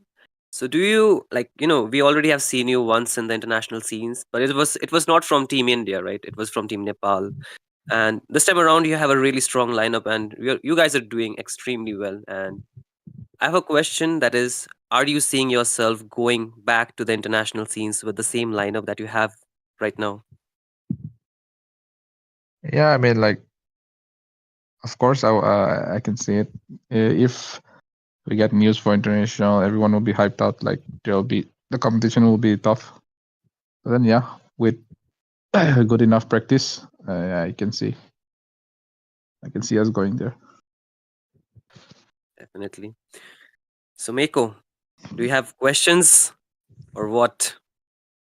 So, do you like we already have seen you once in the international scenes, but it was not from Team India, right? It was from Team Nepal. And this time around, you have a really strong lineup, and you guys are doing extremely well. And I have a question that is, are you seeing yourself going back to the international scenes with the same lineup that you have right now? Yeah, I mean, like, of course, I can see it. If we get news for international, everyone will be hyped out. Like, the competition will be tough. But then, yeah, with good enough practice, I can see us going there. Definitely. So, Mako, do you have questions or what?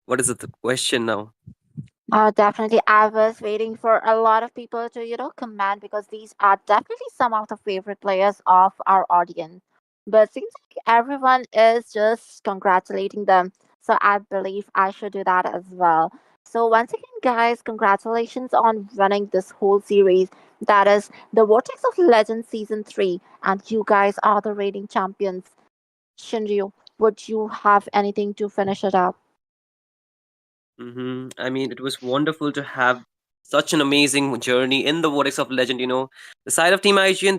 What is it, the question now? Definitely. I was waiting for a lot of people to, comment because these are definitely some of the favorite players of our audience. But seems like everyone is just congratulating them. So I believe I should do that as well. So once again, guys, congratulations on winning this whole series. That is the Vortex of Legends Season 3. And you guys are the reigning champions. Shinryu, would you have anything to finish it up? I mean, it was wonderful to have such an amazing journey in the Vortex of Legend. The side of Team IGN,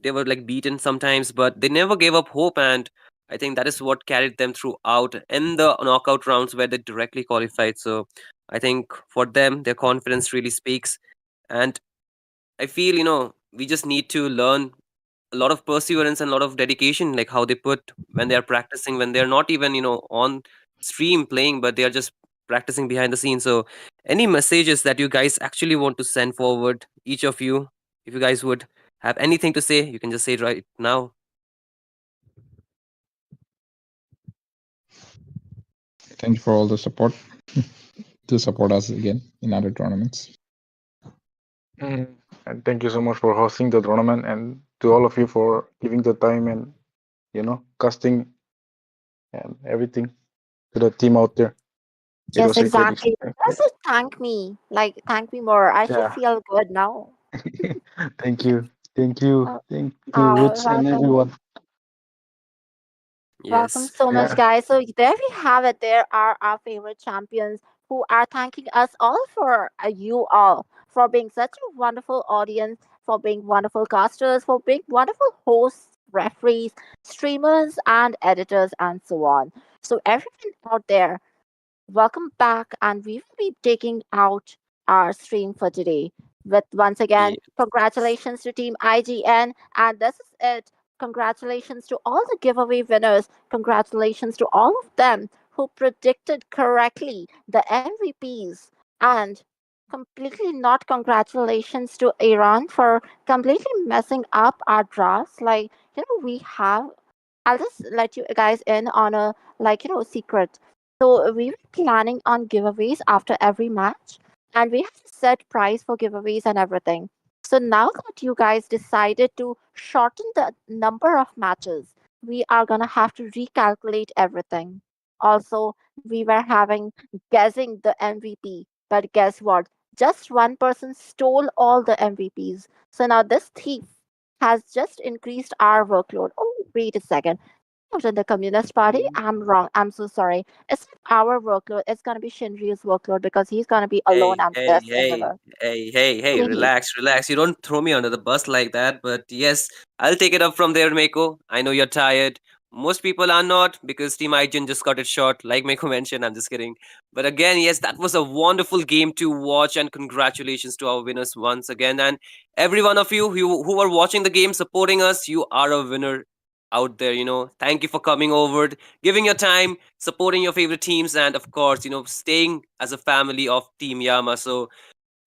they were like beaten sometimes, but they never gave up hope, and I think that is what carried them throughout in the knockout rounds where they directly qualified. So I think for them, their confidence really speaks, and I feel we just need to learn a lot of perseverance and a lot of dedication, like how they put when they are practicing, when they are not even on stream playing, but they are just practicing behind the scenes. So any messages that you guys actually want to send forward, each of you, if you guys would have anything to say, you can just say it right now. Thank you for all the support to support us again in other tournaments. And thank you so much for hosting the tournament, and to all of you for giving the time and casting and everything to the team out there. It Yes, was a great exactly. experience. Also, thank me. Like, thank me more. I should Yeah. feel good now. Thank you. Thank you. Uh, Thank you, Roots and Welcome. everyone. Welcome Yes. so much, Yeah. guys. So there we have it. There are our favorite champions who are thanking us all for you all for being such a wonderful audience, for being wonderful casters, for being wonderful hosts, referees, streamers, and editors, and so on. So everyone out there, welcome back, and we will be taking out our stream for today. With once again, Ye- congratulations to Team IGN, and this is it. Congratulations to all the giveaway winners. Congratulations to all of them who predicted correctly the MVPs. And completely not congratulations to Iran for completely messing up our drafts. Like, we have I'll just let you guys in on a secret. So we were planning on giveaways after every match, and we have a set price for giveaways and everything. So now that you guys decided to shorten the number of matches, we are gonna have to recalculate everything. Also, we were having guessing the MVP, but guess what? Just one person stole all the MVPs. So now this thief has just increased our workload. Oh, wait a second. I was in the Communist Party. I'm wrong. I'm so sorry. It's not our workload. It's gonna be Shinryu's workload because he's gonna be alone Hey, on hey, this hey, endeavor. hey, Please. relax, relax. You don't throw me under the bus like that. But yes, I'll take it up from there, Mako. I know you're tired. Most people are not, because Team IGN just got it short, like Meko mentioned. I'm just kidding. But again, yes, that was a wonderful game to watch, and congratulations to our winners once again. And every one of you who are watching the game, supporting us, you are a winner out there. Thank you for coming over, giving your time, supporting your favorite teams, and of course, staying as a family of Team Yama. So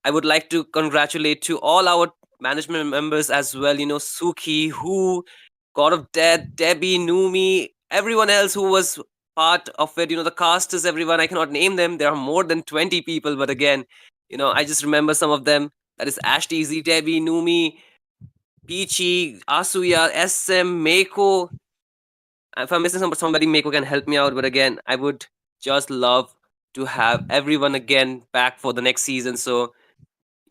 I would like to congratulate to all our management members as well. Suki, who, God of Death, Debbie, Numi, everyone else who was part of it. The cast is everyone. I cannot name them. There are more than 20 people, but again, I just remember some of them. That is Ashti, Z, Debbie, Numi, Peachy, Asuya, SM, Mako. If I'm missing somebody, Mako can help me out. But again, I would just love to have everyone again back for the next season. So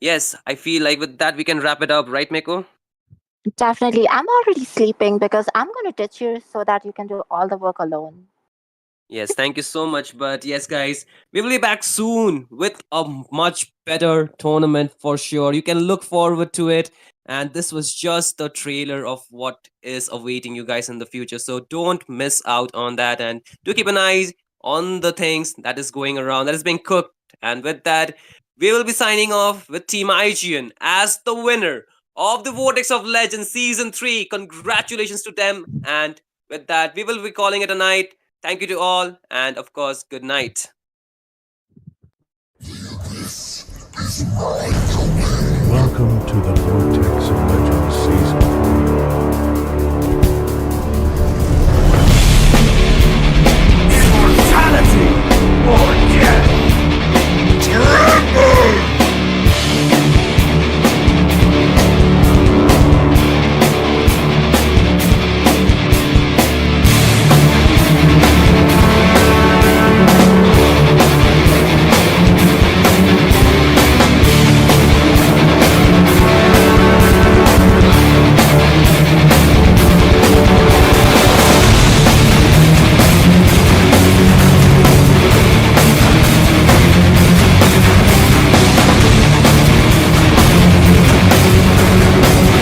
yes, I feel like with that we can wrap it up, right, Miko? Definitely. I'm already sleeping because I'm going to ditch you so that you can do all the work alone. Yes, thank you so much. But yes, guys, we will be back soon with a much better tournament for sure. You can look forward to it. And this was just the trailer of what is awaiting you guys in the future. So don't miss out on that. And do keep an eye on the things that is going around, that is being cooked. And with that, we will be signing off with Team IGN as the winner of the Vortex of Legends Season 3. Congratulations to them. And with that, we will be calling it a night. Thank you to all, and of course, good night. Welcome to the Vortex of Legends Season